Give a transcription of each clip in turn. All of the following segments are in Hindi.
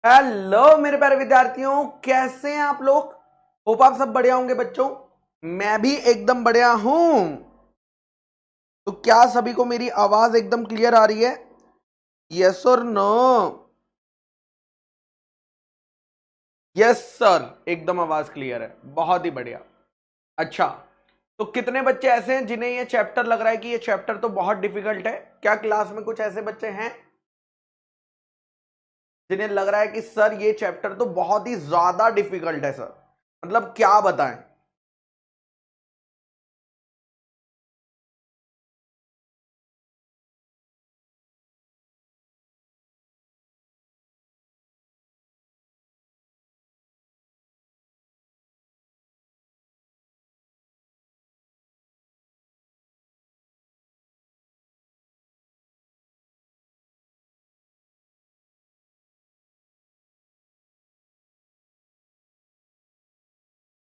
हेलो मेरे प्यारे विद्यार्थियों, कैसे हैं आप लोग। होप आप सब बढ़िया होंगे बच्चों। मैं भी एकदम बढ़िया हूं। तो क्या सभी को मेरी आवाज एकदम क्लियर आ रही है? यस और नो? यस सर, एकदम आवाज क्लियर है, बहुत ही बढ़िया। अच्छा, तो कितने बच्चे ऐसे हैं जिन्हें ये चैप्टर लग रहा है कि ये चैप्टर तो बहुत डिफिकल्ट है? क्या क्लास में कुछ ऐसे बच्चे हैं जिन्हें लग रहा है कि सर ये चैप्टर तो बहुत ही ज्यादा डिफिकल्ट है सर? मतलब क्या बताएं।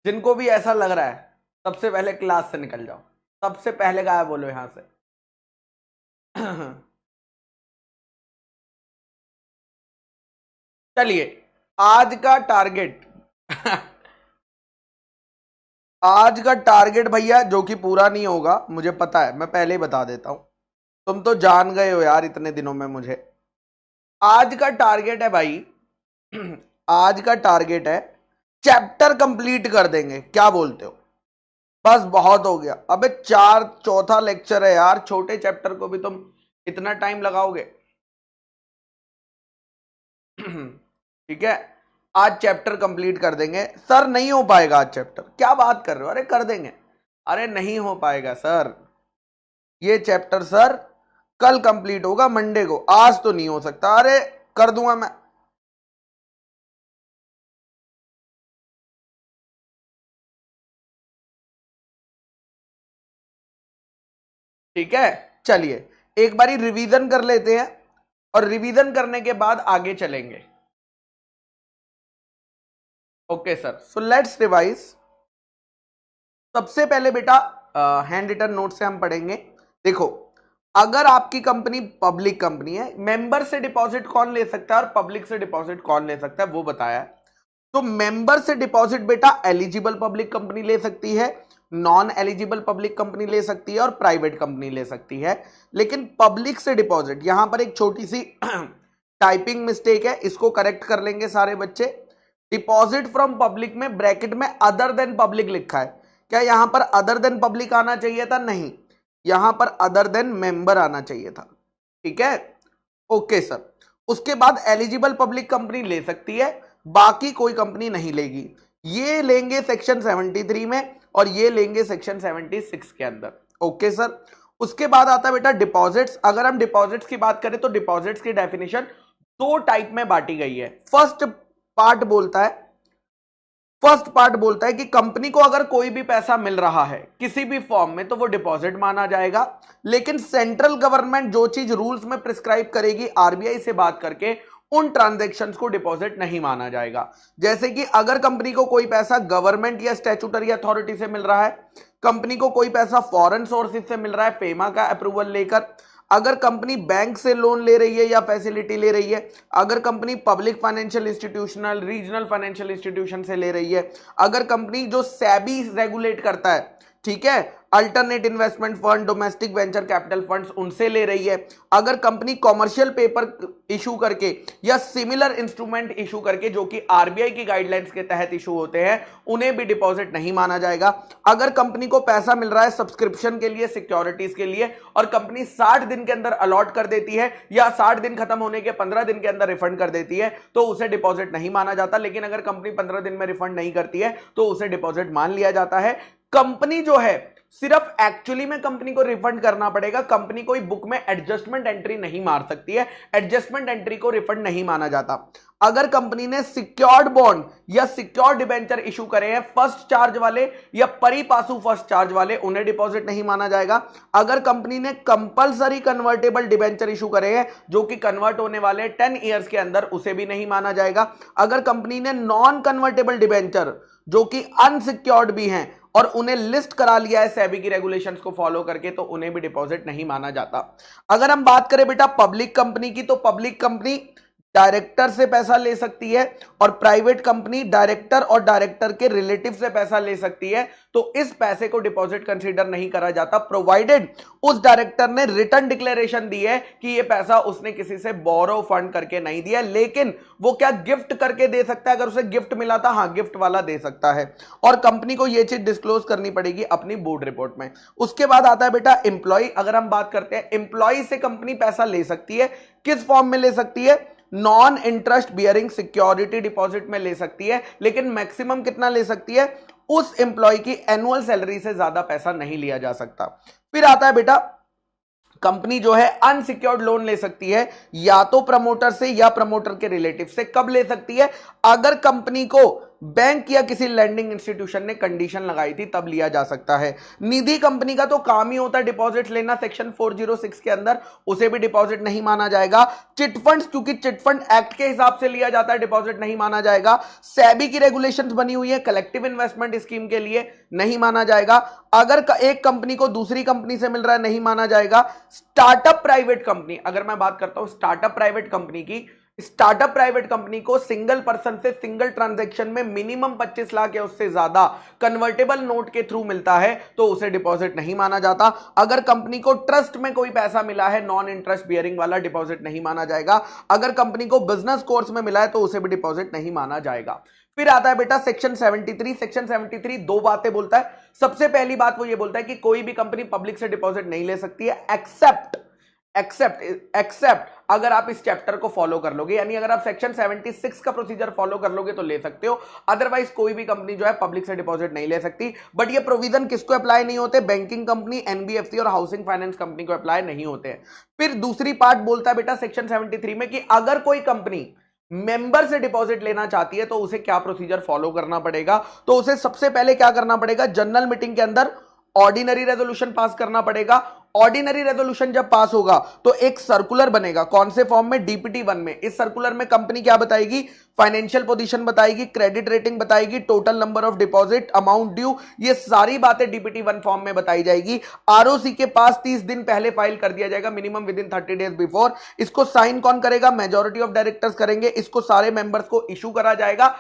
जिनको भी ऐसा लग रहा है सबसे पहले क्लास से निकल जाओ, सबसे पहले गायब बोलो यहां से। चलिए, आज का टारगेट आज का टारगेट भैया, जो कि पूरा नहीं होगा मुझे पता है, मैं पहले ही बता देता हूं। तुम तो जान गए हो यार इतने दिनों में मुझे। आज का टारगेट है भाई, आज का टारगेट है चैप्टर कंप्लीट कर देंगे, क्या बोलते हो? बस बहुत हो गया। अबे चौथा लेक्चर है यार, छोटे चैप्टर को भी तुम इतना टाइम लगाओगे? ठीक है, आज चैप्टर कंप्लीट कर देंगे। सर नहीं हो पाएगा आज चैप्टर, क्या बात कर रहे हो? अरे कर देंगे। अरे नहीं हो पाएगा सर, ये चैप्टर सर कल कंप्लीट होगा, मंडे को। आज तो नहीं हो सकता। अरे कर दूंगा मैं। ठीक है, चलिए एक बारी रिवीजन कर लेते हैं और रिवीजन करने के बाद आगे चलेंगे। Okay sir, so let's revise. सबसे पहले बेटा हैंड रिटन नोट से हम पढ़ेंगे। देखो, अगर आपकी कंपनी पब्लिक कंपनी है, मेंबर से डिपॉजिट कौन ले सकता है और पब्लिक से डिपॉजिट कौन ले सकता है वो बताया है। तो मेंबर से डिपॉजिट बेटा एलिजिबल पब्लिक कंपनी ले सकती है, नॉन एलिजिबल पब्लिक कंपनी ले सकती है और प्राइवेट कंपनी ले सकती है। लेकिन पब्लिक से डिपॉजिट, यहां पर एक छोटी सी टाइपिंग मिस्टेक है, इसको करेक्ट कर लेंगे सारे बच्चे। डिपॉजिट फ्रॉम पब्लिक में ब्रैकेट में अदर देन पब्लिक लिखा है। क्या यहां पर अदर देन पब्लिक आना चाहिए था? नहीं, यहां पर अदर देन मेंबर आना चाहिए था। ठीक है, ओके सर। उसके बाद एलिजिबल पब्लिक कंपनी ले सकती है, बाकी कोई कंपनी नहीं लेगी। ये लेंगे सेक्शन 73 में और ये लेंगे सेक्शन 76 के अंदर। Okay sir. उसके बाद आता है बेटा डिपॉजिट्स। अगर हम डिपॉजिट्स की बात करें तो डिपॉजिट्स की डेफिनेशन दो टाइप में बांटी गई है। पार्ट बोलता है फर्स्ट पार्ट बोलता है कि कंपनी को अगर कोई भी पैसा मिल रहा है किसी भी फॉर्म में तो वो डिपॉजिट माना जाएगा। लेकिन सेंट्रल गवर्नमेंट जो चीज रूल्स में प्रिस्क्राइब करेगी आरबीआई से बात करके, उन ट्रांजैक्शंस को डिपॉजिट नहीं माना जाएगा। जैसे कि अगर कंपनी को कोई पैसा गवर्नमेंट या स्टैट्यूटरी अथॉरिटी से मिल रहा है, कंपनी को कोई पैसा फॉरेन सोर्सेज से मिल रहा है फेमा का अप्रूवल लेकर, अगर कंपनी बैंक से लोन ले रही है या फैसिलिटी ले रही है, अगर company public financial institutional regional financial institution से ले रही है, अगर कंपनी जो सेबी रेगुलेट करता है, ठीक है, alternate investment fund, domestic venture capital funds, उनसे ले रही है, अगर कंपनी कॉमर्शियल पेपर इशू करके या सिमिलर इंस्ट्रूमेंट इशू करके जो कि आरबीआई की गाइडलाइंस के तहत इशू होते हैं, उन्हें भी डिपॉजिट नहीं माना जाएगा। अगर कंपनी को पैसा मिल रहा है सब्सक्रिप्शन के लिए, सिक्योरिटीज के लिए, और कंपनी 60 दिन के अंदर अलॉट कर देती है या 60 दिन खत्म होने के 15 दिन के अंदर रिफंड कर देती है, तो उसे डिपॉजिट नहीं माना जाता। लेकिन अगर कंपनी 15 दिन में रिफंड नहीं करती है तो उसे डिपॉजिट मान लिया जाता है। कंपनी जो है सिर्फ एक्चुअली में कंपनी को रिफंड करना पड़ेगा, कंपनी कोई बुक में एडजस्टमेंट एंट्री नहीं मार सकती है, एडजस्टमेंट एंट्री को रिफंड नहीं माना जाता। अगर कंपनी ने सिक्योर्ड बॉन्ड या सिक्योर्ड डिबेंचर इशू करे हैं फर्स्ट चार्ज वाले या परी पासू फर्स्ट चार्ज वाले, उन्हें डिपॉजिट नहीं माना जाएगा। अगर कंपनी ने कंपलसरी कन्वर्टेबल डिबेंचर इशू करे हैं जो कि कन्वर्ट होने वाले 10 ईयर्स के अंदर, उसे भी नहीं माना जाएगा। अगर कंपनी ने नॉन कन्वर्टेबल डिबेंचर जो कि अनसिक्योर्ड भी हैं और उन्हें लिस्ट करा लिया है सेबी की रेगुलेशंस को फॉलो करके, तो उन्हें भी डिपॉजिट नहीं माना जाता। अगर हम बात करें बेटा पब्लिक कंपनी की, तो पब्लिक कंपनी डायरेक्टर से पैसा ले सकती है और प्राइवेट कंपनी डायरेक्टर और डायरेक्टर के रिलेटिव से पैसा ले सकती है। तो इस पैसे को डिपॉजिट कंसीडर नहीं करा जाता, प्रोवाइडेड उस डायरेक्टर ने रिटर्न डिक्लेरेशन दी है कि यह पैसा उसने किसी से बोरो फंड करके नहीं दिया। लेकिन वो क्या गिफ्ट करके दे सकता है? अगर उसे गिफ्ट मिला था, हाँ गिफ्ट वाला दे सकता है। और कंपनी को यह चीज डिस्क्लोज करनी पड़ेगी अपनी बोर्ड रिपोर्ट में। उसके बाद आता है बेटा एम्प्लॉय। अगर हम बात करते हैं एम्प्लॉय से कंपनी पैसा ले सकती है, किस फॉर्म में ले सकती है? Non interest bearing security deposit में ले सकती है, लेकिन मैक्सिमम कितना ले सकती है? उस एम्प्लॉय की एनुअल सैलरी से ज्यादा पैसा नहीं लिया जा सकता। फिर आता है बेटा कंपनी जो है अनसिक्योर्ड लोन ले सकती है, या तो प्रमोटर से या प्रमोटर के रिलेटिव से। कब ले सकती है? अगर कंपनी को बैंक या किसी लैंडिंग इंस्टीट्यूशन ने कंडीशन लगाई थी, तब लिया जा सकता है। निधि कंपनी का तो काम ही होता है डिपॉजिट लेना, सेक्शन 406 के अंदर, उसे भी डिपॉजिट नहीं माना जाएगा। चिटफंड्स, क्योंकि चिटफंड एक्ट के हिसाब से लिया जाता है, डिपॉजिट नहीं माना जाएगा। सेबी की रेगुलेशंस बनी हुई है कलेक्टिव इन्वेस्टमेंट स्कीम के लिए, नहीं माना जाएगा। अगर एक कंपनी को दूसरी कंपनी से मिल रहा है, नहीं माना जाएगा। स्टार्टअप प्राइवेट कंपनी, अगर मैं बात करता हूं स्टार्टअप प्राइवेट कंपनी की, स्टार्टअप प्राइवेट कंपनी को सिंगल पर्सन से सिंगल ट्रांजैक्शन में मिनिमम 25 लाख या उससे ज्यादा कन्वर्टेबल नोट के थ्रू मिलता है, तो उसे डिपॉजिट नहीं माना जाता। अगर कंपनी को ट्रस्ट में कोई पैसा मिला है, नॉन इंटरेस्ट बियरिंग वाला, डिपॉजिट नहीं माना जाएगा। अगर कंपनी को बिजनेस कोर्स में मिला है, तो उसे भी डिपॉजिट नहीं माना जाएगा। फिर आता है बेटा सेक्शन 73। सेक्शन 73 दो बातें बोलता है। सबसे पहली बात वो ये बोलता है कि कोई भी कंपनी पब्लिक से डिपॉजिट नहीं ले सकती है, एक्सेप्ट अगर आप इस चैप्टर को फॉलो कर लोगे, यानी अगर आप सेक्शन 76 का प्रोसीजर फॉलो कर लोगे तो ले सकते हो। अदरवाइज कोई भी कंपनी जो है पब्लिक से डिपॉजिट नहीं ले सकती। बट ये प्रोविजन किसको अप्लाई नहीं होते? बैंकिंग कंपनी, एनबीएफसी और हाउसिंग फाइनेंस कंपनी को अप्लाई नहीं होते हैं। फिर दूसरी पार्ट बोलता है बेटा सेक्शन 73 में कि अगर कोई कंपनी मेंबर से डिपॉजिट लेना चाहती है, तो उसे क्या प्रोसीजर फॉलो करना पड़ेगा? तो उसे सबसे पहले क्या करना पड़ेगा? जनरल मीटिंग के अंदर ऑर्डिनरी रेजोल्यूशन पास करना पड़ेगा। ऑर्डिनरी रेजोल्यूशन जब पास होगा तो एक सर्कुलर बनेगा, कौन से फॉर्म में? डीपीटी 1 में। इस सर्कुलर में कंपनी क्या बताएगी? फाइनेंशियल पोजीशन बताएगी, क्रेडिट रेटिंग बताएगी, total number of deposit, amount due, ये सारी बातें डीपीटी 1 फॉर्म में बताई जाएगी। आरओसी के पास 30 दिन पहले फाइल कर दिया जाएगा, minimum with in 30 days before. इसको साइन कौन करेगा? मेजॉरिटी ऑफ डायरेक्टर्स करेंगे। इसको सारे मेंबर्स को इशू करा जाएगा।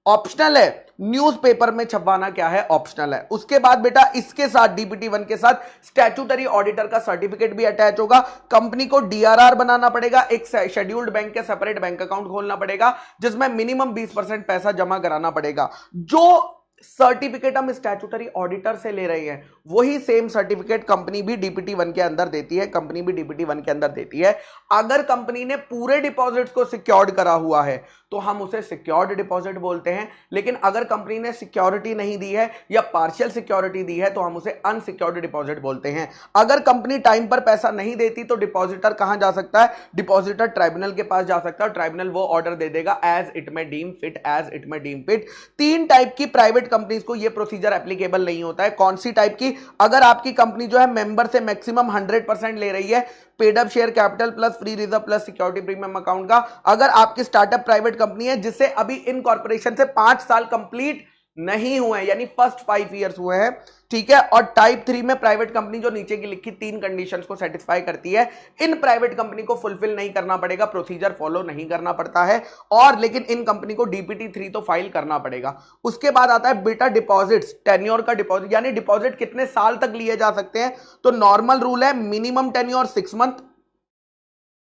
ऑप्शनल है, न्यूज़पेपर में छपवाना क्या है? ऑप्शनल है। उसके बाद बेटा इसके साथ डीपीटी 1 के साथ स्टैट्यूटरी ऑडिटर का सर्टिफिकेट भी अटैच होगा। कंपनी को डीआरआर बनाना पड़ेगा, एक शेड्यूल्ड बैंक के सेपरेट बैंक अकाउंट खोलना पड़ेगा, जिसमें मिनिमम 20% पैसा जमा कराना पड़ेगा। जो सर्टिफिकेट हम स्टैट्यूटरी ऑडिटर से ले रहे हैं, वही सेम सर्टिफिकेट कंपनी भी डीपीटी 1 के अंदर देती है, कंपनी भी डीपीटी 1 के अंदर देती है। अगर कंपनी ने पूरे डिपॉजिट्स को सिक्योर्ड करा हुआ है, तो हम उसे सिक्योर्ड डिपॉजिट बोलते हैं। लेकिन अगर कंपनी ने सिक्योरिटी नहीं दी है या पार्शियल सिक्योरिटी दी है, तो हम उसे अनसिक्योर्ड डिपॉजिट बोलते हैं। अगर कंपनी टाइम पर पैसा नहीं देती, तो डिपॉजिटर कहां जा सकता है? डिपॉजिटर ट्राइब्यूनल के पास जा सकता है। ट्राइब्यूनल वो ऑर्डर दे देगा एज इट में डीम फिट, एज इट में डीम फिट। 3 टाइप की प्राइवेट कंपनीज को ये प्रोसीजर एप्लीकेबल नहीं होता है। कौन सी टाइप की? अगर आपकी कंपनी जो है मेंबर से मैक्सिमम 100% ले रही है, paid up share capital plus free reserve plus security premium account का। अगर आपकी स्टार्टअप प्राइवेट कंपनी है जिसे अभी इनकॉर्पोरेशन से 5 साल कंप्लीट नहीं हुए, यानी फर्स्ट 5 ईयर्स हुए हैं, ठीक है। और टाइप 3 में प्राइवेट कंपनी जो नीचे की लिखी 3 कंडीशंस को सेटिस्फाई करती है, इन प्राइवेट कंपनी को फुलफिल नहीं करना पड़ेगा, प्रोसीजर फॉलो नहीं करना पड़ता है। और लेकिन इन कंपनी को डीपीटी 3 तो फाइल करना पड़ेगा। उसके बाद आता है बेटा डिपॉजिट्स, टेन्योर का डिपॉजिट, यानी डिपॉजिट कितने साल तक लिए जा सकते हैं। तो नॉर्मल रूल है minimum tenure 6 month,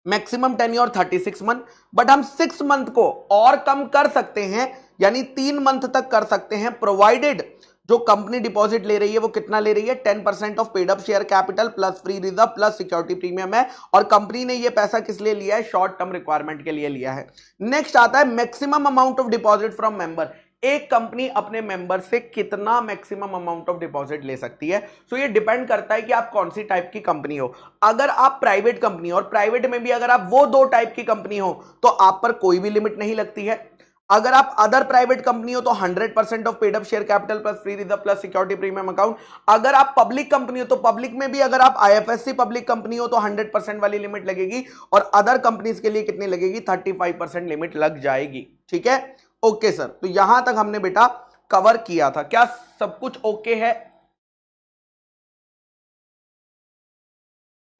maximum tenure 36 month. But हम 6 मंथ को और कम कर सकते हैं, यानी 3 मंथ तक कर सकते हैं, प्रोवाइडेड जो कंपनी डिपॉजिट ले रही है वो कितना ले रही है? 10% of paid up share capital plus free reserve plus security premium है। और कंपनी ने ये पैसा किस लिए लिया है? शॉर्ट टर्म रिक्वायरमेंट के लिए लिया है। नेक्स्ट आता है maximum amount of deposit from member. एक कंपनी अपने मेंबर से कितना मैक्सिमम अमाउंट ऑफ डिपॉजिट ले सकती है? सो ये डिपेंड करता है कि आप कौन सी टाइप की कंपनी हो। अगर आप प्राइवेट कंपनी हो, और प्राइवेट में भी अगर आप वो 2 टाइप की कंपनी हो, तो आप पर कोई भी लिमिट नहीं लगती है। अगर आप अदर प्राइवेट कंपनी हो, तो 100% of paid up share capital plus free reserve plus security premium account. अगर आप पब्लिक कंपनी हो, तो पब्लिक में भी अगर आप आईएफएससी पब्लिक कंपनी हो, तो 100% वाली लिमिट लगेगी। और अदर कंपनीज के लिए कितनी लगेगी? 35% लिमिट लग जाएगी, ठीक है। ओके सर, तो यहां तक हमने बेटा कवर किया था। क्या सब कुछ ओके है?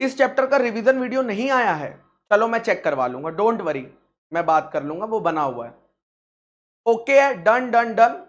इस चैप्टर का रिवीजन वीडियो नहीं आया है, चलो मैं चेक करवा लूंगा, डोंट वरी। मैं बात कर लूंगा, वो बना हुआ है। ओके है, डन डन डन।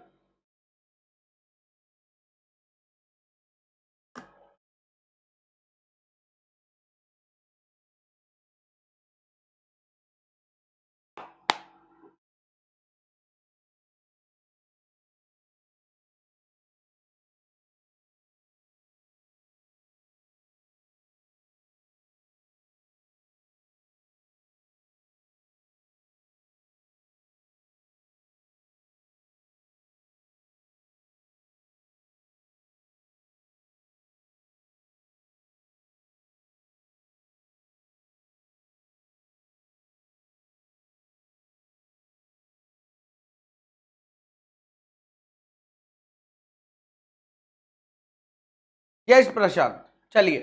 यस प्रशांत, चलिए।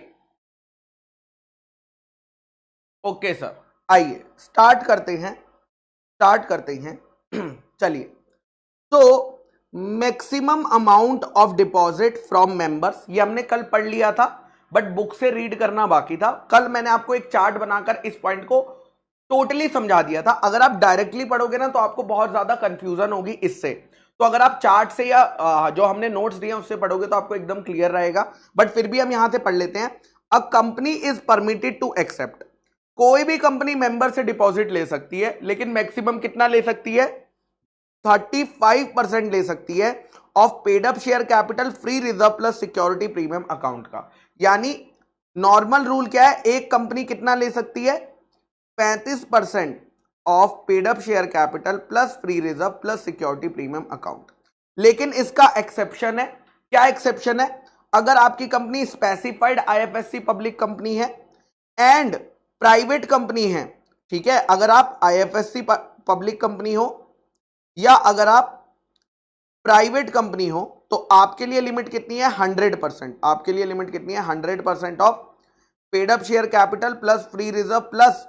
ओके सर, आइए स्टार्ट करते हैं, स्टार्ट करते हैं। चलिए, तो maximum amount of deposit from members, ये हमने कल पढ़ लिया था, बट बुक से रीड करना बाकी था। कल मैंने आपको एक चार्ट बनाकर इस पॉइंट को टोटली समझा दिया था। अगर आप डायरेक्टली पढ़ोगे ना तो आपको बहुत ज्यादा कंफ्यूजन होगी इससे। तो अगर आप चार्ट से या जो हमने नोट्स दिए उससे पढ़ोगे तो आपको एकदम क्लियर रहेगा। बट फिर भी हम यहां से पढ़ लेते हैं। A company is permitted to accept, कोई भी कंपनी मेंबर से डिपॉजिट ले सकती है, लेकिन मैक्सिमम कितना ले सकती है? 35% ले सकती है of paid up share capital free reserve plus security premium account का। यानी नॉर्मल रूल क्या है, एक कंपनी कितना ले सकती है? 35% of paid up share capital plus free reserve plus security premium account. लेकिन इसका एक्सेप्शन है। क्या एक्सेप्शन है? अगर आपकी company specified IFSC public company है एंड प्राइवेट कंपनी है, ठीक है, अगर आप आईएफएससी पब्लिक कंपनी हो या अगर आप प्राइवेट कंपनी हो तो आपके लिए लिमिट कितनी है? 100%। आपके लिए लिमिट कितनी है? 100% of paid up share capital plus free reserve plus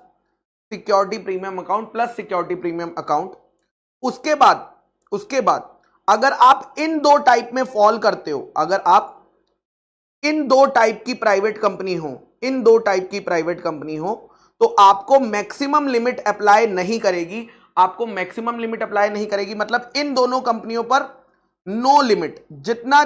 security premium account plus security premium account. उसके बाद अगर आप इन दो टाइप में फॉल करते हो, अगर आप इन दो टाइप की प्राइवेट कंपनी हो, इन दो टाइप की प्राइवेट कंपनी हो, तो आपको मैक्सिमम लिमिट अप्लाई नहीं करेगी। आपको मैक्सिमम लिमिट अप्लाई नहीं करेगी मतलब इन दोनों कंपनियों पर नो लिमिट, जितना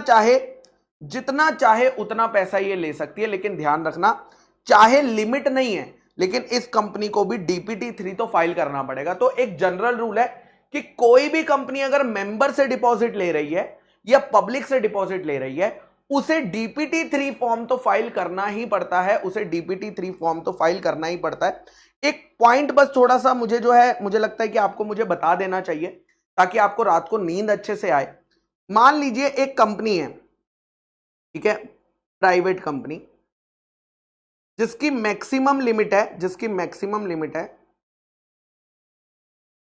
चाहे उतना पैसा ये ले सकती है। लेकिन ध्यान रखना, चाहे लिमिट नहीं है लेकिन इस कंपनी को भी डीपीटी 3 तो फाइल करना पड़ेगा। तो एक जनरल रूल है कि कोई भी कंपनी अगर मेंबर से डिपॉजिट ले रही है या पब्लिक से डिपॉजिट ले रही है, उसे डीपीटी 3 फॉर्म तो फाइल करना ही पड़ता है, उसे डीपीटी 3 फॉर्म तो फाइल करना ही पड़ता है। एक पॉइंट बस थोड़ा सा मुझे जो है, मुझे लगता है कि आपको मुझे बता देना चाहिए ताकि आपको रात को नींद अच्छे से आए। मान लीजिए एक कंपनी है, ठीक है, प्राइवेट कंपनी, जिसकी मैक्सिमम लिमिट है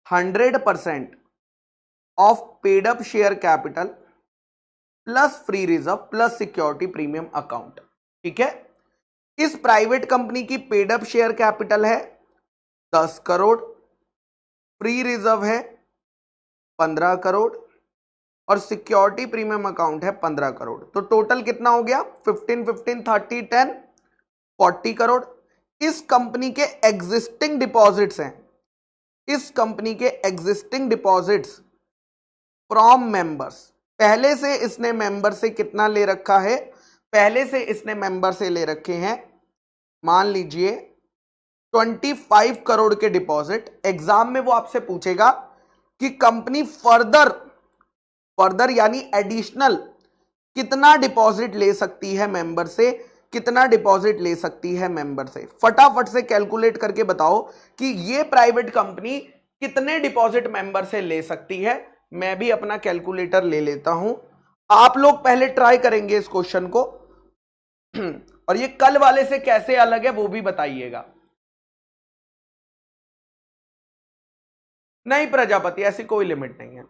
100% of paid up share capital plus free reserve plus security premium account. ठीक है, इस प्राइवेट कंपनी की पेड अप शेयर कैपिटल है 10 करोड़, फ्री रिजर्व है 15 करोड़ और सिक्योरिटी प्रीमियम अकाउंट है 15 करोड़। तो टोटल कितना हो गया? 15 15 30 10 40 करोड़। इस कंपनी के एग्जिस्टिंग डिपॉजिट्स हैं, इस कंपनी के एग्जिस्टिंग डिपॉजिट्स फ्रॉम मेंबर्स, पहले से इसने मेंबर से कितना ले रखा है? पहले से इसने मेंबर से ले रखे हैं, मान लीजिए 25 करोड़ के डिपॉजिट। एग्जाम में वो आपसे पूछेगा कि कंपनी फर्दर यानी एडिशनल कितना डिपॉजिट ले सकती है मेंबर से, कितना डिपॉजिट ले सकती है मेंबर से। फटाफट से कैलकुलेट करके बताओ कि ये प्राइवेट कंपनी कितने डिपॉजिट मेंबर से ले सकती है। मैं भी अपना कैलकुलेटर ले लेता हूं, आप लोग पहले ट्राई करेंगे इस क्वेश्चन को और ये कल वाले से कैसे अलग है वो भी बताइएगा। नहीं प्रजापति, ऐसी कोई लिमिट नहीं है।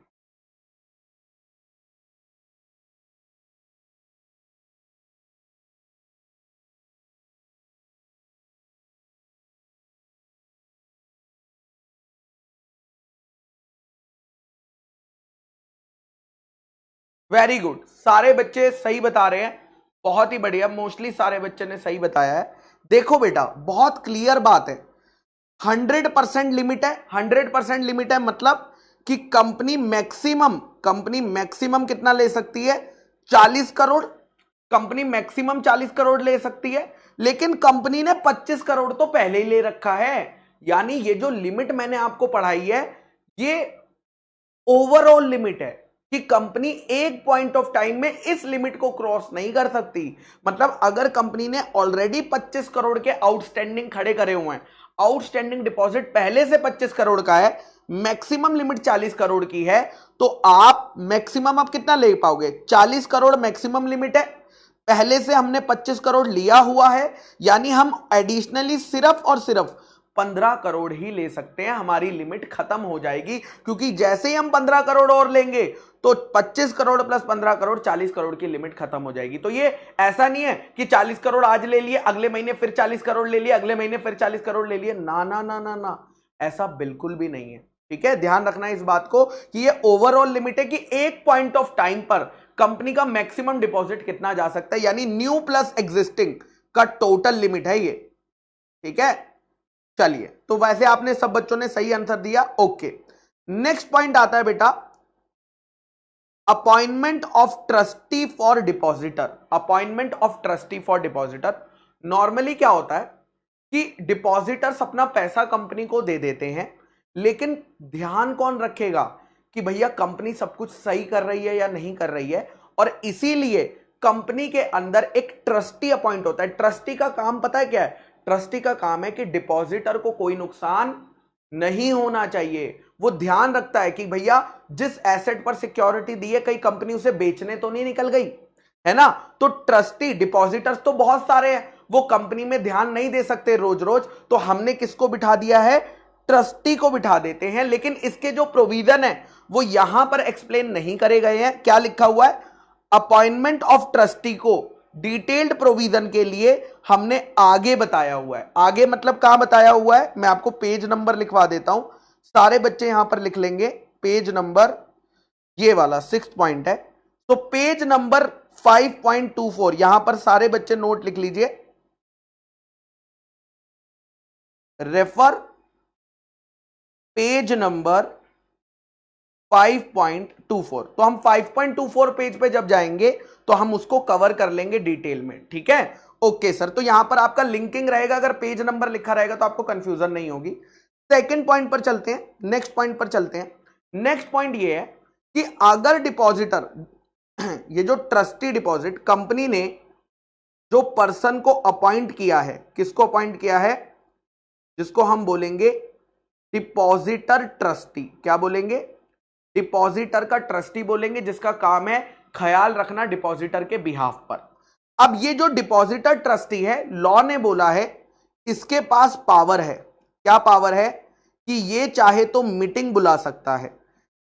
वेरी गुड, सारे बच्चे सही बता रहे हैं, बहुत ही बढ़िया, मोस्टली सारे बच्चे ने सही बताया है। देखो बेटा, बहुत क्लियर बात है, 100% लिमिट है। 100% लिमिट है मतलब कि कंपनी मैक्सिमम कितना ले सकती है? 40 करोड़। कंपनी मैक्सिमम 40 करोड़ ले सकती है, लेकिन कंपनी ने 25 करोड़ तो पहले ही ले रखा है। यानी ये जो लिमिट मैंने आपको पढ़ाई है, ये ओवरऑल लिमिट है कि कंपनी एक पॉइंट ऑफ टाइम में इस लिमिट को क्रॉस नहीं कर सकती। मतलब अगर कंपनी ने ऑलरेडी 25 करोड़ के आउटस्टैंडिंग खड़े करे हुए हैं, आउटस्टैंडिंग डिपॉजिट पहले से 25 करोड़ का है, मैक्सिमम लिमिट 40 करोड़ की है, तो आप मैक्सिमम आप कितना ले पाओगे? 40 करोड़ मैक्सिमम लिमिट है। पहले से हमने 25 करोड़ लिया हुआ है, यानी हम एडिशनली सिर्फ और सिर्फ 15 करोड़ ही ले सकते हैं। हमारी लिमिट खत्म हो जाएगी, क्योंकि जैसे ही हम 15 करोड़ और लेंगे तो 25 करोड़ प्लस 15 करोड़ 40 करोड़ की लिमिट खत्म हो जाएगी। तो ये ऐसा नहीं है कि 40 करोड़ आज ले लिए, अगले महीने फिर 40 करोड़ ले लिए, अगले महीने फिर 40 करोड़ ले लिए। ना ना ना ना ना, ऐसा बिल्कुल भी नहीं है। ठीक है, ध्यान रखना इस बात को कि ये ओवरऑल लिमिट है कि एक पॉइंट ऑफ टाइम पर कंपनी का मैक्सिमम डिपॉजिट कितना जा सकता है, यानी न्यू प्लस एग्जिस्टिंग का टोटल लिमिट है ये। ठीक है, चलिए, तो वैसे आपने सब बच्चों ने सही आंसर दिया। ओके, नेक्स्ट पॉइंट आता है बेटा, appointment of trustee for depositor. Appointment of trustee for depositor, normally क्या होता है कि डिपॉजिटर्स अपना पैसा कंपनी को दे देते हैं, लेकिन ध्यान कौन रखेगा कि भैया कंपनी सब कुछ सही कर रही है या नहीं कर रही है, और इसीलिए कंपनी के अंदर एक ट्रस्टी अपॉइंट होता है। ट्रस्टी का काम पता है क्या है? ट्रस्टी का काम है कि डिपॉजिटर को कोई नुकसान नहीं होना चाहिए। वो ध्यान रखता है कि भैया जिस एसेट पर सिक्योरिटी दी है, कहीं कंपनी उसे बेचने तो नहीं निकल गई, है ना? तो ट्रस्टी, डिपॉजिटर्स तो बहुत सारे हैं, वो कंपनी में ध्यान नहीं दे सकते रोज रोज, तो हमने किसको बिठा दिया है? ट्रस्टी को बिठा देते हैं। लेकिन इसके जो प्रोविजन है वो यहां पर एक्सप्लेन नहीं करे गए हैं। क्या लिखा हुआ है? अपॉइंटमेंट ऑफ ट्रस्टी को डिटेल्ड प्रोविजन के लिए हमने आगे बताया हुआ है। आगे मतलब कहां बताया हुआ है? मैं आपको पेज नंबर लिखवा देता हूं, सारे बच्चे यहां पर लिख लेंगे पेज नंबर, ये वाला 6 पॉइंट है, तो पेज नंबर 5.24, यहां पर सारे बच्चे नोट लिख लीजिए, रेफर पेज नंबर 5.24। तो हम 5.24 पेज पे जब जाएंगे तो हम उसको कवर कर लेंगे डिटेल में। ठीक है, ओके सर, तो यहां पर आपका लिंकिंग रहेगा, अगर पेज नंबर लिखा रहेगा तो आपको कंफ्यूजन नहीं होगी। सेकंड पॉइंट पर चलते हैं, नेक्स्ट पॉइंट पर चलते हैं। नेक्स्ट पॉइंट ये है कि अगर डिपॉजिटर, ये जो ट्रस्टी डिपॉजिट, कंपनी ने जो पर्सन को अपॉइंट किया है, किसको अपॉइंट किया है? जिसको हम बोलेंगे डिपॉजिटर ट्रस्टी। क्या बोलेंगे? डिपॉजिटर का ट्रस्टी बोलेंगे, जिसका काम है ख्याल रखना डिपॉजिटर के बिहाफ पर। अब ये जो डिपॉजिटर ट्रस्टी है, लॉ ने बोला है इसके पास पावर है। क्या पावर है? कि ये चाहे तो मीटिंग बुला सकता है।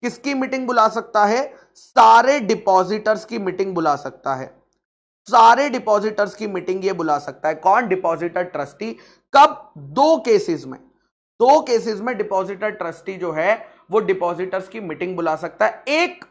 किसकी मीटिंग बुला सकता है? सारे डिपॉजिटर्स की मीटिंग बुला सकता है। सारे डिपॉजिटर्स की मीटिंग ये बुला सकता है। कौन? Depositor trustee. कब? दो केसेस में, दो केसेस में डिपॉजिटर ट्रस्टी जो है वो डिपॉजिटर्स की मीटिंग बुला सकता है। एक,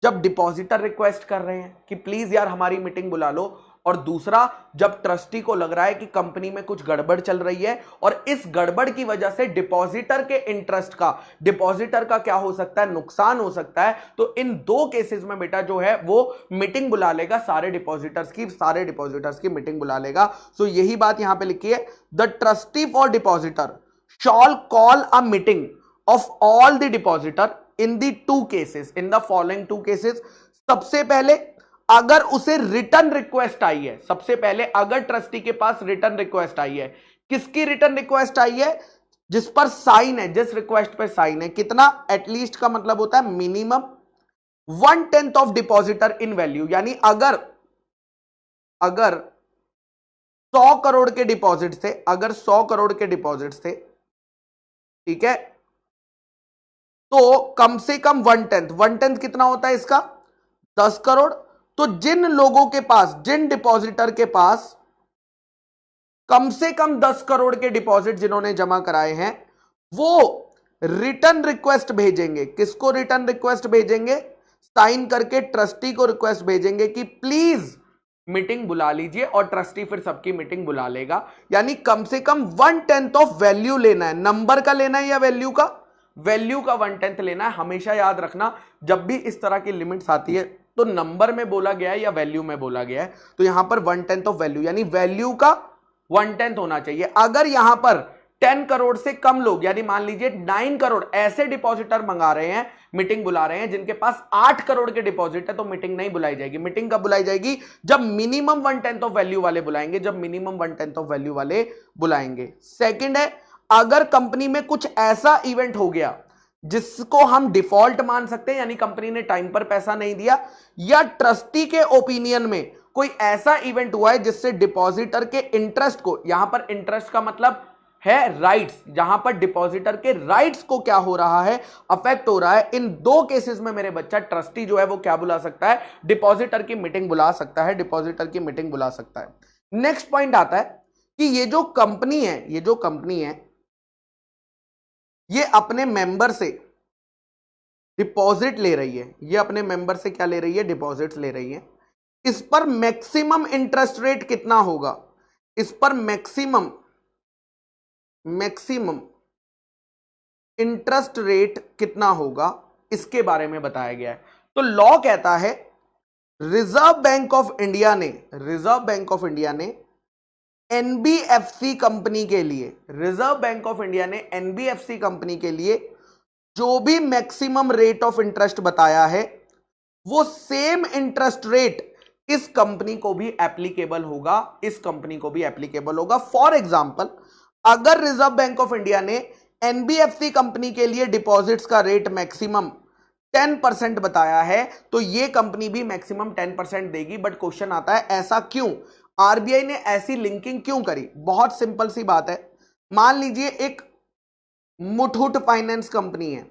जब डिपॉजिटर रिक्वेस्ट कर रहे हैं कि प्लीज यार हमारी मीटिंग बुला लो, और दूसरा जब ट्रस्टी को लग रहा है कि कंपनी में कुछ गड़बड़ चल रही है और इस गड़बड़ की वजह से डिपॉजिटर के इंटरेस्ट का, डिपॉजिटर का क्या हो सकता है? नुकसान हो सकता है। तो इन दो केसेस में बेटा जो है वो मीटिंग बुला लेगा, सारे डिपॉजिटर्स की मीटिंग बुला लेगा। सो यही बात यहां पे लिखी है, the trustee for depositor shawl call a meeting of all the depositor in the two cases, in the following two cases। सबसे पहले अगर उसे रिटर्न रिक्वेस्ट आई है, सबसे पहले अगर ट्रस्टी के पास रिटर्न रिक्वेस्ट आई है, किसकी रिटर्न रिक्वेस्ट आई है? जिस पर साइन है, जिस रिक्वेस्ट पे साइन है। कितना? एटलीस्ट का मतलब होता है minimum 1/10 of depositor in value, यानी अगर 100 करोड़ के डिपॉजिट थे, अगर 100 करोड़ के डिपॉजिट थे, ठीक है, तो कम से कम 1/10, 1/10 कितना होता है इसका? 10 करोड़। तो जिन लोगों के पास, जिन डिपॉजिटर के पास कम से कम 10 करोड़ के डिपॉजिट जिन्होंने जमा कराए हैं, वो रिटर्न रिक्वेस्ट भेजेंगे। किसको रिटर्न रिक्वेस्ट भेजेंगे? साइन करके ट्रस्टी को रिक्वेस्ट भेजेंगे कि प्लीज मीटिंग बुला लीजिए और ट्रस्टी फिर सबकी मीटिंग बुला लेगा। यानी कम से कम 1/10 ऑफ वैल्यू लेना है, नंबर का लेना है या वैल्यू का, वैल्यू का 1/10 लेना है। हमेशा याद रखना जब भी इस तरह की लिमिट्स आती है तो नंबर में बोला गया है या वैल्यू में बोला गया है, तो यहां पर 1/10 ऑफ वैल्यू यानी वैल्यू का 1/10 होना चाहिए। अगर यहां पर 10 करोड़ से कम लोग, यानी मान लीजिए 9 करोड़ ऐसे डिपॉजिटर मंगा रहे हैं, मीटिंग बुला रहे हैं जिनके पास 8 करोड़ के डिपॉजिट है, तो मीटिंग नहीं बुलाई जाएगी। मीटिंग कब बुलाई जाएगी? जब मिनिमम 1/10 ऑफ वैल्यू वाले बुलाएंगे, जब मिनिमम 1/10 ऑफ वैल्यू वाले बुलाएंगे। सेकंड है, अगर कंपनी में कुछ ऐसा इवेंट हो गया जिसको हम डिफॉल्ट मान सकते हैं, यानी कंपनी ने टाइम पर पैसा नहीं दिया, या ट्रस्टी के ओपिनियन में कोई ऐसा इवेंट हुआ है जिससे डिपॉजिटर के इंटरेस्ट को, यहां पर इंटरेस्ट का मतलब है राइट्स, जहां पर डिपॉजिटर के राइट्स को क्या हो रहा है, अफेक्ट हो रहा है, इन दो केसेस में मेरे बच्चा ट्रस्टी जो है वो क्या बुला सकता है? डिपॉजिटर की मीटिंग बुला सकता है, डिपॉजिटर की मीटिंग बुला सकता है। नेक्स्ट पॉइंट आता है कि ये जो कंपनी है ये अपने मेंबर से डिपॉजिट ले रही है, ये अपने मेंबर से क्या ले रही है? डिपॉजिट्स ले रही है। इस पर मैक्सिमम इंटरेस्ट रेट कितना होगा? इस पर मैक्सिमम इंटरेस्ट रेट कितना होगा, इसके बारे में बताया गया है। तो लॉ कहता है रिजर्व बैंक ऑफ इंडिया ने एनबीएफसी कंपनी के लिए, रिजर्व बैंक ऑफ इंडिया ने एनबीएफसी कंपनी के लिए जो भी मैक्सिमम रेट ऑफ इंटरेस्ट बताया है वो सेम इंटरेस्ट रेट इस कंपनी को भी एप्लीकेबल होगा, फॉर एग्जांपल, अगर रिजर्व बैंक ऑफ इंडिया ने एनबीएफसी कंपनी के लिए डिपॉजिट्स का रेट मैक्सिमम 10% बताया है तो ये कंपनी भी मैक्सिमम 10% देगी। बट क्वेश्चन आता है ऐसा क्यों? आरबीआई ने ऐसी लिंकिंग क्यों करी? बहुत सिंपल सी बात है। मान लीजिए एक मुथूट फाइनेंस कंपनी है,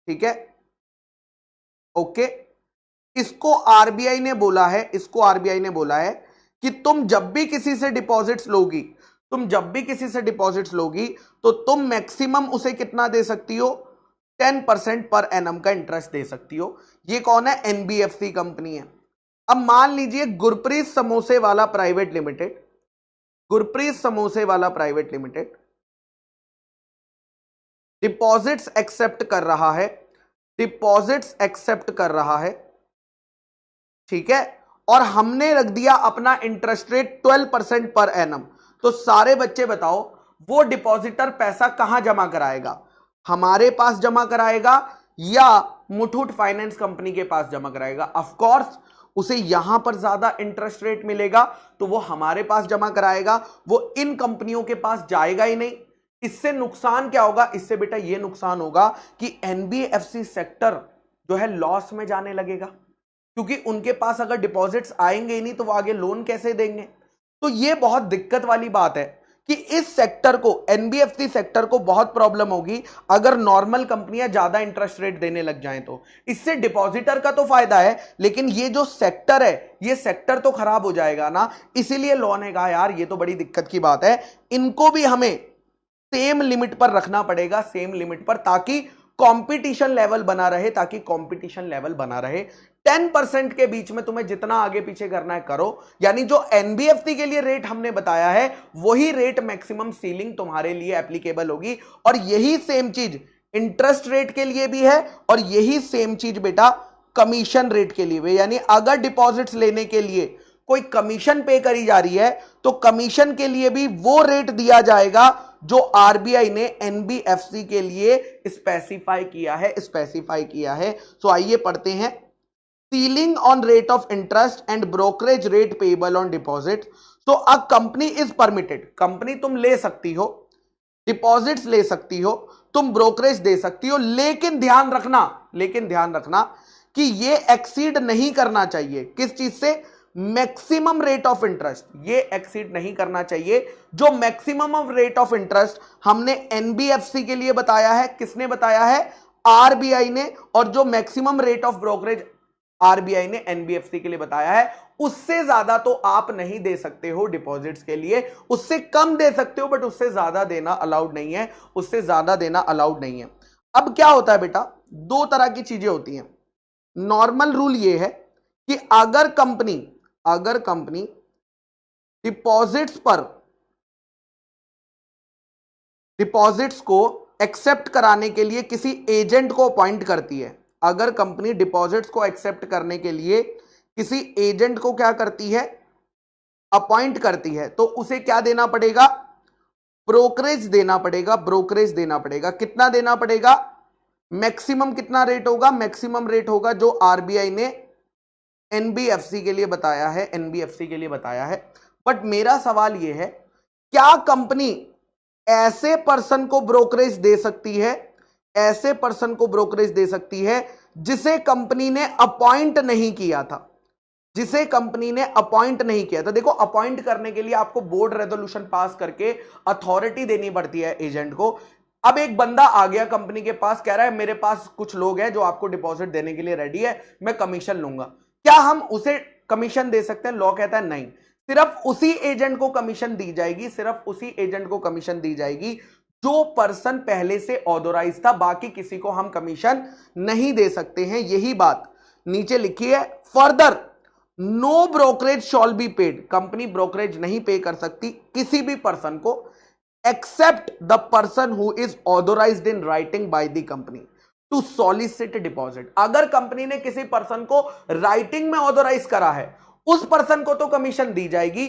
ठीक है, ओके, इसको आरबीआई ने बोला है कि तुम जब भी किसी से डिपॉजिट्स लोगी तो तुम मैक्सिमम उसे कितना दे सकती हो? 10% पर एनम का इंटरेस्ट दे सकती हो। ये कौन है? एनबीएफसी कंपनी है। अब मान लीजिए गुरप्रीत समोसे वाला प्राइवेट लिमिटेड डिपॉजिट्स एक्सेप्ट कर रहा है, ठीक है, और हमने रख दिया अपना इंटरेस्ट रेट 12% पर एनम। तो सारे बच्चे बताओ वो डिपॉजिटर पैसा कहां जमा कराएगा? हमारे पास जमा कराएगा या मुथूट फाइनेंस कंपनी के पास जमा कराएगा? ऑफ कोर्स उसे यहां पर ज्यादा इंटरेस्ट रेट मिलेगा तो वो हमारे पास जमा कराएगा, वो इन कंपनियों के पास जाएगा ही नहीं। इससे नुकसान क्या होगा? इससे बेटा ये नुकसान होगा कि एनबीएफसी सेक्टर जो है लॉस में जाने लगेगा, क्योंकि उनके पास अगर डिपॉजिट्स आएंगे ही नहीं तो वो आगे लोन कैसे देंगे। तो ये बहुत दिक्कत वाली बात है कि इस सेक्टर को, एनबीएफसी सेक्टर को बहुत प्रॉब्लम होगी अगर नॉर्मल कंपनियां ज्यादा इंटरेस्ट रेट देने लग जाएं तो। इससे डिपॉजिटर का तो फायदा है, लेकिन ये जो सेक्टर है ये सेक्टर तो खराब हो जाएगा ना। इसीलिए लॉ ने कहा यार ये तो बड़ी दिक्कत की बात है, इनको भी हमें सेम लिमिट पर रखना पड़ेगा, ताकि कंपटीशन लेवल बना रहे। 10% के बीच में तुम्हें जितना आगे पीछे करना है करो, यानी जो एनबीएफसी के लिए रेट हमने बताया है वही रेट मैक्सिमम सीलिंग तुम्हारे लिए एप्लीकेबल होगी। और यही सेम चीज इंटरेस्ट रेट के लिए भी है और यही सेम चीज बेटा कमीशन रेट के लिए भी। यानी अगर डिपॉजिट्स लेने के लिए कोई कमीशन पे करी जा रही है तो कमीशन के लिए भी वो रेट दिया जाएगा जो आरबीआई ने एनबीएफसी के लिए स्पेसिफाई किया है। सो आइए पढ़ते हैं, ceiling on rate of interest and brokerage rate payable on deposit. तो a company is permitted, company तुम ले सकती हो, डिपॉजिट्स ले सकती हो, तुम ब्रोकरेज दे सकती हो, लेकिन ध्यान रखना कि ये एक्सीड नहीं करना चाहिए किस चीज से? Maximum rate of interest. ये एक्सीड नहीं करना चाहिए जो maximum of rate of interest हमने एनबीएफसी के लिए बताया है। किसने बताया है? आरबीआई ने। और जो maximum rate of brokerage RBI ने एनबीएफसी के लिए बताया है उससे ज्यादा तो आप नहीं दे सकते हो डिपॉजिट्स के लिए, उससे कम दे सकते हो बट उससे ज्यादा देना अलाउड नहीं है। अब क्या होता है बेटा, दो तरह की चीजें होती हैं। नॉर्मल रूल ये है कि अगर कंपनी डिपॉजिट्स को एक्सेप्ट कराने के लिए किसी एजेंट को अपॉइंट करती है, अगर कंपनी डिपॉजिट्स को एक्सेप्ट करने के लिए किसी एजेंट को क्या करती है, अपॉइंट करती है, तो उसे क्या देना पड़ेगा, ब्रोकरेज देना पड़ेगा। ब्रोकरेज देना पड़ेगा। कितना देना पड़ेगा, मैक्सिमम कितना रेट होगा, मैक्सिमम रेट होगा जो आरबीआई ने एनबीएफसी के लिए बताया है, एनबीएफसी के लिए बताया है। बट मेरा सवाल यह है, क्या कंपनी ऐसे पर्सन को ब्रोकरेज दे सकती है, ऐसे पर्सन को ब्रोकरेज दे सकती है जिसे कंपनी ने अपॉइंट नहीं किया था, जिसे कंपनी ने अपॉइंट नहीं किया था। देखो, अपॉइंट करने के लिए आपको बोर्ड रेजोल्यूशन पास करके अथॉरिटी देनी पड़ती है एजेंट को। अब एक बंदा आ गया कंपनी के पास, कह रहा है मेरे पास कुछ लोग हैं जो आपको डिपॉजिट देने के लिए रेडी है, मैं कमीशन लूंगा। क्या हम उसे कमीशन दे सकते हैं? लॉ कहता है नहीं, सिर्फ उसी एजेंट को कमीशन दी जाएगी, सिर्फ उसी एजेंट को कमीशन दी जाएगी जो पर्सन पहले से ऑथोराइज था, बाकी किसी को हम कमीशन नहीं दे सकते हैं। यही बात नीचे लिखी है। Further, no brokerage shall be paid, company brokerage नहीं पे कर सकती किसी भी पर्सन को accept the person who is authorised in writing by the company to solicit deposit. अगर कंपनी ने किसी पर्सन को राइटिंग में ऑथोराइज करा है, उस पर्सन को तो कमीशन दी जाएगी,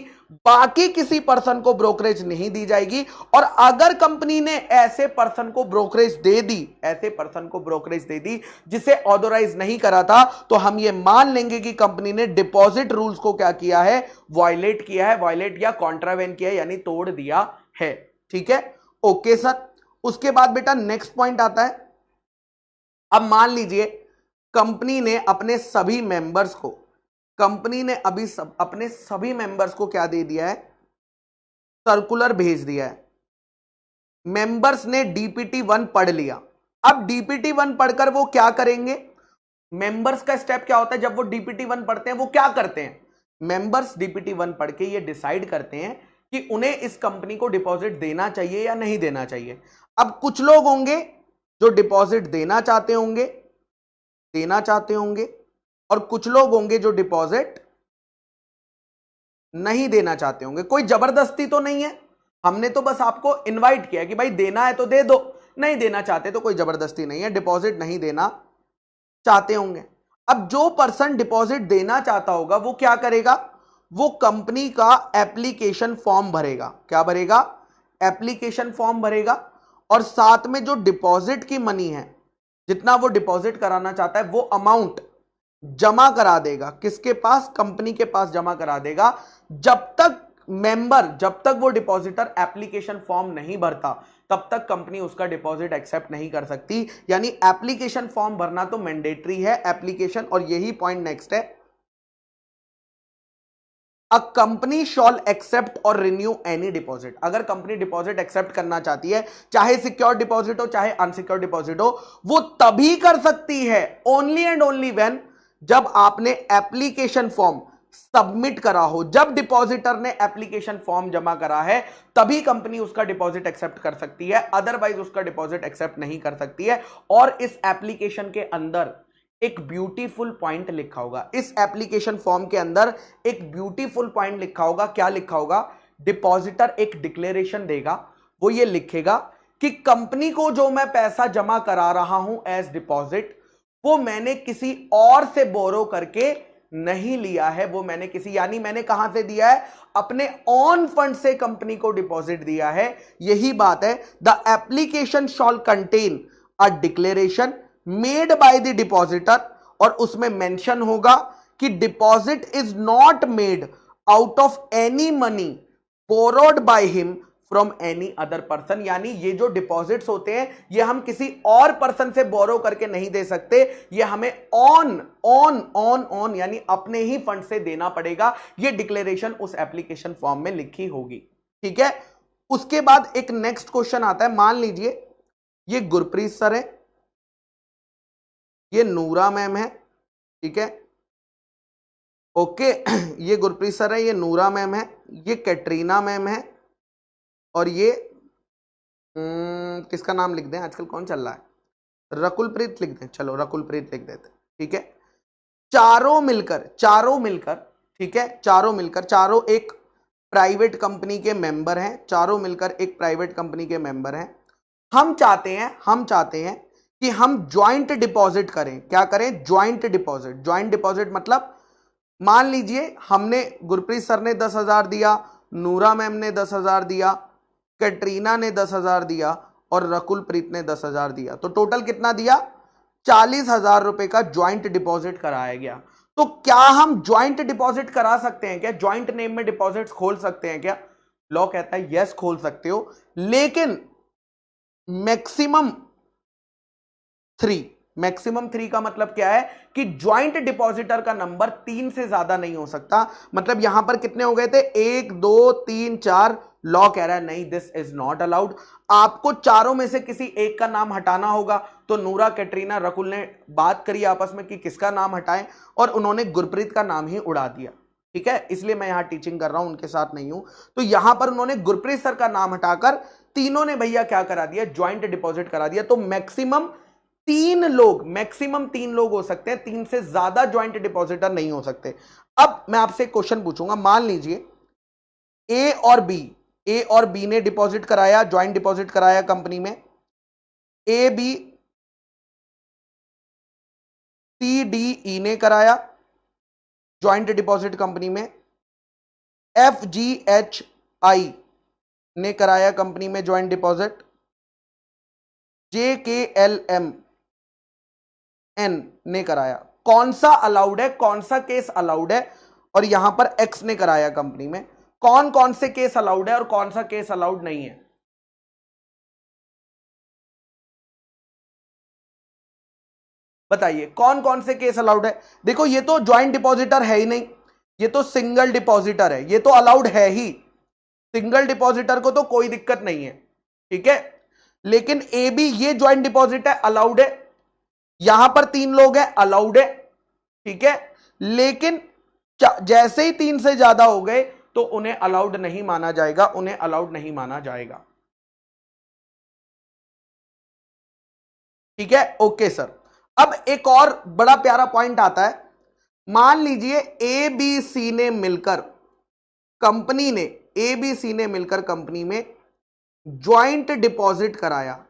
बाकी किसी पर्सन को ब्रोकरेज नहीं दी जाएगी। और अगर कंपनी ने ऐसे पर्सन को ब्रोकरेज दे दी, ऐसे पर्सन को ब्रोकरेज दे दी जिसे ऑथोराइज नहीं करा था, तो हम ये मान लेंगे कि कंपनी ने डिपॉजिट रूल्स को क्या किया है, वायलेट किया है, वायलेट या कॉन्ट्रावेन किया है, यानी तोड़ दिया है। ठीक है, ओके सर। उसके बाद बेटा नेक्स्ट पॉइंट आता है। अब मान लीजिए कंपनी ने अपने सभी मेंबर्स को, कंपनी ने अपने सभी मेंबर्स को क्या दे दिया है, सर्कुलर भेज दिया है। मेंबर्स ने डीपीटी 1 पढ़ लिया। अब डीपीटी 1 पढ़कर वो क्या करेंगे, मेंबर्स का स्टेप क्या होता है जब वो डीपीटी 1 पढ़ते हैं, वो क्या करते हैं, मेंबर्स डीपीटी 1 पढ़ के ये डिसाइड करते हैं कि उन्हें इस कंपनी को डिपॉजिट देना चाहिए या नहीं देना चाहिए। अब कुछ लोग होंगे जो डिपॉजिट देना चाहते होंगे और कुछ लोग होंगे जो डिपॉजिट नहीं देना चाहते होंगे। कोई जबरदस्ती तो नहीं है, हमने तो बस आपको इनवाइट किया कि भाई देना है तो दे दो, नहीं देना चाहते तो कोई जबरदस्ती नहीं है, डिपॉजिट नहीं देना चाहते होंगे। अब जो पर्सन डिपॉजिट देना चाहता होगा वो क्या करेगा, वो कंपनी का एप्लीकेशन फॉर्म भरेगा। क्या भरेगा, एप्लीकेशन फॉर्म भरेगा। और साथ में जो डिपॉजिट की मनी है, जितना वो डिपॉजिट कराना चाहता है, वो अमाउंट जमा करा देगा। किसके पास, कंपनी के पास जमा करा देगा। जब तक वो डिपॉजिटर एप्लीकेशन फॉर्म नहीं भरता, तब तक कंपनी उसका डिपॉजिट एक्सेप्ट नहीं कर सकती। यानी एप्लीकेशन फॉर्म भरना तो मैंडेटरी है, एप्लीकेशन। और यही पॉइंट नेक्स्ट है, अ कंपनी शॉल एक्सेप्ट और रिन्यू एनी डिपॉजिट। अगर कंपनी डिपॉजिट एक्सेप्ट करना चाहती है, चाहे सिक्योर डिपॉजिट हो चाहे अनसिक्योर डिपॉजिट हो, वो तभी कर सकती है, ओनली एंड ओनली व्हेन, जब आपने एप्लीकेशन फॉर्म सबमिट करा हो। जब डिपॉजिटर ने एप्लीकेशन फॉर्म जमा करा है, तभी कंपनी उसका डिपॉजिट एक्सेप्ट कर सकती है, अदरवाइज उसका डिपॉजिट एक्सेप्ट नहीं कर सकती है। और इस एप्लीकेशन के अंदर एक ब्यूटीफुल पॉइंट लिखा होगा, इस एप्लीकेशन फॉर्म के अंदर एक ब्यूटीफुल पॉइंट लिखा होगा। क्या लिखा होगा, डिपॉजिटर एक डिक्लेरेशन देगा, वो ये लिखेगा कि कंपनी को जो मैं पैसा जमा करा रहा हूं एज डिपॉजिट, वो मैंने किसी और से बोरो करके नहीं लिया है, वो मैंने यानी मैंने कहां से दिया है, अपने ऑन फंड से कंपनी को डिपॉजिट दिया है। यही बात है, the application shawl contain a declaration made by the depositor, और उसमें मेंशन होगा कि deposit is not made out of any money borrowed by him from any other person. यानी ये जो डिपॉजिट्स होते हैं, ये हम किसी और पर्सन से बोरो करके नहीं दे सकते, ये हमें ऑन यानी अपने ही फंड से देना पड़ेगा। ये डिक्लेरेशन उस एप्लीकेशन फॉर्म में लिखी होगी। ठीक है, उसके बाद एक नेक्स्ट क्वेश्चन आता है। मान लीजिए ये गुरप्रीत सर है, ये नूरा मैम है, ठीक है, ओके। ये गुरप्रीत सर है, ये नूरा मैम है, ये कैटरीना मैम है, और ये किसका नाम लिख दें, आजकल कौन चल रहा है, रकुलप्रीत लिख दें, चलो रकुलप्रीत लिख देते, ठीक है। चारों मिलकर, ठीक है, चारों एक प्राइवेट कंपनी के मेंबर हैं, चारों मिलकर एक प्राइवेट कंपनी के मेंबर हैं। हम चाहते हैं कि हम ज्वाइंट डिपॉजिट करें। क्या करें? Joint deposit. ज्वाइंट डिपॉजिट मतलब मान लीजिए हमने, गुरप्रीत सर ने 10,000 दिया, नूरा मैम ने 10,000 दिया, कैटरीना ने 10,000 दिया और रकुल प्रीत ने 10,000 दिया, तो टोटल कितना दिया? 40,000 रुपए का ज्वाइंट डिपॉजिट कराया गया। तो क्या हम ज्वाइंट डिपॉजिट करा सकते हैं क्या? ज्वाइंट नेम में डिपॉजिट खोल सकते हैं क्या? लॉ कहता है यस खोल सकते हो, लेकिन मैक्सिमम 3 का मतलब क्या है कि ज्वाइंट डिपॉजिटर का नंबर 3 से ज्यादा नहीं हो सकता। मतलब यहां पर कितने हो गए थे? 1 2 3 4। लॉ कह रहा है नहीं, दिस इज नॉट अलाउड। आपको चारों में से किसी एक का नाम हटाना होगा। तो नूरा, कैटरीना, रकुल ने बात करी आपस में कि किसका नाम हटाएं, और उन्होंने गुरप्रीत का नाम ही उड़ा दिया। ठीक है, इसलिए मैं यहां टीचिंग कर रहा हूं, उनके साथ नहीं हूं। तो यहां पर उन्होंने गुरप्रीत सर का नाम हटाकर तीनों ने भैया क्या करा दिया? ज्वाइंट डिपॉजिट करा दिया। तो मैक्सिमम 3 लोग हो सकते हैं, 3 से ज्यादा ज्वाइंट डिपॉजिटर नहीं हो सकते। अब मैं आपसे एक क्वेश्चन पूछूंगा, मान लीजिए ए और बी ने डिपॉजिट कराया, ज्वाइंट डिपॉजिट कराया कंपनी में। A B C D E ने कराया ज्वाइंट डिपॉजिट कंपनी में। एफ जी एच आई ने कराया कंपनी में ज्वाइंट डिपॉजिट। जे के एल एम एन ने कराया। कौन सा अलाउड है, कौन सा केस अलाउड है? और यहां पर एक्स ने कराया कंपनी में। कौन कौन से केस अलाउड है और कौन सा केस अलाउड नहीं है? बताइए कौन कौन से केस अलाउड है। देखो ये तो ज्वाइंट डिपॉजिटर है ही नहीं, ये तो सिंगल डिपॉजिटर है, ये तो अलाउड है ही। सिंगल डिपॉजिटर को तो कोई दिक्कत नहीं है, ठीक है। लेकिन ए बी ये ज्वाइंट डिपॉजिट है, अलाउड है। यहां पर 3 लोग हैं, अलाउड है, ठीक है। लेकिन जैसे ही 3 से ज्यादा हो गए तो उन्हें अलाउड नहीं माना जाएगा, उन्हें अलाउड नहीं माना जाएगा, ठीक है। Okay sir. अब एक और बड़ा प्यारा पॉइंट आता है। मान लीजिए ए बी सी ने मिलकर कंपनी ने, ए बी सी ने मिलकर कंपनी में ज्वाइंट डिपॉजिट कराया।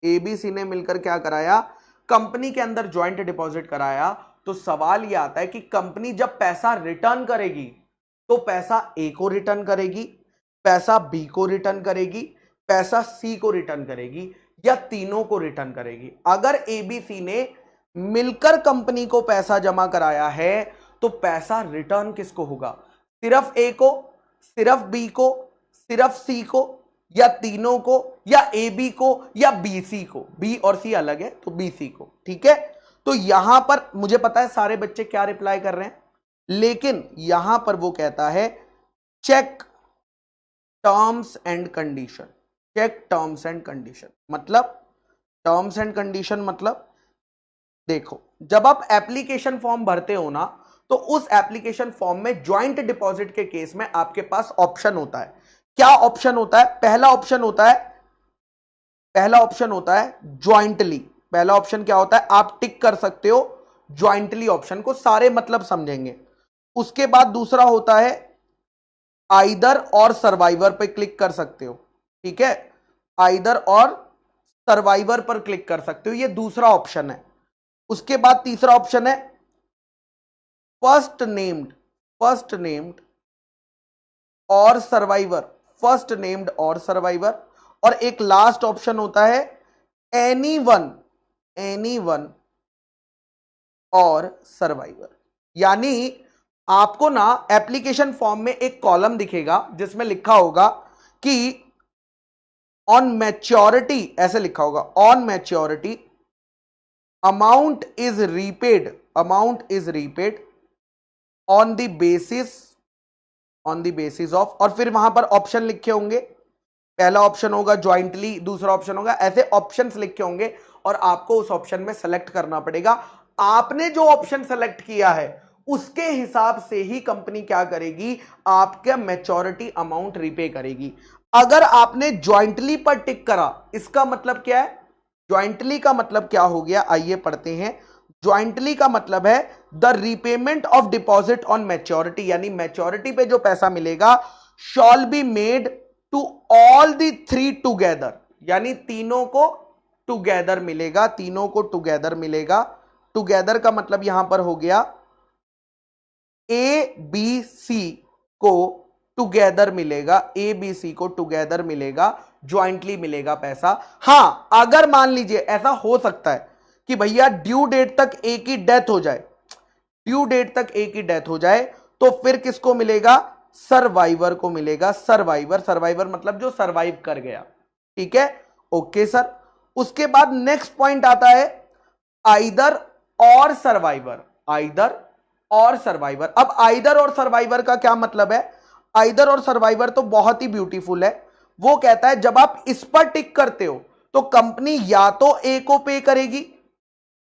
ए बी सी ने मिलकर क्या कराया? कंपनी के अंदर ज्वाइंट डिपॉजिट कराया। तो सवाल यह आता है कि कंपनी जब पैसा रिटर्न करेगी तो पैसा ए को रिटर्न करेगी, पैसा बी को रिटर्न करेगी, पैसा सी को रिटर्न करेगी, या तीनों को रिटर्न करेगी? अगर एबीसी ने मिलकर कंपनी को पैसा जमा कराया है तो पैसा रिटर्न किसको होगा? सिर्फ ए को, सिर्फ बी को, सिर्फ सी को, या तीनों को, या ए बी को, या बी सी को? बी और सी अलग है तो बी सी को, ठीक है। तो यहां पर मुझे पता है सारे बच्चे क्या रिप्लाई कर रहे हैं, लेकिन यहां पर वो कहता है check terms and condition. Check terms and condition मतलब, टर्म्स एंड कंडीशन मतलब, देखो जब आप एप्लीकेशन फॉर्म भरते हो ना, तो उस एप्लीकेशन फॉर्म में ज्वाइंट डिपॉजिट के केस में आपके पास ऑप्शन होता है। क्या ऑप्शन होता है? पहला ऑप्शन होता है ज्वाइंटली। पहला ऑप्शन क्या होता है? आप टिक कर सकते हो ज्वाइंटली ऑप्शन को, सारे मतलब समझेंगे। उसके बाद दूसरा होता है आइदर और सर्वाइवर पे क्लिक कर सकते हो, ठीक है। आइदर और सर्वाइवर पर क्लिक कर सकते हो, ये दूसरा ऑप्शन है। उसके बाद तीसरा ऑप्शन है फर्स्ट नेम्ड और सर्वाइवर, फर्स्ट नेम्ड और सर्वाइवर। और एक लास्ट ऑप्शन होता है एनीवन और सर्वाइवर। यानी आपको ना एप्लीकेशन फॉर्म में एक कॉलम दिखेगा जिसमें लिखा होगा कि ऑन मैच्योरिटी, ऐसे लिखा होगा on maturity amount is repaid on the basis of, और फिर वहां पर ऑप्शन लिखे होंगे। पहला ऑप्शन होगा ज्वाइंटली, दूसरा ऑप्शन होगा, ऐसे ऑप्शंस लिखे होंगे और आपको उस ऑप्शन में सेलेक्ट करना पड़ेगा। आपने जो ऑप्शन सेलेक्ट किया है उसके हिसाब से ही कंपनी क्या करेगी? आपका मैच्योरिटी अमाउंट रीपे करेगी। अगर आपने ज्वाइंटली पर टिक करा, इसका मतलब क्या है? ज्वाइंटली का मतलब क्या हो गया? आइए पढ़ते हैं। ज्वाइंटली का मतलब है the repayment of deposit on maturity, यानी मैच्योरिटी पे जो पैसा मिलेगा shall be made to all the three together, यानी तीनों को टुगेदर मिलेगा, तीनों को टुगेदर मिलेगा। टुगेदर का मतलब यहां पर हो गया ए बी सी को टुगेदर मिलेगा, ए बी सी को टुगेदर मिलेगा, ज्वाइंटली मिलेगा पैसा। हां, अगर मान लीजिए ऐसा हो सकता है कि भैया ड्यू डेट तक ए की डेथ हो जाए, ड्यू डेट तक ए की डेथ हो जाए, तो फिर किसको मिलेगा? सर्वाइवर को मिलेगा। सर्वाइवर, सर्वाइवर मतलब जो सर्वाइव कर गया। ठीक है, ओके सर। उसके बाद नेक्स्ट पॉइंट आता है either or survivor, either or survivor. अब आइदर और सर्वाइवर का क्या मतलब है? आइदर और सर्वाइवर तो बहुत ही ब्यूटीफुल है। वो कहता है जब आप इस पर टिक करते हो तो कंपनी या तो ए को पे करेगी,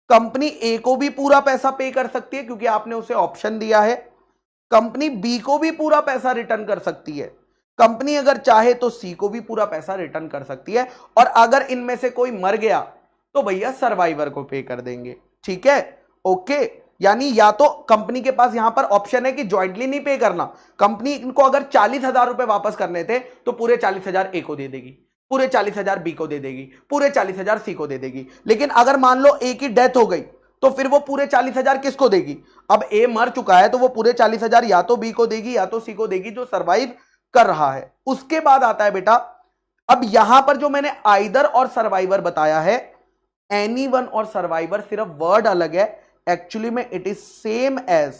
कंपनी ए को भी पूरा पैसा पे कर सकती है क्योंकि आपने उसे ऑप्शन दिया है, कंपनी बी को भी पूरा पैसा रिटर्न कर सकती है, कंपनी अगर चाहे तो सी को भी पूरा पैसा रिटर्न कर सकती है, और अगर इनमें से कोई मर गया तो भैया सर्वाइवर को पे कर देंगे। ठीक है, ओके। यानी या तो कंपनी के पास यहां पर ऑप्शन है कि ज्वाइंटली नहीं पे करना, कंपनी इनको अगर 40,000 रुपए वापस करने थे तो पूरे 40,000 ए को दे देगी, पूरे 40,000 बी को दे देगी, पूरे 40,000 सी को दे देगी। लेकिन अगर मान लो ए की डेथ हो गई तो फिर वो पूरे 40,000 किसको देगी? अब ए मर चुका है तो वो पूरे 40,000 या तो बी को देगी या तो सी को देगी जो सर्वाइव कर रहा है। उसके बाद आता है बेटा, अब यहां पर जो मैंने आइदर और सर्वाइवर बताया है, एनीवन और सर्वाइवर, सिर्फ वर्ड अलग है, एक्चुअली में it is same as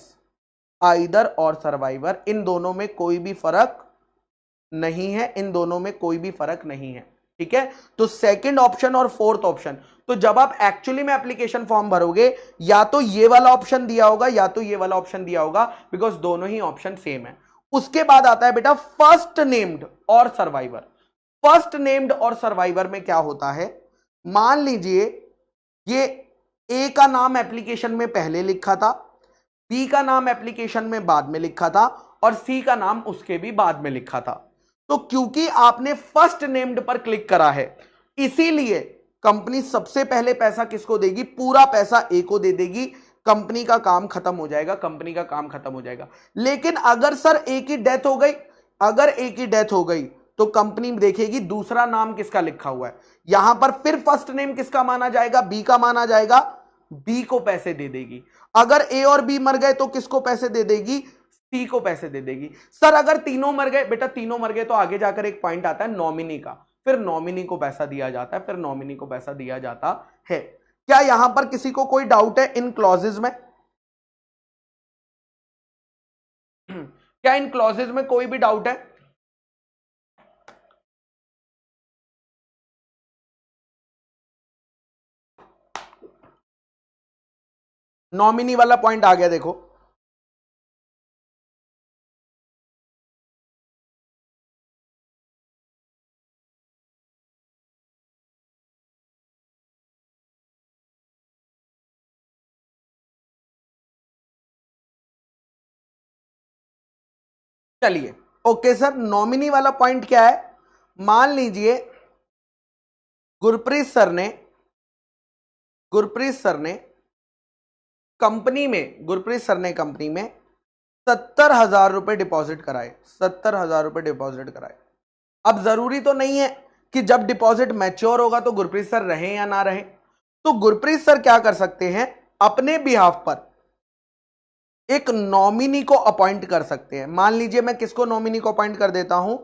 either or survivor. इन दोनों में कोई भी फर्क नहीं है, इन दोनों में कोई भी फर्क नहीं है। ठीक है, तो सेकंड ऑप्शन और फोर्थ ऑप्शन, तो जब आप एक्चुअली में एप्लीकेशन फॉर्म भरोगे या तो ये वाला ऑप्शन दिया होगा या तो ये वाला ऑप्शन दिया होगा, बिकॉज दोनों ही ऑप्शन सेम है। उसके बाद आता है बेटा फर्स्ट नेम्ड और सर्वाइवर। फर्स्ट नेम्ड और सर्वाइवर में क्या होता है? मान लीजिए ये ए का नाम एप्लीकेशन में पहले लिखा था, बी का नाम एप्लीकेशन में बाद में लिखा था, और सी का नाम उसके भी बाद में लिखा था। तो क्योंकि आपने फर्स्ट नेम्ड पर क्लिक करा है, इसीलिए कंपनी सबसे पहले पैसा किसको देगी? पूरा पैसा ए को दे देगी। कंपनी का काम खत्म हो जाएगा, कंपनी का काम खत्म हो जाएगा। लेकिन अगर सर ए की डेथ हो गई, अगर ए की डेथ हो गई तो कंपनी देखेगी दूसरा नाम किसका लिखा हुआ है, यहां पर फिर फर्स्ट नेम किसका माना जाएगा? बी का माना जाएगा, बी को पैसे दे देगी। अगर ए और बी मर गए तो किसको पैसे दे देगी? सी को पैसे दे देगी। सर अगर तीनों मर गए, बेटा तीनों मर गए तो आगे जाकर एक पॉइंट आता है नॉमिनी का, फिर नॉमिनी को पैसा दिया जाता है, फिर नॉमिनी को पैसा दिया जाता है। क्या यहां पर किसी को कोई डाउट है इन क्लॉजेज में? क्या इन क्लॉजेज में कोई भी डाउट है? नॉमिनी वाला पॉइंट आ गया, देखो चलिए ओके सर, नॉमिनी वाला पॉइंट क्या है? मान लीजिए गुरप्रीत सर ने कंपनी में 70,000 रुपए डिपॉजिट कराए, 70,000 रुपए डिपॉजिट कराए। अब जरूरी तो नहीं है कि जब डिपॉजिट मैच्योर होगा तो गुरप्रीत सर रहे या ना रहे, तो गुरप्रीत सर क्या कर सकते हैं? अपने बिहाफ पर एक नॉमिनी को अपॉइंट कर सकते हैं। मान लीजिए मैं किसको नॉमिनी को अपॉइंट कर देता हूं?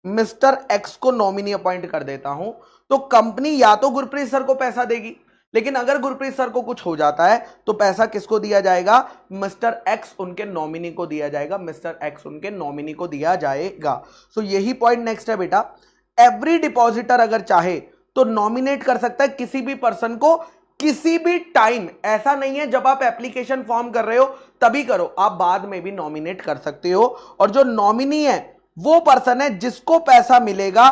मिस्टर एक्स को नॉमिनी अपॉइंट कर देता हूं, तो कंपनी या तो गुरप्रीत सर को पैसा देगी, लेकिन अगर गुरप्रीत सर को कुछ हो जाता है तो पैसा किसको दिया जाएगा? मिस्टर एक्स उनके नॉमिनी को दिया जाएगा, मिस्टर एक्स उनके नॉमिनी को दिया जाएगा। सो यही पॉइंट नेक्स्ट है बेटा, एवरी डिपॉजिटर अगर चाहे तो नॉमिनेट कर सकता है किसी भी पर्सन को किसी भी टाइम। ऐसा नहीं है जब आप एप्लीकेशन फॉर्म कर रहे हो तभी करो, आप बाद में भी नॉमिनेट कर सकते हो। और जो नॉमिनी है वो पर्सन है जिसको पैसा मिलेगा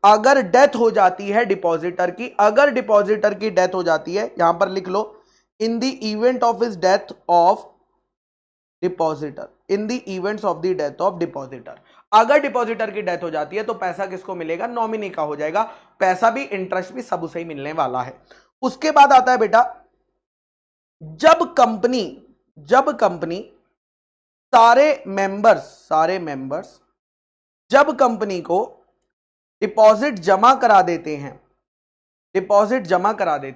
अगर डेथ हो जाती है डिपॉजिटर की, अगर डिपॉजिटर की डेथ हो जाती है, यहां पर लिख लो in the event of his death of depositor, in the events of the death of depositor. अगर डिपॉजिटर की डेथ हो जाती है तो पैसा किसको मिलेगा? नॉमिनी का हो जाएगा। पैसा भी इंटरेस्ट भी सब उसे ही मिलने वाला है। उसके बाद आता है बेटा जब कंपनी सारे मेंबर्स जब कंपनी को डिपॉजिट जमा करा देते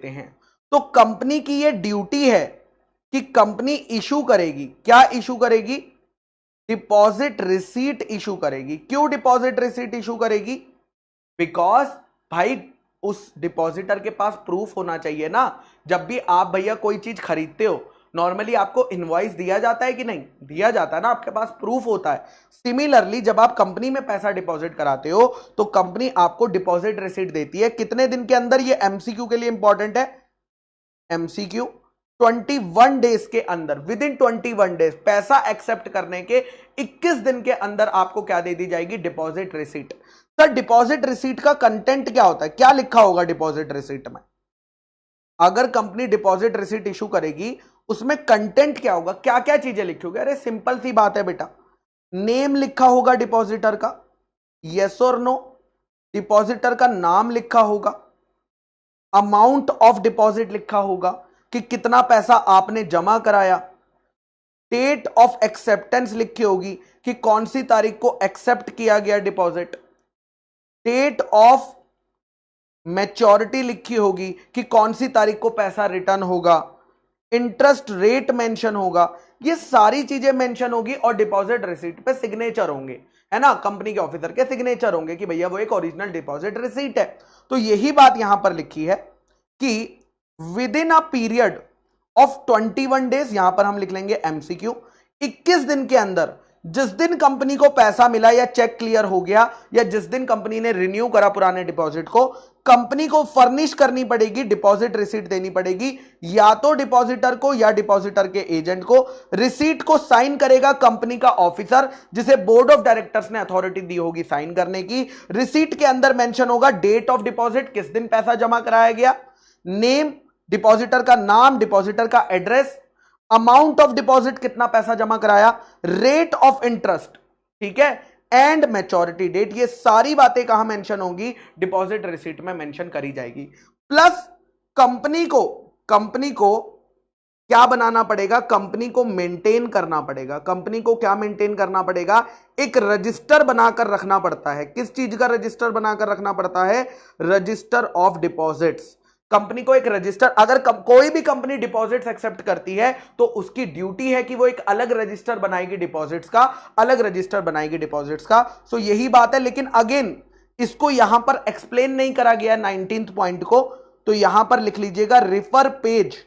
हैं तो कंपनी की यह ड्यूटी है कि कंपनी इशू करेगी, क्या इशू करेगी? डिपॉजिट रिसीट इशू करेगी। क्यों डिपॉजिट रिसीट इशू करेगी? बिकॉज भाई उस डिपॉजिटर के पास प्रूफ होना चाहिए ना। जब भी आप भैया कोई चीज खरीदते हो, नॉर्मली आपको इनवॉइस दिया जाता है कि नहीं? दिया जाता है ना, आपके पास प्रूफ होता है। सिमिलरली जब आप कंपनी में पैसा डिपॉजिट कराते हो तो कंपनी आपको डिपॉजिट रिसीट देती है। कितने दिन के अंदर? ये एमसीक्यू के लिए इंपॉर्टेंट है। एमसीक्यू 21 डेज के अंदर, विद इन 21 डेज, पैसा एक्सेप्ट करने के 21 दिन के अंदर आपको क्या दे दी जाएगी? Deposit receipt. Sir deposit receipt का कंटेंट क्या होता है? क्या लिखा होगा डिपॉजिट रिसीट में? अगर कंपनी डिपॉजिट रिसीट इशू करेगी उसमें कंटेंट क्या होगा? क्या क्या चीजें लिखी होगी? अरे सिंपल सी बात है बेटा, नेम लिखा होगा डिपॉजिटर का, यस और नो, डिपॉजिटर का नाम लिखा होगा, अमाउंट ऑफ डिपॉजिट लिखा होगा कि कितना पैसा आपने जमा कराया, डेट ऑफ एक्सेप्टेंस लिखी होगी कि कौन सी तारीख को एक्सेप्ट किया गया डिपॉजिट, डेट ऑफ मैच्योरिटी लिखी होगी कि कौन सी तारीख को पैसा रिटर्न होगा, इंटरेस्ट रेट मेंशन होगा। ये सारी चीजें मेंशन होगी और डिपॉजिट रिसीट पे सिग्नेचर होंगे, है ना, कंपनी के ऑफिसर के सिग्नेचर होंगे कि भैया वो एक ओरिजिनल डिपॉजिट रिसीट है। तो यही बात यहां पर लिखी है कि with in a period of 21 days, यहां पर हम लिख लेंगे एमसीक्यू, 21 दिन के अंदर, जिस दिन कंपनी को पैसा मिला या चेक क्लियर हो गया या जिस दिन कंपनी ने रिन्यू करा पुराने डिपॉजिट को, कंपनी को फर्निश करनी पड़ेगी, डिपॉजिट रिसीट देनी पड़ेगी, या तो डिपॉजिटर को या डिपॉजिटर के एजेंट को। रिसीट को साइन करेगा कंपनी का ऑफिसर, जिसे बोर्ड ऑफ डायरेक्टर्स ने अथॉरिटी दी होगी साइन करने की। रिसीट के अंदर मेंशन होगा डेट ऑफ डिपॉजिट, किस दिन पैसा जमा कराया गया, नेम, डिपॉजिटर का नाम, डिपॉजिटर का एड्रेस, अमाउंट ऑफ डिपॉजिट, कितना पैसा जमा कराया, रेट ऑफ इंटरेस्ट, ठीक है, एंड मैच्योरिटी डेट। ये सारी बातें कहां मेंशन होंगी? डिपॉजिट रिसीट में मेंशन करी जाएगी। प्लस कंपनी को क्या बनाना पड़ेगा? कंपनी को मेंटेन करना पड़ेगा। कंपनी को क्या मेंटेन करना पड़ेगा? एक रजिस्टर बनाकर रखना पड़ता है। किस चीज का रजिस्टर बनाकर रखना पड़ता है? Register of deposits. कंपनी को एक रजिस्टर, अगर कोई भी कंपनी डिपॉजिट्स एक्सेप्ट करती है तो उसकी ड्यूटी है कि वो एक अलग रजिस्टर बनाएगी डिपॉजिट्स का, अलग रजिस्टर बनाएगी डिपॉजिट्स का। सो यही बात है, लेकिन अगेन इसको यहां पर एक्सप्लेन नहीं करा गया 19th पॉइंट को, तो यहां पर लिख लीजिएगा रिफर पेज।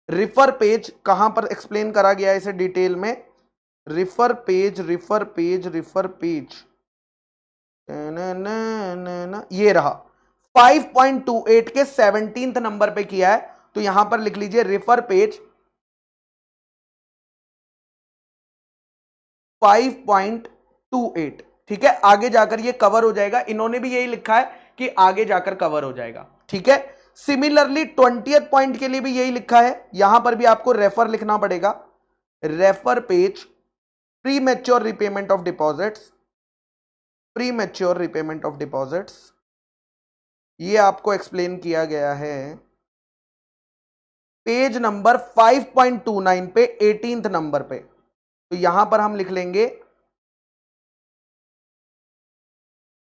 रिफर पेज कहां पर एक्सप्लेन करा गया इसे डिटेल में? Refer page, refer page, refer page, ये रहा 5.28 के 17th नंबर पे किया है। तो यहां पर लिख लीजिए रेफर पेज 5.28, ठीक है। आगे जाकर ये कवर हो जाएगा, इन्होंने भी यही लिखा है कि आगे जाकर कवर हो जाएगा, ठीक है। सिमिलरली 20th पॉइंट के लिए भी यही लिखा है, यहां पर भी आपको रेफर लिखना पड़ेगा, refer page pre mature repayment of deposits, pre mature repayment of deposits, ये आपको एक्सप्लेन किया गया है पेज नंबर 5.29 पे 18th नंबर पे। तो यहां पर हम लिख लेंगे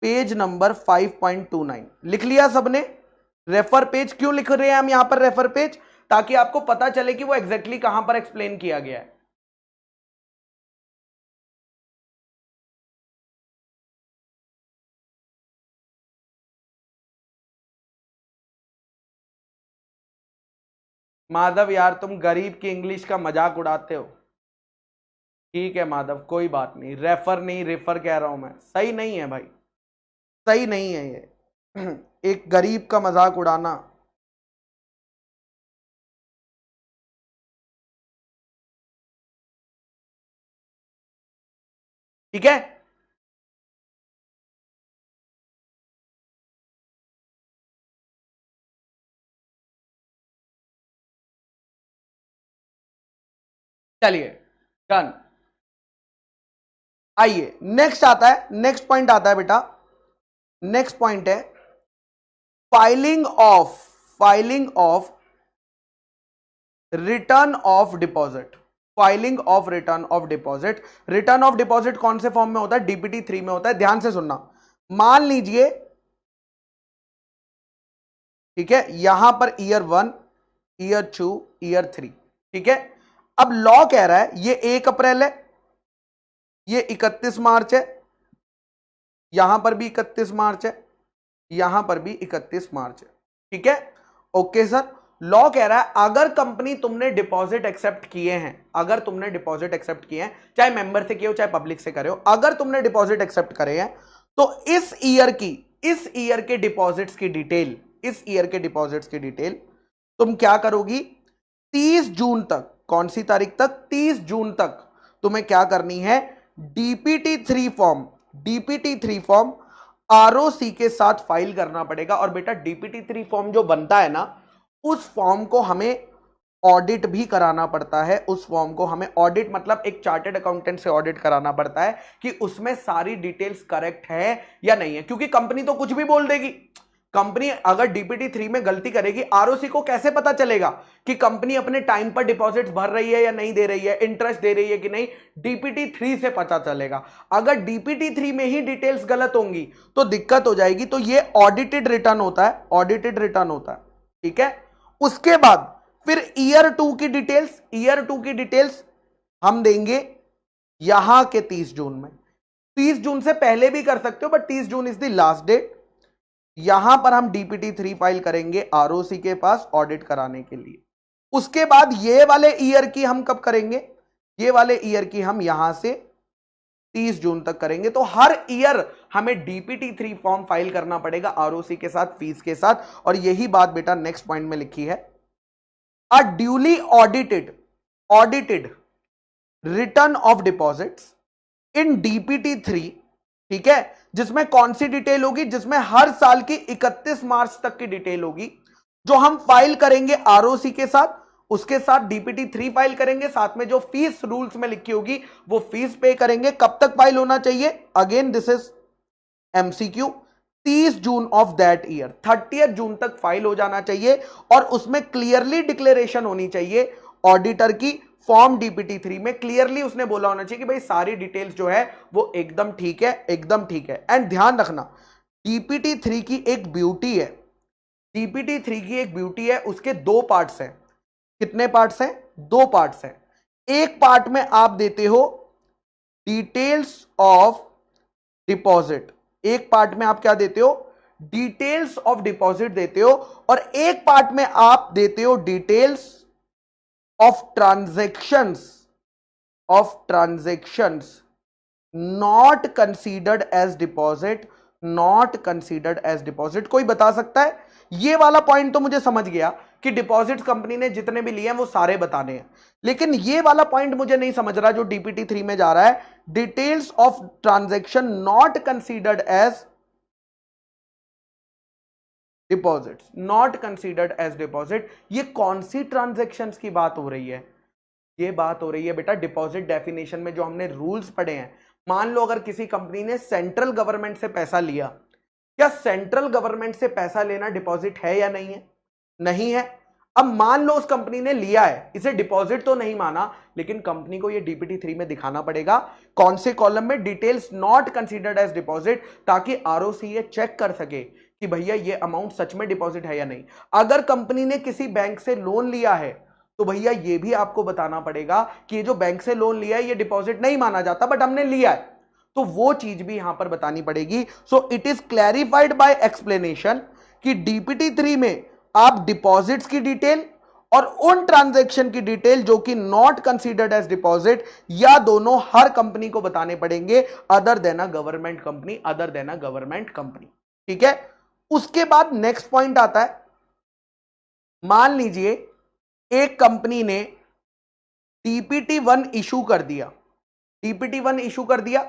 पेज नंबर 5.29। लिख लिया सबने? रेफर पेज क्यों लिख रहे हैं हम यहां पर रेफर पेज? ताकि आपको पता चले कि वो एग्जैक्टली कहां पर एक्सप्लेन किया गया है। माधव यार तुम गरीब की इंग्लिश का मजाक उड़ाते हो। ठीक है माधव, कोई बात नहीं, रेफर नहीं रेफर कह रहा हूं मैं, सही नहीं है भाई, सही नहीं है ये एक गरीब का मजाक उड़ाना। ठीक है, चलिए डन। आइए नेक्स्ट आता है, नेक्स्ट पॉइंट आता है बेटा, नेक्स्ट पॉइंट है filing of return of deposit, filing of return of deposit. Return of deposit कौन से फॉर्म में होता है? डीपीटी 3 में होता है। ध्यान से सुनना, मान लीजिए, ठीक है, यहां पर ईयर 1, ईयर 2, ईयर 3, ठीक है। अब लॉ कह रहा है ये 1 अप्रैल है, ये 31 मार्च है, यहां पर भी 31 मार्च है, यहां पर भी 31 मार्च है, ठीक है। ओके सर, लॉ कह रहा है अगर कंपनी तुमने डिपॉजिट एक्सेप्ट किए हैं, अगर तुमने डिपॉजिट एक्सेप्ट किए हैं, चाहे मेंबर से किए हो चाहे पब्लिक से करे हो, अगर तुमने डिपॉजिट एक्सेप्ट करे हैं तो इस ईयर के डिपॉजिट्स की डिटेल, इस ईयर के डिपॉजिट्स की डिटेल तुम क्या करोगी? 30 जून तक, कौन सी तारीख तक? 30 जून तक तुम्हें क्या करनी है? डीपीटी 3 फॉर्म आरओसी के साथ फाइल करना पड़ेगा। और बेटा डीपीटी 3 फॉर्म जो बनता है ना, उस फॉर्म को हमें ऑडिट भी कराना पड़ता है। उस फॉर्म को हमें ऑडिट मतलब एक चार्टर्ड अकाउंटेंट से ऑडिट कराना पड़ता है कि उसमें सारी डिटेल्स करेक्ट है या नहीं है, क्योंकि कंपनी तो कुछ भी बोल देगी। कंपनी अगर डीपीटी 3 में गलती करेगी, आरओसी को कैसे पता चलेगा कि कंपनी अपने टाइम पर डिपॉजिट्स भर रही है या नहीं दे रही है, इंटरेस्ट दे रही है कि नहीं? डीपीटी 3 से पता चलेगा। अगर डीपीटी 3 में ही डिटेल्स गलत होंगी तो दिक्कत हो जाएगी। तो ये ऑडिटेड रिटर्न होता है, ऑडिटेड रिटर्न होता है, ठीक है। उसके बाद फिर ईयर 2 की डिटेल्स, ईयर 2 की डिटेल्स हम देंगे यहां के 30 जून में। 30 जून से पहले भी कर सकते हो, but 30 June is the last date. यहां पर हम डीपीटी 3 फाइल करेंगे आरओसी के पास ऑडिट कराने के लिए। उसके बाद ये वाले ईयर की हम कब करेंगे? ये वाले ईयर की हम यहां से 30 जून तक करेंगे। तो हर ईयर हमें डीपीटी 3 फॉर्म फाइल करना पड़ेगा आरओसी के साथ, फीस के साथ। और यही बात बेटा नेक्स्ट पॉइंट में लिखी है, a duly audited return of deposits in DPT 3, ठीक है, जिसमें कौन सी डिटेल होगी? जिसमें हर साल की 31 मार्च तक की डिटेल होगी, जो हम फाइल करेंगे आरओसी के साथ। उसके साथ डीपीटी 3 फाइल करेंगे, साथ में जो फीस रूल्स में लिखी होगी वो फीस पे करेंगे। कब तक फाइल होना चाहिए? Again this is MCQ, 30 June of that year, 30 जून तक फाइल हो जाना चाहिए। और उसमें क्लियरली डिक्लेरेशन होनी चाहिए ऑडिटर की, फॉर्म डीपीटी 3 में क्लियरली उसने बोला होना चाहिए कि भाई सारी डिटेल्स जो है वो एकदम ठीक है, एकदम ठीक है। एंड ध्यान रखना, डीपीटी 3 की एक ब्यूटी है, डीपीटी 3 की एक ब्यूटी है, उसके 2 पार्ट्स हैं। कितने पार्ट्स हैं? 2 पार्ट्स हैं। एक पार्ट में आप देते हो डिटेल्स ऑफ डिपॉजिट, एक पार्ट में आप क्या देते हो? डिटेल्स ऑफ डिपॉजिट देते हो। और एक पार्ट में आप देते हो details of transactions not considered as deposit, not considered as deposit. कोई बता सकता है? ये वाला पॉइंट तो मुझे समझ गया कि डिपॉजिट कंपनी ने जितने भी लिए हैं वो सारे बताने हैं, लेकिन ये वाला पॉइंट मुझे नहीं समझ रहा जो डीपीटी 3 में जा रहा है, details of transaction not considered as deposit, not considered as deposit. ये कौन सी ट्रांजैक्शंस की बात हो रही है? ये बात हो रही है बेटा डिपॉजिट डेफिनेशन में जो हमने रूल्स पढ़े हैं। मान लो अगर किसी कंपनी ने सेंट्रल गवर्नमेंट से पैसा लिया, क्या सेंट्रल गवर्नमेंट से पैसा लेना डिपॉजिट है या नहीं है? नहीं है। अब मान लो उस कंपनी ने लिया है, इसे डिपॉजिट तो नहीं माना, लेकिन कंपनी को ये डीपीटी 3 में दिखाना पड़ेगा। कौन से कॉलम में? Details not considered as deposit, ताकि आरओसी ये चेक कर सके कि भैया ये अमाउंट सच में डिपॉजिट है या नहीं। अगर कंपनी ने किसी बैंक से लोन लिया है तो भैया ये भी आपको बताना पड़ेगा कि ये जो बैंक से लोन लिया है ये डिपॉजिट नहीं माना जाता, बट हमने लिया है, तो वो चीज भी यहां पर बतानी पड़ेगी। So it is clarified by explanation कि डीपीटी 3 में आप डिपॉजिट्स की डिटेल और उन ट्रांजैक्शन की डिटेल जो कि नॉट कंसीडर्ड एज डिपॉजिट, या दोनों हर कंपनी को बताने पड़ेंगे other than a government company, other than a government company, ठीक है। उसके बाद नेक्स्ट पॉइंट आता है, मान लीजिए एक कंपनी ने डीपीटी 1 इशू कर दिया, डीपीटी 1 इशू कर दिया,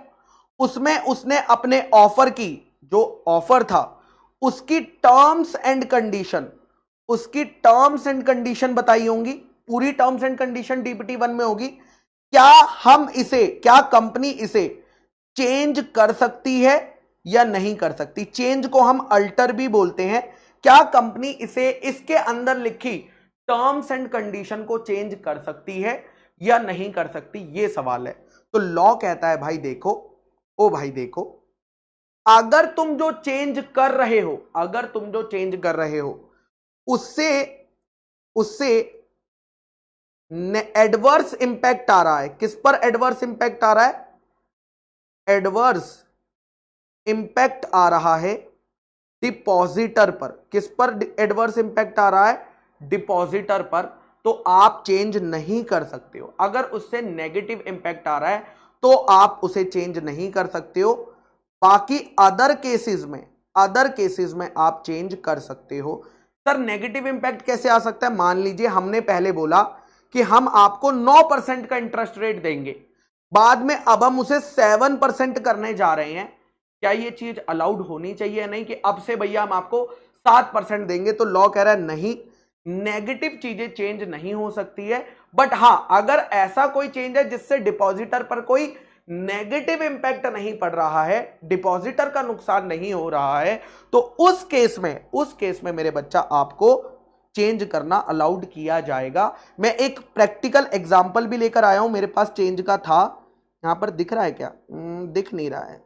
उसमें उसने अपने ऑफर की, जो ऑफर था उसकी टर्म्स एंड कंडीशन, उसकी टर्म्स एंड कंडीशन बताई होंगी, पूरी टर्म्स एंड कंडीशन डीपीटी 1 में होगी। क्या हम इसे, क्या कंपनी इसे चेंज कर सकती है या नहीं कर सकती? चेंज को हम अल्टर भी बोलते हैं। क्या कंपनी इसे इसके अंदर लिखी टर्म्स एंड कंडीशन को चेंज कर सकती है या नहीं कर सकती, ये सवाल है। तो लॉ कहता है भाई देखो, ओ भाई देखो, अगर तुम जो चेंज कर रहे हो, अगर तुम जो चेंज कर रहे हो उससे उससे एडवर्स इंपैक्ट आ रहा है, किस पर एडवर्स इंपैक्ट आ रहा है? एडवर्स इंपैक्ट आ रहा है डिपॉजिटर पर। किस पर एडवर्स इंपैक्ट आ रहा है? डिपॉजिटर पर। तो आप चेंज नहीं कर सकते हो। अगर उससे नेगेटिव इंपैक्ट आ रहा है तो आप उसे चेंज नहीं कर सकते हो। बाकी अदर केसेस में आप चेंज कर सकते हो। सर नेगेटिव इंपैक्ट कैसे आ सकता है? मान लीजिए हमने पहले बोला कि हम आपको 9% का इंटरेस्ट रेट देंगे, बाद में अब हम उसे 7% करने जा रहे हैं। क्या ये चीज अलाउड होनी चाहिए? नहीं कि अब से भैया हम आपको 7% देंगे। तो लॉ कह रहा है नहीं, नेगेटिव चीजें चेंज नहीं हो सकती है। बट हां, अगर ऐसा कोई चेंज है जिससे डिपॉजिटर पर कोई नेगेटिव इंपैक्ट नहीं पड़ रहा है, डिपॉजिटर का नुकसान नहीं हो रहा है, तो उस केस में मेरे बच्चा आपको चेंज करना अलाउड किया जाएगा। मैं एक प्रैक्टिकल एग्जांपल भी लेकर आया हूं, मेरे पास चेंज का था। यहां पर दिख रहा है क्या? दिख नहीं रहा है,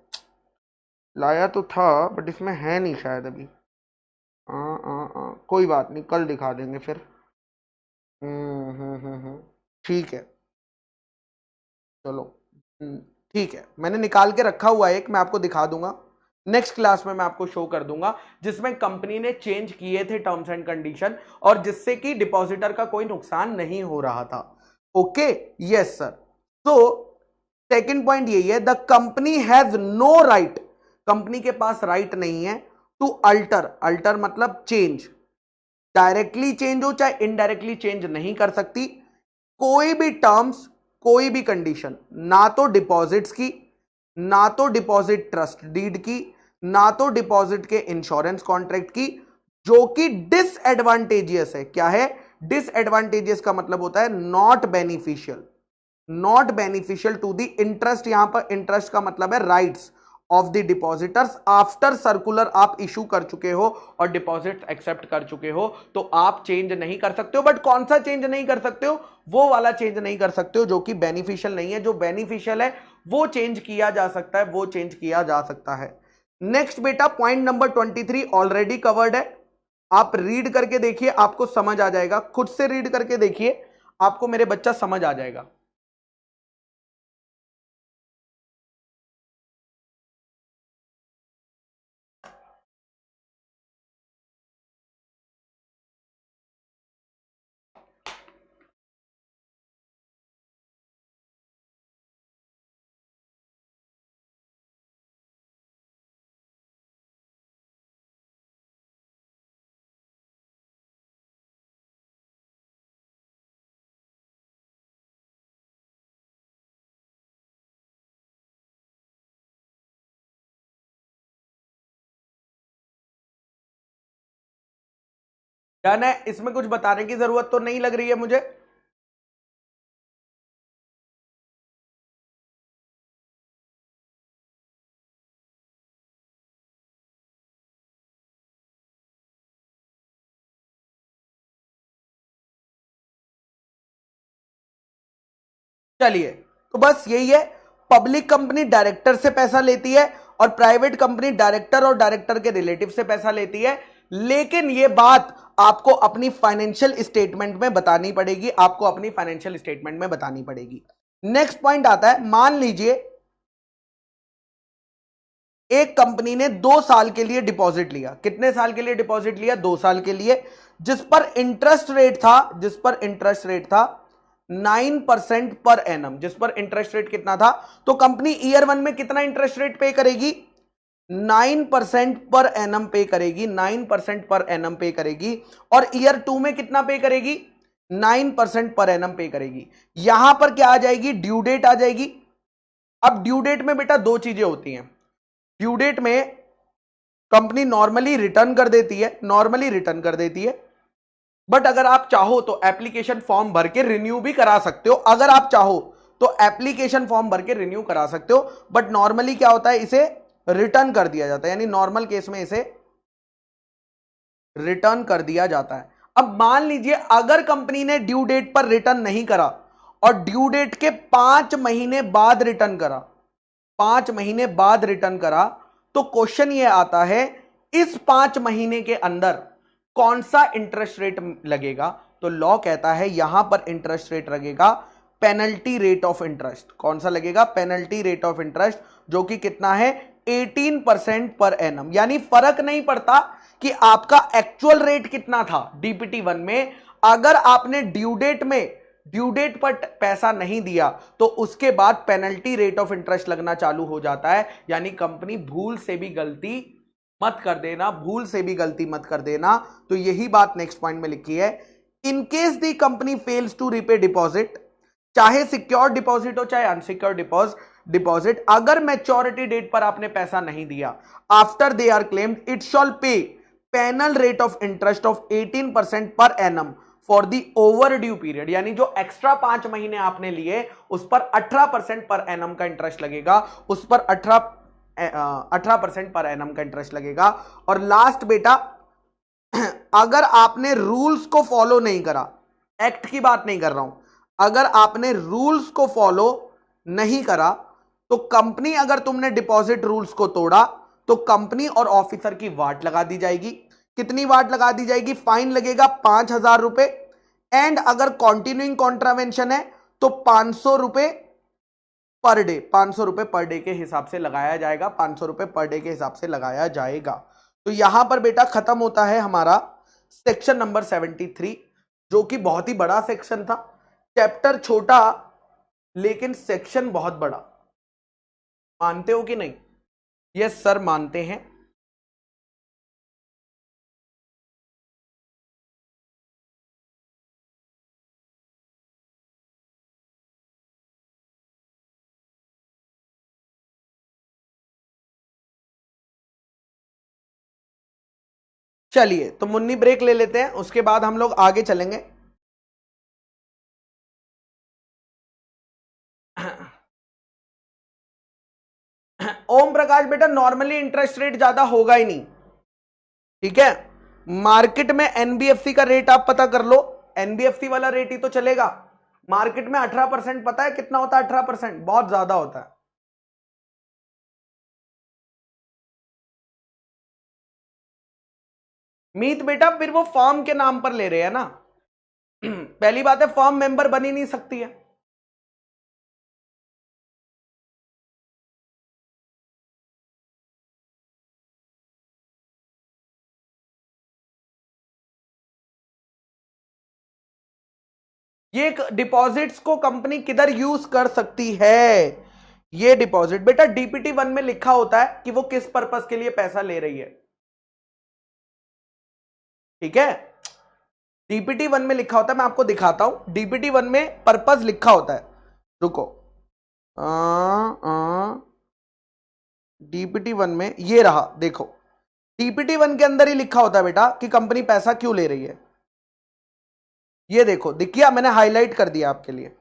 लाया तो था बट इसमें है नहीं शायद अभी। कोई बात नहीं, कल दिखा देंगे फिर। ठीक है, चलो। ठीक है, मैंने निकाल के रखा हुआ है एक, मैं आपको दिखा दूंगा नेक्स्ट क्लास में, मैं आपको शो कर दूंगा, जिसमें कंपनी ने चेंज किए थे टर्म्स एंड कंडीशन, और जिससे कि डिपॉजिटर का कोई नुकसान नहीं हो रहा था। Okay, yes sir. तो सेकंड पॉइंट यही है, the company has no right, company के पास राइट नहीं है टू अल्टर मतलब चेंज, डायरेक्टली चेंज हो चाहे इनडायरेक्टली चेंज नहीं कर सकती कोई भी टर्म्स, कोई भी कंडीशन, ना तो डिपॉजिट्स की, ना तो डिपॉजिट ट्रस्ट डीड की, ना तो डिपॉजिट के इंश्योरेंस कॉन्ट्रैक्ट की, जो कि डिसएडवांटेजियस है। क्या है? डिसएडवांटेजियस का मतलब होता है not beneficial, not beneficial to the interest. यहां पर इंटरेस्ट का मतलब है rights of the depositors after circular आप इशू कर चुके हो और डिपॉजिट एक्सेप्ट कर चुके हो, तो आप चेंज नहीं कर सकते हो। बट कौन सा चेंज नहीं कर सकते हो? वो वाला चेंज नहीं कर सकते हो जो कि बेनिफिशियल नहीं है। जो बेनिफिशियल है वो चेंज किया जा सकता है, वो चेंज किया जा सकता है। नेक्स्ट बेटा, पॉइंट नंबर 23 ऑलरेडी कवर्ड है। आप रीड करके देखिए, आपको समझ आ जाएगा। खुद से रीड करके देखिए, आपको मेरे बच्चा समझ आ जाएगा। डन है, इसमें कुछ बताने की जरूरत तो नहीं लग रही है मुझे। चलिए, तो बस यही है, पब्लिक कंपनी डायरेक्टर से पैसा लेती है और प्राइवेट कंपनी डायरेक्टर और डायरेक्टर के रिलेटिव से पैसा लेती है। लेकिन यह बात आपको अपनी फाइनेंशियल स्टेटमेंट में बतानी पड़ेगी, आपको अपनी फाइनेंशियल स्टेटमेंट में बतानी पड़ेगी। नेक्स्ट पॉइंट आता है, मान लीजिए एक कंपनी ने 2 साल के लिए डिपॉजिट लिया। कितने साल के लिए डिपॉजिट लिया? 2 साल के लिए, जिस पर इंटरेस्ट रेट था 9% पर एनम। जिस पर इंटरेस्ट रेट कितना था? तो कंपनी ईयर 1 में कितना इंटरेस्ट रेट पे करेगी? 9% पर एनम पे करेगी, 9% पर एनम पे करेगी। और ईयर 2 में कितना पे करेगी? 9% पर एनम पे करेगी। यहां पर क्या आ जाएगी? ड्यू डेट आ जाएगी। अब ड्यू डेट में बेटा 2 चीजें होती हैं। ड्यू डेट में कंपनी नॉर्मली रिटर्न कर देती है, बट अगर आप चाहो तो एप्लीकेशन फॉर्म भर के रिन्यू भी करा सकते हो। अगर आप चाहो तो एप्लीकेशन फॉर्म भर के रिन्यू करा सकते हो, बट नॉर्मली क्या होता है, इसे रिटर्न कर दिया जाता है, यानी नॉर्मल केस में इसे रिटर्न कर दिया जाता है। अब मान लीजिए अगर कंपनी ने ड्यू डेट पर रिटर्न नहीं करा और ड्यू डेट के 5 महीने बाद रिटर्न करा, 5 महीने बाद रिटर्न करा, तो क्वेश्चन ये आता है इस 5 महीने के अंदर कौन सा इंटरेस्ट रेट लगेगा। तो लॉ कहता है यहां पर इंटरेस्ट रेट लगेगा पेनल्टी रेट ऑफ इंटरेस्ट। कौन सा लगेगा? पेनल्टी रेट ऑफ इंटरेस्ट, जो कि कितना है 18% पर एनम। यानी फर्क नहीं पड़ता कि आपका एक्चुअल रेट कितना था डीपीटी 1 में, अगर आपने ड्यू डेट पर पैसा नहीं दिया तो उसके बाद पेनल्टी रेट ऑफ इंटरेस्ट लगना चालू हो जाता है। यानी कंपनी भूल से भी गलती मत कर देना, भूल से भी गलती मत कर देना। तो यही बात नेक्स्ट पॉइंट में लिखी है, in case the company fails to repay deposit, चाहे सिक्योर्ड डिपॉजिट हो चाहे अनसिक्योर्ड डिपॉजिट, अगर मैच्योरिटी डेट पर आपने पैसा नहीं दिया, after they are claimed it shall pay penal rate of interest of 18% per annum for the over due period. यानी जो एक्स्ट्रा 5 महीने आपने लिए उस पर 18% पर एनम का इंटरेस्ट लगेगा, उस पर 18% पर एनम का इंटरेस्ट लगेगा। और लास्ट बेटा, अगर आपने रूल्स को फॉलो नहीं करा, एक्ट की बात नहीं कर रहा हूं, अगर आपने रूल्स को फॉलो नहीं करा तो कंपनी, अगर तुमने डिपॉजिट रूल्स को तोड़ा तो कंपनी और ऑफिसर की वाट लगा दी जाएगी। कितनी वाट लगा दी जाएगी? फाइन लगेगा 5,000 रुपए, एंड अगर कॉन्टिन्यूइंग कॉन्ट्रावेंशन है तो 500 रुपए पर डे, 500 रुपए पर डे के हिसाब से लगाया जाएगा, 500 रुपए पर डे के हिसाब से लगाया जाएगा। तो यहां पर बेटा खत्म होता है हमारा सेक्शन नंबर 73, जो कि बहुत ही बड़ा सेक्शन था। चैप्टर छोटा लेकिन सेक्शन बहुत बड़ा। मानते हो कि नहीं? यस सर, मानते हैं। चलिए तो मुन्नी ब्रेक ले लेते हैं, उसके बाद हम लोग आगे चलेंगे। ओम प्रकाश बेटा, नॉर्मली इंटरेस्ट रेट ज्यादा होगा ही नहीं, ठीक है। मार्केट में एनबीएफसी का रेट आप पता कर लो, एनबीएफसी वाला रेट ही तो चलेगा। मार्केट में 18%, पता है कितना होता है? 18% बहुत ज्यादा होता है। मीत बेटा, फिर वो फॉर्म के नाम पर ले रहे हैं ना। पहली बात है, फॉर्म मेंबर बन ही नहीं सकती है। ये डिपॉजिट्स को कंपनी किधर यूज कर सकती है? ये डिपॉजिट बेटा डीपीटी 1 में लिखा होता है कि वो किस पर्पस के लिए पैसा ले रही है, ठीक है। डीपीटी 1 में लिखा होता है, मैं आपको दिखाता हूं, डीपीटी 1 में पर्पस लिखा होता है। रुको, डीपीटी 1 में ये रहा, देखो डीपीटी 1 के अंदर ही लिखा होता है बेटा कि कंपनी पैसा क्यों ले रही है। ये देखो, दिखिए मैंने हाईलाइट कर दिया आपके लिए।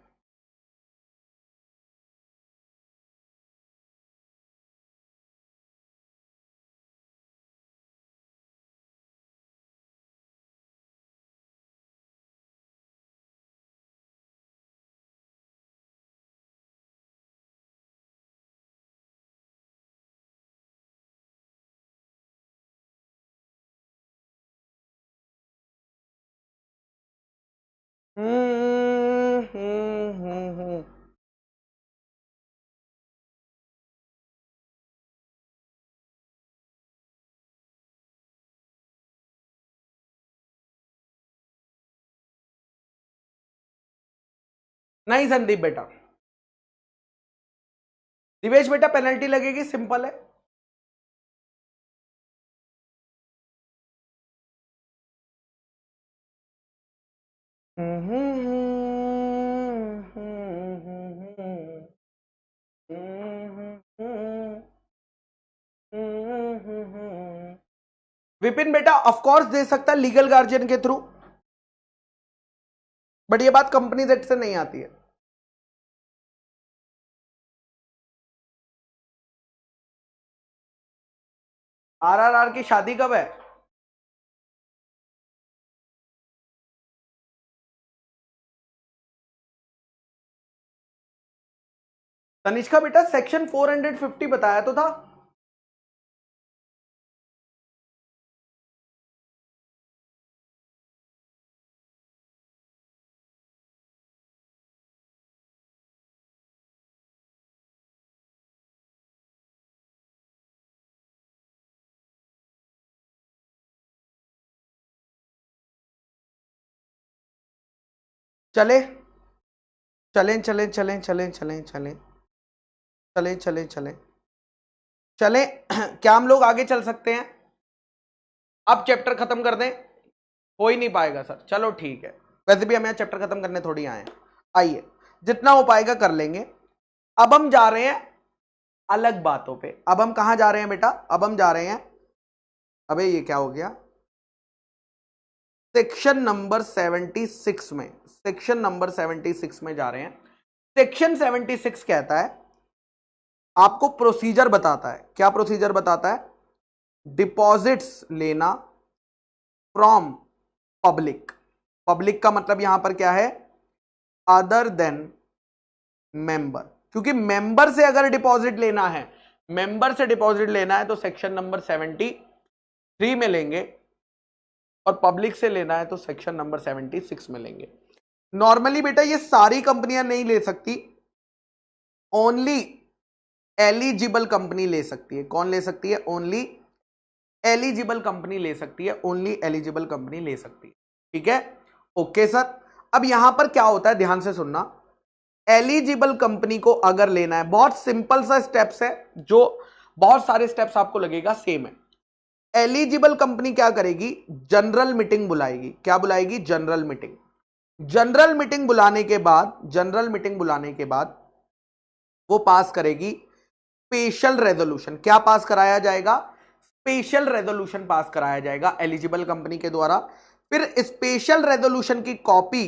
हम्म। नहीं संदीप बेटा, दिवेश बेटा पेनल्टी लगेगी, सिंपल है। विपिन बेटा ऑफ कोर्स दे सकता है लीगल गार्जियन के थ्रू, बट ये बात कंपनी एक्ट से नहीं आती है। आरआरआर की शादी कब है? तनिष्का बेटा सेक्शन 450 बताया तो था। चले चलें चलें चलें चलें चलें चलें चलें चलें चलें चलें क्या हम लोग आगे चल सकते हैं? अब चैप्टर खत्म कर दें? हो ही नहीं पाएगा सर, चलो ठीक है, वैसे भी हम यहाँ चैप्टर खत्म करने थोड़ी आए हैं। आइए जितना हो पाएगा कर लेंगे। अब हम जा रहे हैं अलग बातों पे। अब हम कहां जा रहे हैं बेटा? अब हम जा रहे हैं, अबे ये क्या हो गया, सेक्शन नंबर 76 में। सेक्शन नंबर 76 में जा रहे हैं। सेक्शन 76 कहता है, आपको प्रोसीजर बताता है। क्या प्रोसीजर बताता है? डिपॉजिट्स लेना फ्रॉम पब्लिक। पब्लिक का मतलब यहां पर क्या है? Other than member. क्योंकि मेंबर से अगर डिपॉजिट लेना है, मेंबर से डिपॉजिट लेना है तो सेक्शन नंबर 73 में लेंगे, और पब्लिक से लेना है तो सेक्शन नंबर 76 में लेंगे। नॉर्मली बेटा ये सारी कंपनियां नहीं ले सकती, ओनली एलिजिबल कंपनी ले सकती है। कौन ले सकती है? ओनली एलिजिबल कंपनी ले सकती है, ओनली एलिजिबल कंपनी ले सकती है। ठीक है, ओके सर। अब यहां पर क्या होता है, ध्यान से सुनना। एलिजिबल कंपनी को अगर लेना है, बहुत सिंपल सा स्टेप्स है, जो बहुत सारे स्टेप्स आपको लगेगा सेम है। एलिजिबल कंपनी क्या करेगी? जनरल मीटिंग बुलाएगी। क्या बुलाएगी? General meeting. जनरल मीटिंग बुलाने के बाद, जनरल मीटिंग बुलाने के बाद वो पास करेगी स्पेशल रेजोल्यूशन। क्या पास कराया जाएगा? स्पेशल रेजोल्यूशन पास कराया जाएगा एलिजिबल कंपनी के द्वारा। फिर स्पेशल रेजोल्यूशन की कॉपी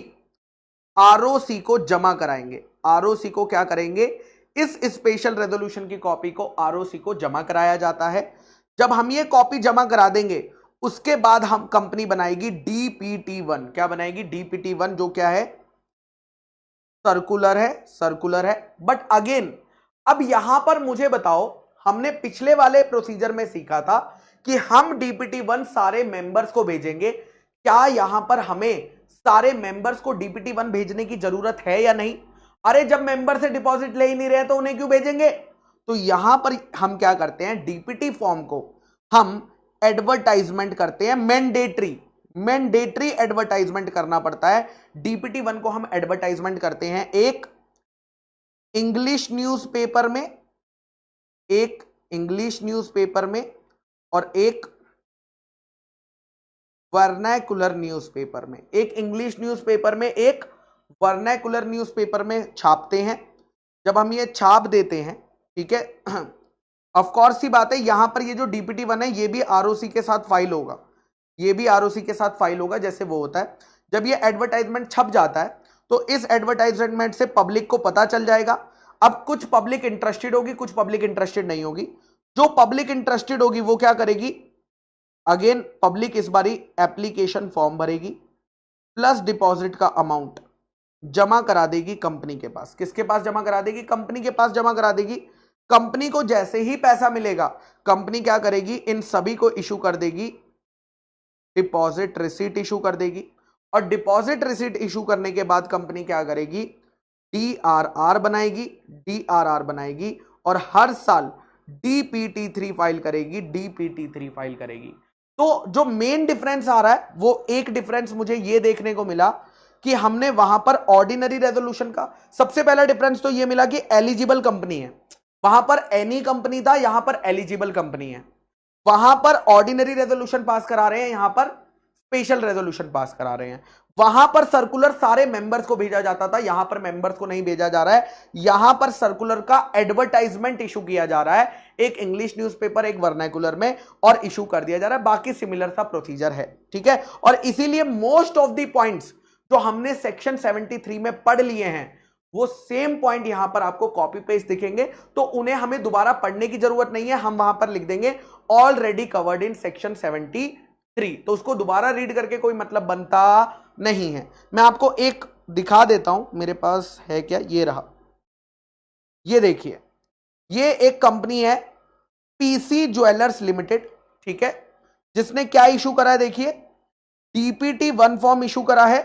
आरओसी को जमा कराएंगे। आरओसी को क्या करेंगे? इस स्पेशल रेजोल्यूशन की कॉपी को आरओसी को जमा कराया जाता है। जब हम ये कॉपी जमा करा देंगे, उसके बाद हम कंपनी बनाएगी DPT1। क्या बनाएगी? DPT1, जो क्या है? सर्कुलर है, सर्कुलर है। बट अगेन अब यहां पर मुझे बताओ, हमने पिछले वाले प्रोसीजर में सीखा था कि हम DPT1 सारे मेंबर्स को भेजेंगे। क्या यहां पर हमें सारे मेंबर्स को DPT1 भेजने की जरूरत है या नहीं? अरे जब मेंबर से डिपॉजिट ले ही नहीं रहे तो उन्हें क्यों भेजेंगे? तो यहां पर हम क्या करते हैं, DPT फॉर्म को हम एडवर्टाइजमेंट करते हैं। मैंडेटरी एडवर्टाइजमेंट करना पड़ता है। DPT1 को हम एडवर्टाइजमेंट करते हैं एक इंग्लिश न्यूज़पेपर में, एक इंग्लिश न्यूज़पेपर में, और एक वर्नैकुलर न्यूज़पेपर में। एक इंग्लिश न्यूज़पेपर में, एक वर्नैकुलर न्यूज़पेपर में छापते हैं। जब हम ये छाप देते हैं, ठीक है, ऑफ कोर्स सी बात है, यहां पर ये जो DPT1 है ये भी आरओसी के साथ फाइल होगा। ये भी आरओसी के साथ फाइल होगा, जैसे वो होता है। जब ये एडवर्टाइजमेंट छप जाता है तो इस एडवर्टाइजमेंट से पब्लिक को पता चल जाएगा। अब कुछ पब्लिक इंटरेस्टेड होगी, कुछ पब्लिक इंटरेस्टेड नहीं होगी। जो पब्लिक इंटरेस्टेड होगी वो क्या करेगी? अगेन पब्लिक इस बारी एप्लीकेशन फॉर्म भरेगी, प्लस डिपॉजिट का अमाउंट जमा करा देगी कंपनी के पास। किसके पास जमा करा देगी? कंपनी के पास जमा करा देगी। कंपनी को जैसे ही पैसा मिलेगा, कंपनी क्या करेगी? इन सभी को इशू कर देगी, डिपॉजिट रिसीट इशू कर देगी। और डिपॉजिट रिसीट इशू करने के बाद कंपनी क्या करेगी? DRR बनाएगी, DRR बनाएगी, और हर साल DPT3 फाइल करेगी, DPT3 फाइल करेगी। तो जो मेन डिफरेंस आ रहा है, वो एक डिफरेंस मुझे ये देखने को मिला कि हमने वहां पर ऑर्डिनरी रेजोल्यूशन का सबसे पहला डिफरेंस तो ये मिला कि एलिजिबल कंपनी है। वहां पर एनी कंपनी था, यहां पर एलिजिबल कंपनी है। वहां पर ऑर्डिनरी रेजोल्यूशन पास करा रहे हैं, यहां पर स्पेशल रेजोल्यूशन पास करा रहे हैं। वहां पर सर्कुलर सारे मेंबर्स को भेजा जाता था, यहां पर मेंबर्स को नहीं भेजा जा रहा है। यहां पर सर्कुलर का एडवर्टाइजमेंट इशू किया जा रहा है, एक इंग्लिश न्यूज़पेपर, एक वर्नैकुलर में, और इशू कर दिया जा रहा है। बाकी सिमिलर सा प्रोसीजर है, ठीक है। और इसीलिए मोस्ट ऑफ द पॉइंट्स जो हमने सेक्शन 73 में पढ़ लिए हैं, वो सेम पॉइंट यहां पर आपको कॉपी पेस्ट दिखेंगे। तो उन्हें हमें दोबारा पढ़ने की जरूरत नहीं है, हम वहां पर लिख देंगे ऑलरेडी कवर्ड इन सेक्शन 73। तो उसको दोबारा रीड करके कोई मतलब बनता नहीं है। मैं आपको एक दिखा देता हूं, मेरे पास है क्या, ये रहा। ये देखिए, ये एक कंपनी है पीसी ज्वेलर्स लिमिटेड, ठीक है, जिसने क्या इशू करा है, देखिए डीपीटी 1 फॉर्म इशू करा है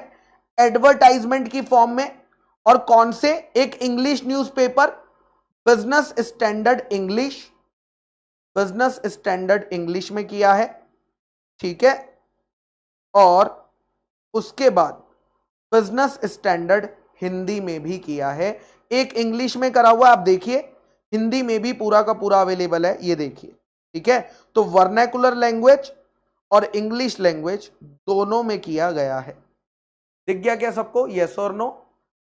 एडवर्टाइजमेंट की फॉर्म में, और कौन से, एक English newspaper business standard English, business standard English में किया है, ठीक है, और उसके बाद बिजनेस स्टैंडर्ड हिंदी में भी किया है। एक इंग्लिश में करा हुआ, आप देखिए, हिंदी में भी पूरा का पूरा अवेलेबल है, ये देखिए, ठीक है। तो वर्नैकुलर लैंग्वेज और इंग्लिश लैंग्वेज दोनों में किया गया है। दिख गया क्या सबको? यस और नो?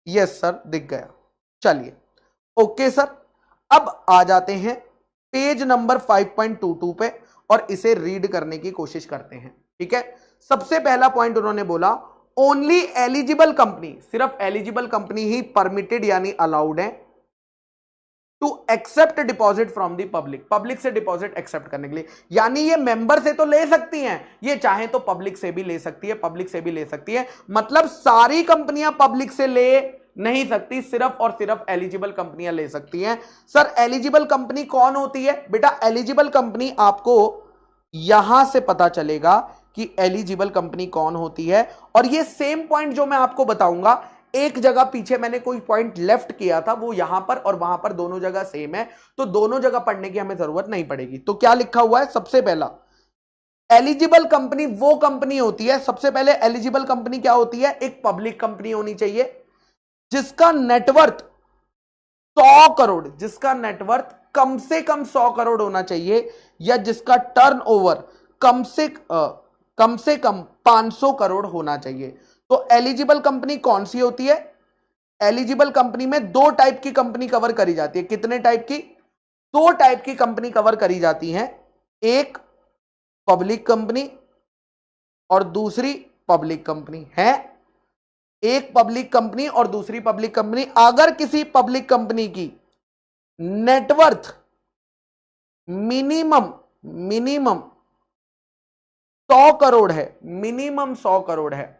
यस सर, दिख गया। चलिए, ओके सर। अब आ जाते हैं पेज नंबर 5.22 पे और इसे रीड करने की कोशिश करते हैं, ठीक है। सबसे पहला पॉइंट उन्होंने बोला, ओनली एलिजिबल कंपनी, सिर्फ एलिजिबल कंपनी ही परमिटेड यानी अलाउड है to accept deposit from the public, public से डिपॉजिट एक्सेप्ट करने के लिए। यानी ये मेंबर से तो ले सकती हैं, ये चाहे तो पब्लिक से भी ले सकती है, पब्लिक से भी ले सकती है, मतलब सारी कंपनियां पब्लिक से ले नहीं सकती, सिर्फ और सिर्फ एलिजिबल कंपनियां ले सकती हैं। सर एलिजिबल कंपनी कौन होती है? बेटा एलिजिबल कंपनी आपको यहां से पता चलेगा कि एलिजिबल कंपनी कौन होती है। और ये सेम पॉइंट जो मैं आपको बताऊंगा, एक जगह पीछे मैंने कोई पॉइंट लेफ्ट किया था, वो यहां पर और वहां पर दोनों जगह सेम है, तो दोनों जगह पढ़ने की हमें जरूरत नहीं पड़ेगी। तो क्या लिखा हुआ है? सबसे पहला, एलिजिबल कंपनी वो कंपनी होती है, सबसे पहले एलिजिबल कंपनी क्या होती है? एक पब्लिक कंपनी होनी चाहिए जिसका नेटवर्थ 100 करोड़, जिसका नेटवर्थ कम से कम 100 करोड़ होना चाहिए, या जिसका टर्नओवर कम से कम 500 करोड़ होना चाहिए। तो एलिजिबल कंपनी कौन सी होती है? एलिजिबल कंपनी में दो टाइप की कंपनी कवर करी जाती है। कितने टाइप की? दो टाइप की कंपनी कवर करी जाती हैं, एक पब्लिक कंपनी और दूसरी पब्लिक कंपनी है। एक पब्लिक कंपनी और दूसरी पब्लिक कंपनी, अगर किसी पब्लिक कंपनी की नेटवर्थ मिनिमम मिनिमम 100 करोड़ है, मिनिमम 100 करोड़ है,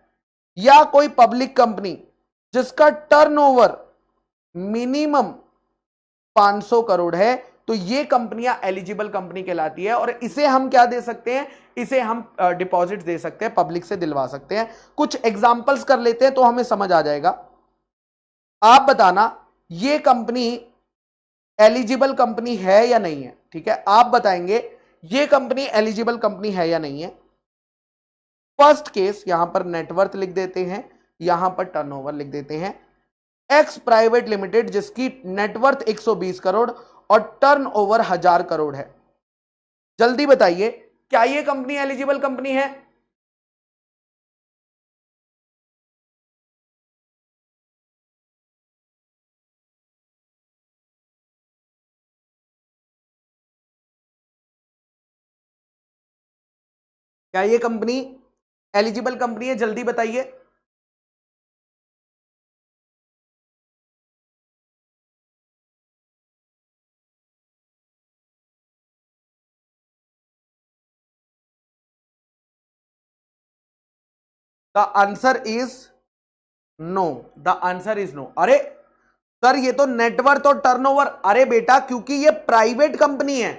या कोई पब्लिक कंपनी जिसका टर्नओवर मिनिमम 500 करोड़ है, तो ये कंपनियां एलिजिबल कंपनी कहलाती है। और इसे हम क्या दे सकते हैं? इसे हम डिपॉजिट दे सकते हैं, पब्लिक से दिलवा सकते हैं। कुछ एग्जांपल्स कर लेते हैं तो हमें समझ आ जाएगा। आप बताना ये कंपनी एलिजिबल कंपनी है या नहीं है, ठीक है, आप बताएंगे ये कंपनी एलिजिबल कंपनी है या नहीं है। फर्स्ट केस, यहां पर नेटवर्थ लिख देते हैं, यहां पर टर्नओवर लिख देते हैं। एक्स प्राइवेट लिमिटेड जिसकी नेटवर्थ 120 करोड़ और टर्नओवर 1000 करोड़ है, जल्दी बताइए क्या ये कंपनी एलिजिबल कंपनी है? क्या ये कंपनी एलिजिबल कंपनी है? जल्दी बताइए। The answer is no, the answer is no. अरे सर ये तो नेटवर्थ और टर्नओवर, अरे बेटा क्योंकि ये प्राइवेट कंपनी है,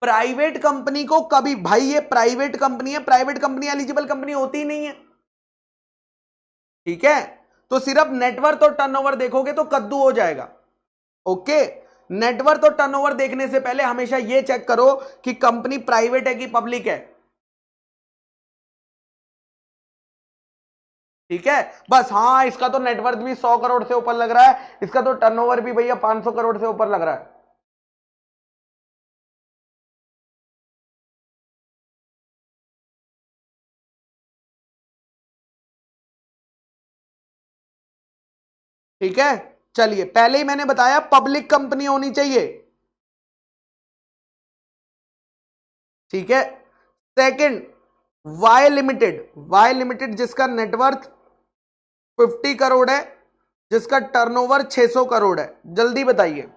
प्राइवेट कंपनी को कभी, भाई ये प्राइवेट कंपनी है, प्राइवेट कंपनी एलिजिबल कंपनी होती ही नहीं है, ठीक है। तो सिर्फ नेटवर्थ और टर्नओवर देखोगे तो कद्दू हो जाएगा, ओके। नेटवर्थ और टर्नओवर देखने से पहले हमेशा यह चेक करो कि कंपनी प्राइवेट है कि पब्लिक है, ठीक है। बस हाँ, इसका तो नेटवर्थ भी 100 करोड़ से ऊपर लग रहा है, इसका तो टर्नओवर भी भैया 500 करोड़ से ऊपर लग रहा है। ठीक है, चलिए पहले ही मैंने बताया पब्लिक कंपनी होनी चाहिए, ठीक है। Second, Y limited, Y limited जिसका नेटवर्थ 50 करोड़ है, जिसका टर्नओवर 600 करोड़ है, जल्दी बताइए।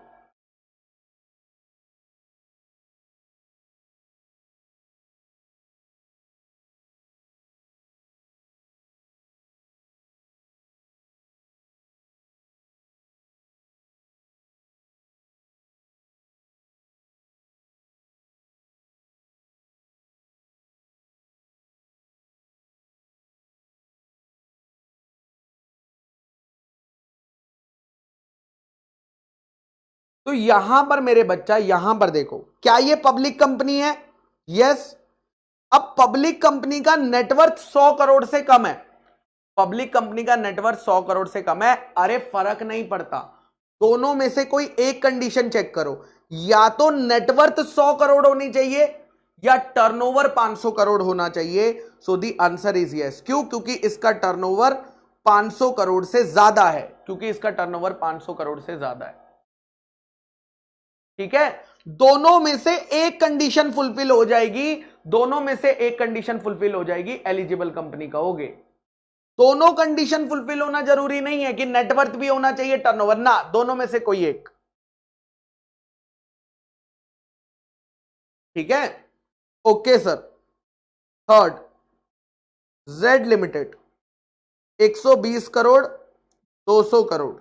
तो यहां पर मेरे बच्चा, यहां पर देखो, क्या ये पब्लिक कंपनी है? यस। अब पब्लिक कंपनी का नेटवर्थ 100 करोड़ से कम है, पब्लिक कंपनी का नेटवर्थ 100 करोड़ से कम है। अरे फर्क नहीं पड़ता, दोनों में से कोई एक कंडीशन चेक करो, या तो नेटवर्थ 100 करोड़ होनी चाहिए या टर्नओवर 500 करोड़ होना चाहिए। सो दी आंसर इज यस। क्यों? क्योंकि इसका टर्नओवर 500 करोड़ से ज्यादा है, क्योंकि इसका टर्नओवर 500 करोड़ से ज्यादा है। ठीक है, दोनों में से एक कंडीशन फुलफिल हो जाएगी, दोनों में से एक कंडीशन फुलफिल हो जाएगी, एलिजिबल कंपनी कहोगे। दोनों कंडीशन फुलफिल होना जरूरी नहीं है कि नेटवर्थ भी होना चाहिए, टर्नओवर ना, दोनों में से कोई एक। ठीक है, okay sir. Third, Z limited 120 crore 200 crore.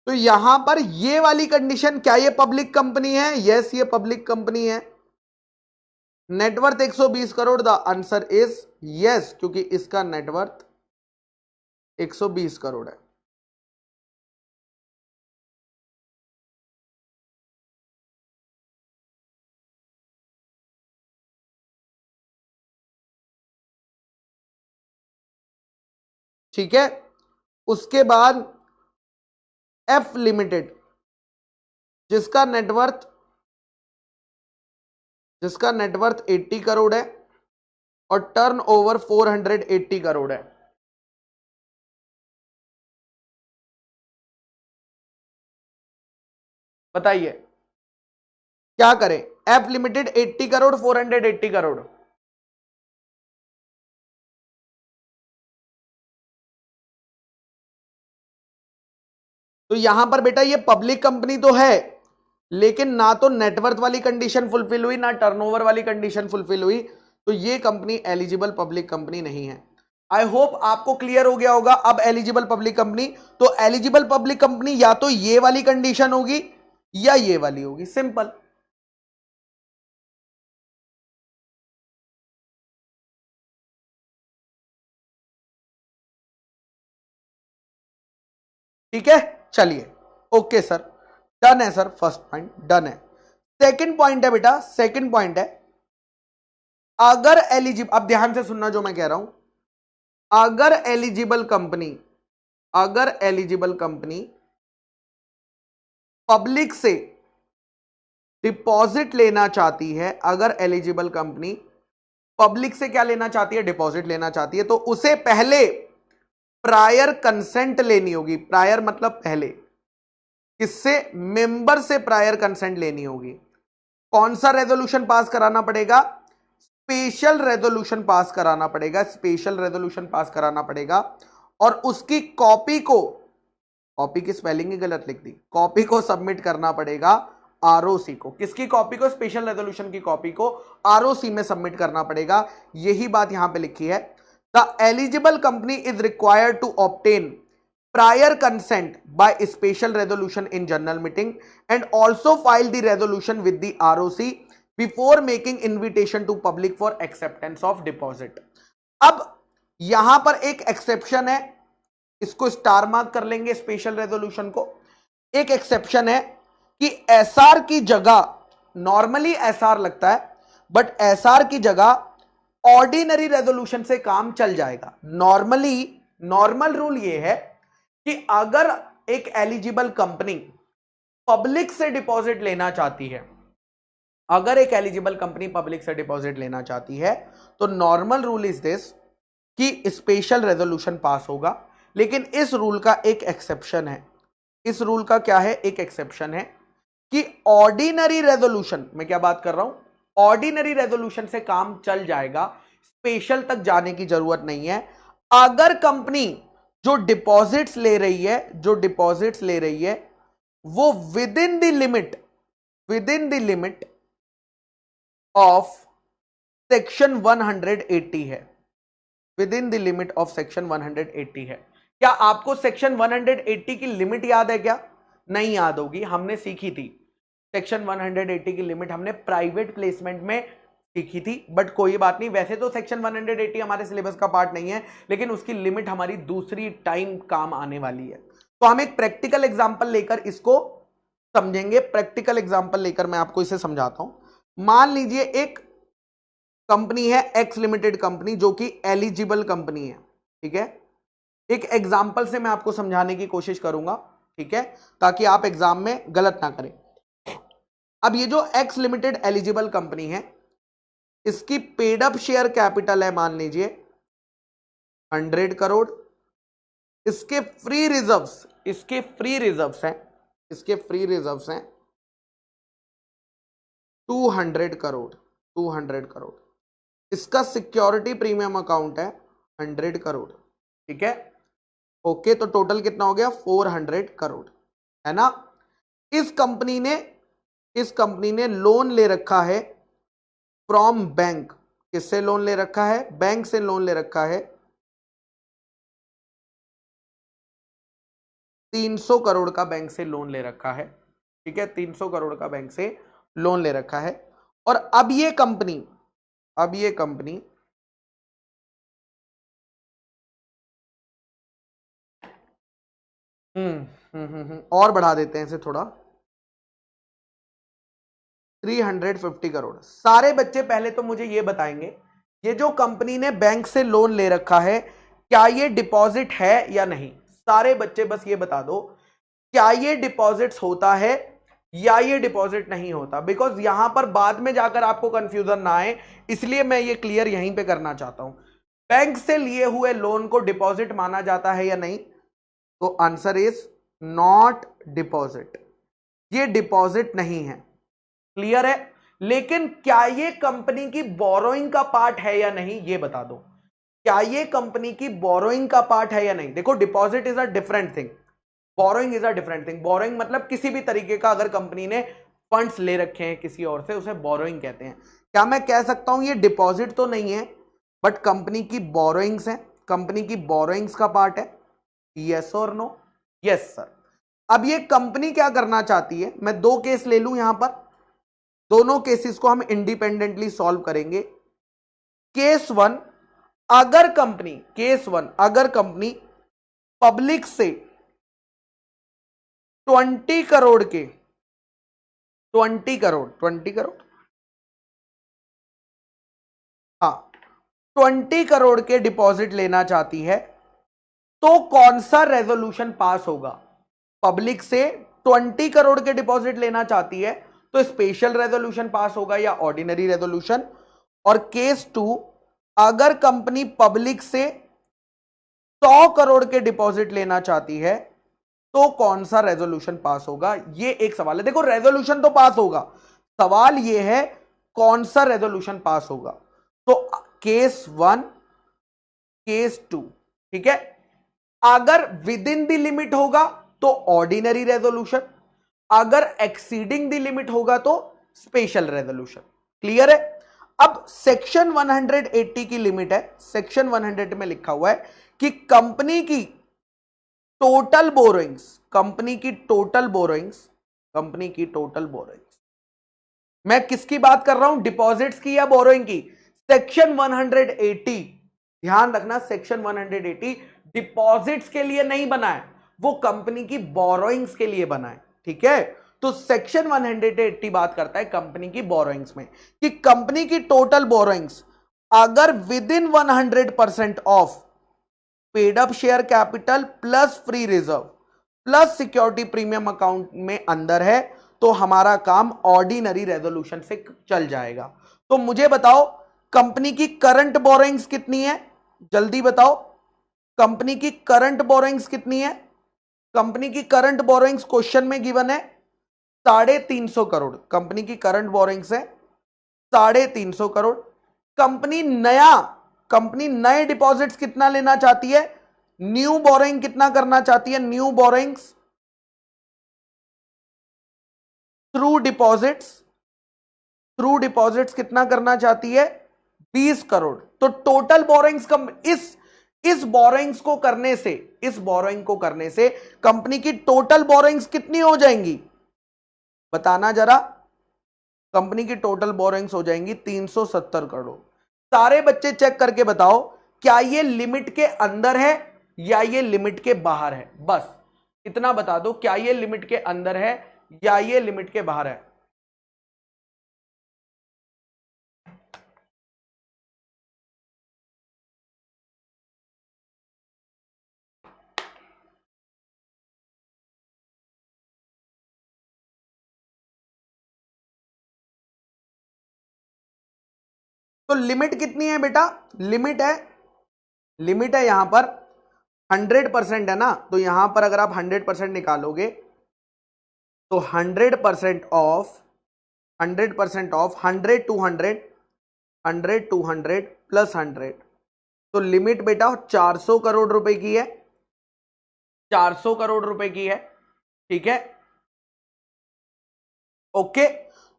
तो यहां पर ये वाली कंडीशन, क्या ये पब्लिक कंपनी है? यस, ये पब्लिक कंपनी है। Net worth 120 crore, the answer is yes, क्योंकि इसका नेटवर्थ 120 करोड़ है। ठीक है, उसके बाद एफ लिमिटेड, जिसका नेटवर्थ 80 करोड़ है और टर्न ओवर 480 करोड़ है। बताइए क्या करें? F limited 80 crore, 480 crore. तो यहां पर बेटा ये पब्लिक कंपनी तो है, लेकिन ना तो नेटवर्थ वाली कंडीशन फुलफिल हुई, ना टर्नओवर वाली कंडीशन फुलफिल हुई, तो ये कंपनी एलिजिबल पब्लिक कंपनी नहीं है। आई होप आपको क्लियर हो गया होगा। अब एलिजिबल पब्लिक कंपनी, तो एलिजिबल पब्लिक कंपनी या तो ये वाली कंडीशन होगी या ये वाली होगी, सिंपल। ठीक है, चलिए, ओके सर, डन है सर, फर्स्ट पॉइंट डन है। सेकंड पॉइंट है बेटा, सेकंड पॉइंट है, अगर एलिजिबल, अब ध्यान से सुनना जो मैं कह रहा हूं, अगर एलिजिबल कंपनी पब्लिक से डिपॉजिट लेना चाहती है, अगर एलिजिबल कंपनी पब्लिक से क्या लेना चाहती है? डिपॉजिट लेना चाहती है, तो उसे पहले प्रायर कंसेंट लेनी होगी। प्रायर मतलब पहले, किससे? मेंबर से प्रायर कंसेंट लेनी होगी। कौन सा रेजोल्यूशन पास कराना पड़ेगा? स्पेशल रेजोल्यूशन पास कराना पड़ेगा, स्पेशल रेजोल्यूशन पास कराना पड़ेगा। और उसकी कॉपी की स्पेलिंग ही गलत लिख दी, कॉपी को सबमिट करना पड़ेगा आरओसी को। किसकी कॉपी को? स्पेशल रेजोल्यूशन की कॉपी को आरओसी में सबमिट करना पड़ेगा। यही बात यहां पे लिखी है, the eligible company is required to obtain prior consent by special resolution in general meeting and also file the resolution with the ROC before making invitation to public for acceptance of deposit। अब यहां पर एक एक्सेप्शन है, इसको स्टार मार्क कर लेंगे स्पेशल रेजोल्यूशन को। एक एक्सेप्शन है कि एसआर की जगह, नॉर्मली एसआर लगता है, बट एसआर की जगह ऑर्डिनरी रेजोल्यूशन से काम चल जाएगा। नॉर्मल रूल ये है कि अगर एक एलिजिबल कंपनी पब्लिक से डिपॉजिट लेना चाहती है, अगर एक एलिजिबल कंपनी पब्लिक से डिपॉजिट लेना चाहती है, तो नॉर्मल रूल इज दिस कि स्पेशल रेजोल्यूशन पास होगा। लेकिन इस रूल का एक एक्सेप्शन है। इस रूल का क्या है? एक एक्सेप्शन है कि ऑर्डिनरी रेजोल्यूशन, मैं क्या बात कर रहा हूं, ऑर्डिनरी रेजोल्यूशन से काम चल जाएगा, स्पेशल तक जाने की जरूरत नहीं है। अगर कंपनी जो डिपॉजिट्स ले रही है वो with in the limit of section 180 है, with in the limit of section 180 है। क्या आपको सेक्शन 180 की लिमिट याद है क्या? नहीं याद होगी, हमने सीखी थी सेक्शन 180 की लिमिट, हमने प्राइवेट प्लेसमेंट में सीखी थी। बट कोई बात नहीं, वैसे तो सेक्शन 180 हमारे सिलेबस का पार्ट नहीं है, लेकिन उसकी लिमिट हमारी दूसरी टाइम काम आने वाली है। तो हम एक प्रैक्टिकल एग्जांपल लेकर इसको समझेंगे। प्रैक्टिकल एग्जांपल लेकर मैं आपको इसे समझाता हूं। मान लीजिए एक कंपनी है एक्स लिमिटेड कंपनी, जो कि एलिजिबल कंपनी है, ठीक है। एक एग्जांपल से मैं आपको समझाने की कोशिश करूंगा, ठीक है, ताकि आप एग्जाम में गलत ना करें। अब ये जो एक्स लिमिटेड एलिजिबल कंपनी है, इसकी पेड अप शेयर कैपिटल है मान लीजिए 100 करोड़। इसके फ्री रिजर्व्स, इसके फ्री रिजर्व्स हैं, इसके फ्री रिजर्व्स हैं 200 करोड़, 200 करोड़। इसका सिक्योरिटी प्रीमियम अकाउंट है 100 करोड़, ठीक है। ओके, तो टोटल कितना हो गया? 400 करोड़, है ना। इस कंपनी ने लोन ले रखा है फ्रॉम बैंक। किससे लोन ले रखा है? बैंक से लोन ले रखा है 300 करोड़ का बैंक से लोन ले रखा है, ठीक है। 300 करोड़ का बैंक से लोन ले रखा है। और अब ये कंपनी और बढ़ा देते हैं इसे थोड़ा, 350 करोड़। सारे बच्चे पहले तो मुझे ये बताएंगे, ये जो कंपनी ने बैंक से लोन ले रखा है, क्या ये डिपॉजिट है या नहीं? सारे बच्चे बस ये बता दो, क्या ये डिपॉजिट्स होता है या ये डिपॉजिट नहीं होता? बिकॉज यहां पर बाद में जाकर आपको कंफ्यूजन ना आए, इसलिए मैं ये क्लियर यहीं पे करना चाहता हूं। बैंक से लिए हुए लोन को डिपॉजिट माना जाता है या नहीं? तो आंसर इज नॉट डिपॉजिट, ये डिपॉजिट नहीं है। क्लियर है? लेकिन क्या ये कंपनी की बोरोइंग का पार्ट है या नहीं, ये बता दो। क्या ये कंपनी की बोरोइंग का पार्ट है या नहीं? देखो, deposit is a different thing, borrowing is a different thing. Borrowing मतलब किसी भी तरीके का अगर कंपनी ने फंड्स ले रखे हैं किसी और से, उसे बोरोइंग कहते हैं। क्या मैं कह सकता हूं ये डिपॉजिट तो नहीं है, बट कंपनी की बोरोइंग्स है, कंपनी की बोरोइंग्स का पार्ट है? यस और नो? Yes sir. अब ये कंपनी क्या करना चाहती है, मैं दो केस ले लूं यहां पर, दोनों केसेस को हम इंडिपेंडेंटली सॉल्व करेंगे। केस वन, अगर कंपनी पब्लिक से 20 करोड़ के 20 करोड़, हाँ, 20 करोड़ के डिपॉजिट लेना चाहती है, तो कौन सा रेजोल्यूशन पास होगा? पब्लिक से 20 करोड़ के डिपॉजिट लेना चाहती है, तो स्पेशल रेजोल्यूशन पास होगा या ऑर्डिनरी रेजोल्यूशन? और केस टू, अगर कंपनी पब्लिक से 100 करोड़ के डिपॉजिट लेना चाहती है, तो कौन सा रेजोल्यूशन पास होगा? ये एक सवाल है। देखो, रेजोल्यूशन तो पास होगा, सवाल ये है कौन सा रेजोल्यूशन पास होगा। तो केस वन, केस टू, ठीक है। अगर विद इन द लिमिट होगा तो ऑर्डिनरी रेजोल्यूशन, अगर एक्सीडिंग द लिमिट होगा तो स्पेशल रेजोल्यूशन। क्लियर है? अब सेक्शन 180 की लिमिट है, सेक्शन 100 में लिखा हुआ है कि कंपनी की टोटल बोरोइंग्स, मैं किसकी बात कर रहा हूं, डिपॉजिट्स की या बोरोइंग की? सेक्शन 180, ध्यान रखना, सेक्शन 180 डिपॉजिट्स के लिए नहीं बना है, वो कंपनी की बोरोइंग्स के लिए बना है, ठीक है। तो सेक्शन 180 बात करता है कंपनी की बोरोइंग्स में, कि कंपनी की टोटल बोरोइंग्स अगर with in 100% of paid up share capital plus free reserve plus security premium account में अंदर है, तो हमारा काम ऑर्डिनरी रेजोल्यूशन से चल जाएगा। तो मुझे बताओ, कंपनी की करंट बोरोइंग्स कितनी है? जल्दी बताओ, कंपनी की करंट बोरोइंग्स कितनी है? कंपनी की करंट बोरोइंग्स क्वेश्चन में गिवन है 350 करोड़। कंपनी की करंट बोरोइंग्स है 350 करोड़। कंपनी नए डिपॉजिट्स कितना लेना चाहती है? न्यू बोरोइंग कितना करना चाहती है? न्यू बोरोइंग्स थ्रू डिपॉजिट्स कितना करना चाहती है? 20 करोड़। तो टोटल बोरोइंग्स कम इस बोरोइंग्स को करने से, इस बोरोइंग को करने से कंपनी की टोटल बोरोइंग्स कितनी हो जाएंगी बताना जरा। कंपनी की टोटल बोरोइंग्स हो जाएंगी 370 करोड़। सारे बच्चे चेक करके बताओ क्या ये लिमिट के अंदर है या ये लिमिट के बाहर है। बस इतना बता दो, क्या ये लिमिट के अंदर है या ये लिमिट के बाहर है। तो लिमिट कितनी है बेटा, लिमिट है यहां पर 100% है ना। तो यहां पर अगर आप 100% निकालोगे तो 100% ऑफ 100 टू 100 प्लस 100, तो लिमिट बेटा 400 करोड़ रुपए की है, 400 करोड़ रुपए की है। ठीक है, ओके।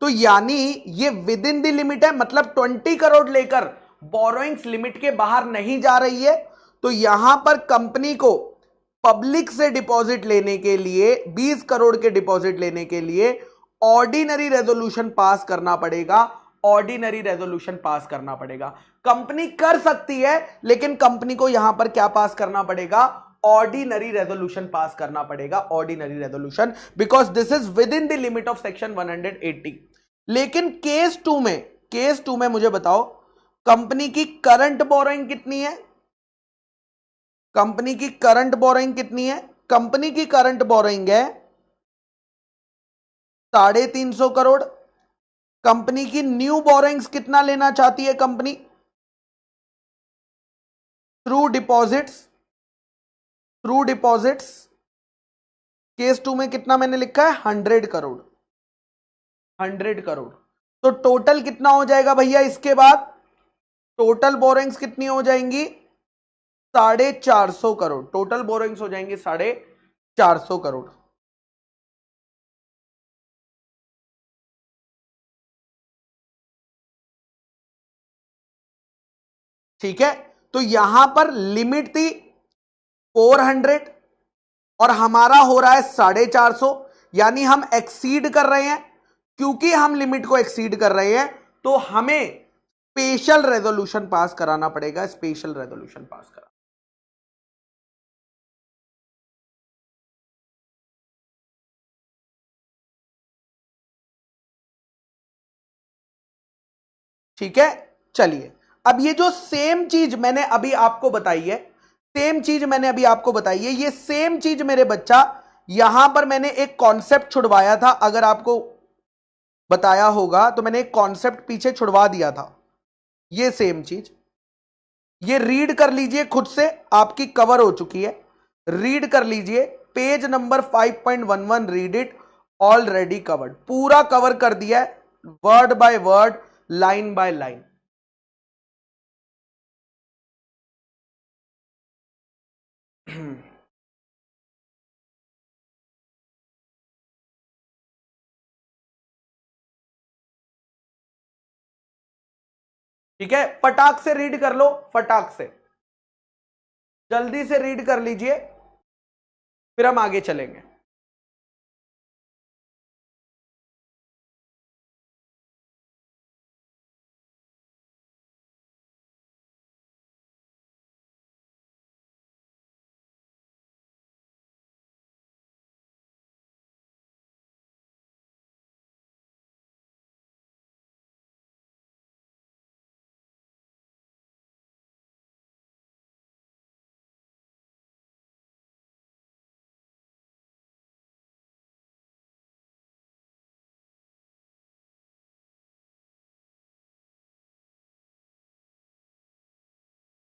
तो यानी ये विद इन द लिमिट है, मतलब 20 करोड़ लेकर बोरोइंग्स लिमिट के बाहर नहीं जा रही है। तो यहां पर कंपनी को पब्लिक से डिपॉजिट लेने के लिए, 20 करोड़ के डिपॉजिट लेने के लिए ऑर्डिनरी रेजोल्यूशन पास करना पड़ेगा, ऑर्डिनरी रेजोल्यूशन पास करना पड़ेगा। कंपनी कर सकती है लेकिन कंपनी को यहां पर क्या पास करना पड़ेगा, ऑर्डिनरी रेजोल्यूशन पास करना पड़ेगा, ordinary resolution, because this is with in the limit of section 180। लेकिन केस टू में मुझे बताओ कंपनी की करंट बोरोइंग कितनी है, कंपनी की करंट बोरोइंग कितनी है, कंपनी की करंट बोरोइंग है 350 करोड़। कंपनी की न्यू बोरोइंग्स कितना लेना चाहती है company through deposits, through deposits. Case two में कितना मैंने लिखा है 100 करोड़, 100 करोड़। तो टोटल कितना हो जाएगा भैया इसके बाद, टोटल बोरोइंग्स कितनी हो जाएंगी 450 करोड़, टोटल बोरोइंग्स हो जाएंगी 450 करोड़। ठीक है, तो यहां पर लिमिट थी 400 और हमारा हो रहा है 450, यानी हम एक्सीड कर रहे हैं। क्योंकि हम लिमिट को एक्सीड कर रहे हैं तो हमें स्पेशल रेजोल्यूशन पास कराना पड़ेगा, स्पेशल रेजोल्यूशन पास करा। ठीक है, चलिए। अब ये जो सेम चीज मैंने अभी आपको बताई है, सेम चीज मैंने अभी आपको बताई है, ये सेम चीज मेरे बच्चा यहां पर मैंने एक कॉन्सेप्ट छुड़वाया था, अगर आपको बताया होगा तो मैंने एक कॉन्सेप्ट पीछे छुड़वा दिया था। ये सेम चीज ये रीड कर लीजिए खुद से, आपकी कवर हो चुकी है, रीड कर लीजिए page number 5.11, read it, already covered, पूरा कवर कर दिया है word by word, line by line. ठीक है, फटाक से रीड कर लो, फटाक से जल्दी से रीड कर लीजिए, फिर हम आगे चलेंगे।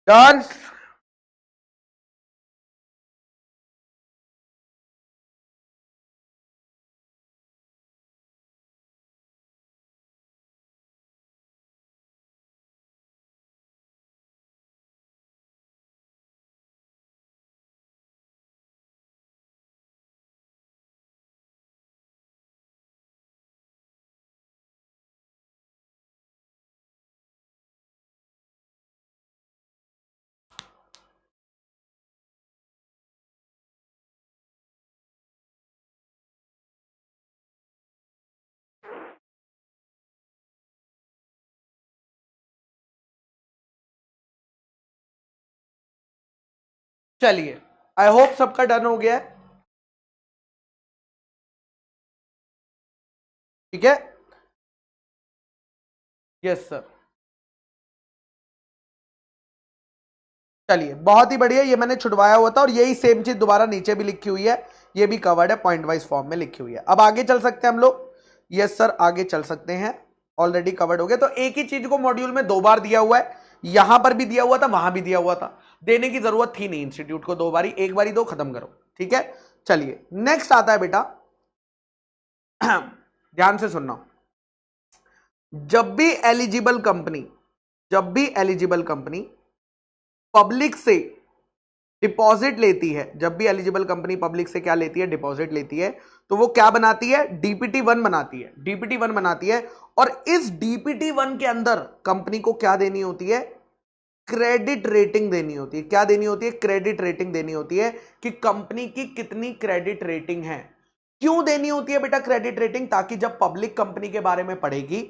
डन। चलिए, आई होप सबका डन हो गया है। ठीक है, यस सर। चलिए, बहुत ही बढ़िया, ये मैंने छुड़वाया हुआ था और यही सेम चीज दोबारा नीचे भी लिखी हुई है, ये भी कवर्ड है, पॉइंट वाइज फॉर्म में लिखी हुई है। अब आगे चल सकते हैं हम लोग। यस सर, आगे चल सकते हैं, ऑलरेडी कवर्ड हो गया। तो एक ही चीज को मॉड्यूल में 2 बार दिया हुआ है, यहां पर भी दिया हुआ था, वहां भी दिया हुआ था, देने की जरूरत थी नहीं इंस्टीट्यूट को 2 बारी, एक बारी दो, खत्म करो। ठीक है, चलिए नेक्स्ट आता है बेटा, ध्यान से सुनना। जब भी एलिजिबल कंपनी पब्लिक से डिपॉजिट लेती है, जब भी एलिजिबल कंपनी पब्लिक से क्या लेती है, डिपॉजिट लेती है, तो वो क्या बनाती है, डीपीटी 1 बनाती है, डीपीटी 1 बनाती है। और इस डीपीटी 1 के अंदर कंपनी को क्या देनी होती है, क्रेडिट रेटिंग देनी होती है। क्या देनी होती है, क्रेडिट रेटिंग देनी होती है, कि कंपनी की कितनी क्रेडिट रेटिंग है। क्यों देनी होती है बेटा क्रेडिट रेटिंग, ताकि जब पब्लिक कंपनी के बारे में पढ़ेगी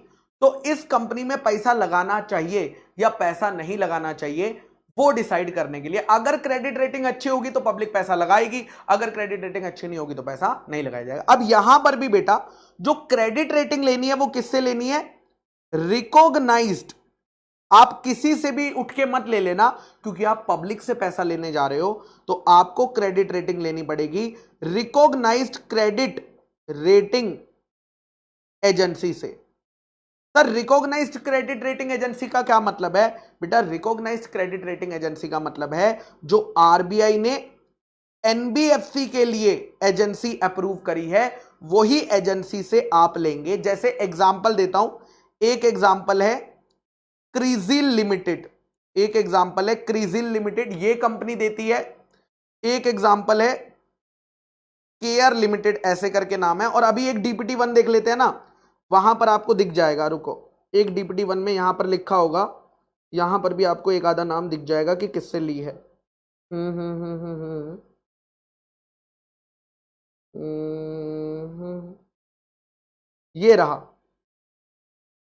तो इस कंपनी में पैसा लगाना चाहिए या पैसा नहीं लगाना चाहिए, वो डिसाइड करने के लिए। अगर क्रेडिट रेटिंग अच्छी होगी तो पब्लिक पैसा लगाएगी, अगर क्रेडिट रेटिंग अच्छी नहीं होगी तो पैसा नहीं लगाया जाएगा। अब यहां पर भी बेटा जो क्रेडिट रेटिंग लेनी है वो किससे लेनी है, रिकॉग्नाइज्ड। आप किसी से भी उठ के मत ले लेना, क्योंकि आप पब्लिक से पैसा लेने जा रहे हो, तो आपको क्रेडिट रेटिंग लेनी पड़ेगी रिकॉग्नाइज्ड क्रेडिट रेटिंग एजेंसी से। Sir recognised credit rating agency का क्या मतलब है बेटा, रिकॉग्नाइज्ड क्रेडिट रेटिंग एजेंसी का मतलब है जो आरबीआई ने एनबीएफसी के लिए एजेंसी अप्रूव करी है, वही एजेंसी से आप लेंगे। जैसे एग्जांपल देता हूं, एक एग्जांपल है क्रिजिल लिमिटेड, एक एग्जांपल है क्रिजिल लिमिटेड, ये कंपनी देती है। एक एग्जांपल है केयर लिमिटेड, ऐसे करके नाम है। और अभी एक डीपीटी 1 देख लेते हैं ना, वहां पर आपको दिख जाएगा, रुको, एक डीपीटी 1 में यहां पर लिखा होगा, यहां पर भी आपको एक आधा नाम दिख जाएगा कि किससे ली है। हम्म हम्म हम्म हम्म हम्म ये रहा,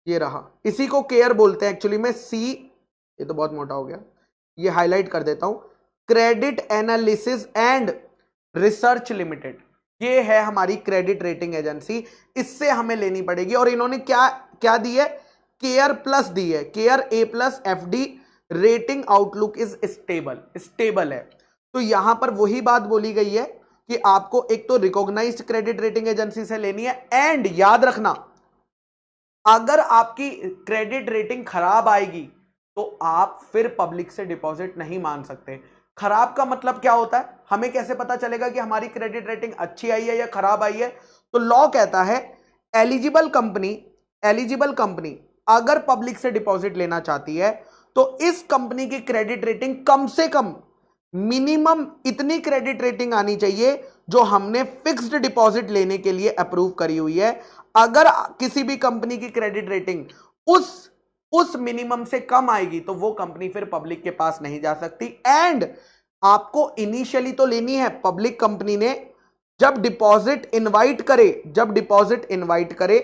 ये रहा, इसी को केयर बोलते हैं एक्चुअली में। सी, ये तो बहुत मोटा हो गया, ये हाईलाइट कर देता हूं, credit analysis and research limited, ये है हमारी क्रेडिट रेटिंग एजेंसी, इससे हमें लेनी पड़ेगी। और इन्होंने क्या क्या दी है, केयर प्लस दी है, care A+FD, rating outlook is stable, stable है। तो यहां पर वही बात बोली गई है कि आपको एक तो रिकॉग्नाइज्ड क्रेडिट रेटिंग एजेंसी से लेनी है, एंड याद रखना अगर आपकी क्रेडिट रेटिंग खराब आएगी तो आप फिर पब्लिक से डिपॉजिट नहीं मान सकते। खराब का मतलब क्या होता है, हमें कैसे पता चलेगा कि हमारी क्रेडिट रेटिंग अच्छी आई है या खराब आई है, तो लॉ कहता है एलिजिबल कंपनी अगर पब्लिक से डिपॉजिट लेना चाहती है तो इस कंपनी की क्रेडिट रेटिंग कम से कम मिनिमम इतनी क्रेडिट रेटिंग आनी चाहिए जो हमने फिक्स्ड डिपॉजिट लेने के लिए अप्रूव करी हुई है। अगर किसी भी कंपनी की क्रेडिट रेटिंग उस मिनिमम से कम आएगी तो वो कंपनी फिर पब्लिक के पास नहीं जा सकती। एंड आपको इनिशियली तो लेनी है, पब्लिक कंपनी ने जब डिपॉजिट इनवाइट करे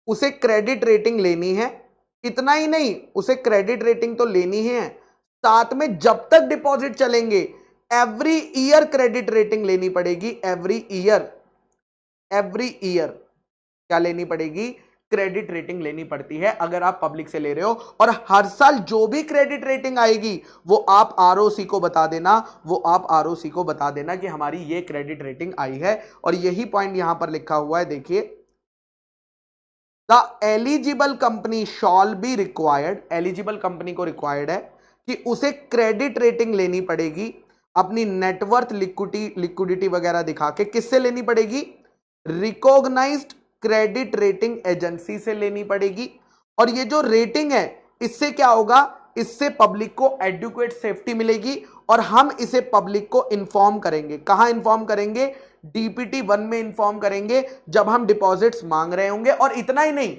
उसे क्रेडिट रेटिंग लेनी है। इतना ही नहीं, उसे क्रेडिट रेटिंग तो लेनी है, साथ में जब तक डिपॉजिट चलेंगे एवरी ईयर क्रेडिट रेटिंग लेनी पड़ेगी। एवरी ईयर क्या लेनी पड़ेगी, क्रेडिट रेटिंग लेनी पड़ती है अगर आप पब्लिक से ले रहे हो। और हर साल जो भी क्रेडिट रेटिंग आएगी वो आप आरओसी को बता देना, कि हमारी ये क्रेडिट रेटिंग आई है। और यही पॉइंट यहां पर लिखा हुआ है, देखिए, the eligible company shawl be required, eligible company को रिक्वायर्ड है कि उसे क्रेडिट रेटिंग लेनी पड़ेगी अपनी नेटवर्थ लिक्विडिटी वगैरह दिखा के। किससे लेनी पड़ेगी, रिकॉग्नाइज्ड क्रेडिट रेटिंग एजेंसी से लेनी पड़ेगी। और ये जो रेटिंग है इससे क्या होगा, इससे पब्लिक को एडुकेट सेफ्टी मिलेगी और हम इसे पब्लिक को इन्फॉर्म करेंगे। कहां इन्फॉर्म करेंगे, डीपीटी 1 में इन्फॉर्म करेंगे जब हम डिपॉजिट्स मांग रहे होंगे। और इतना ही नहीं,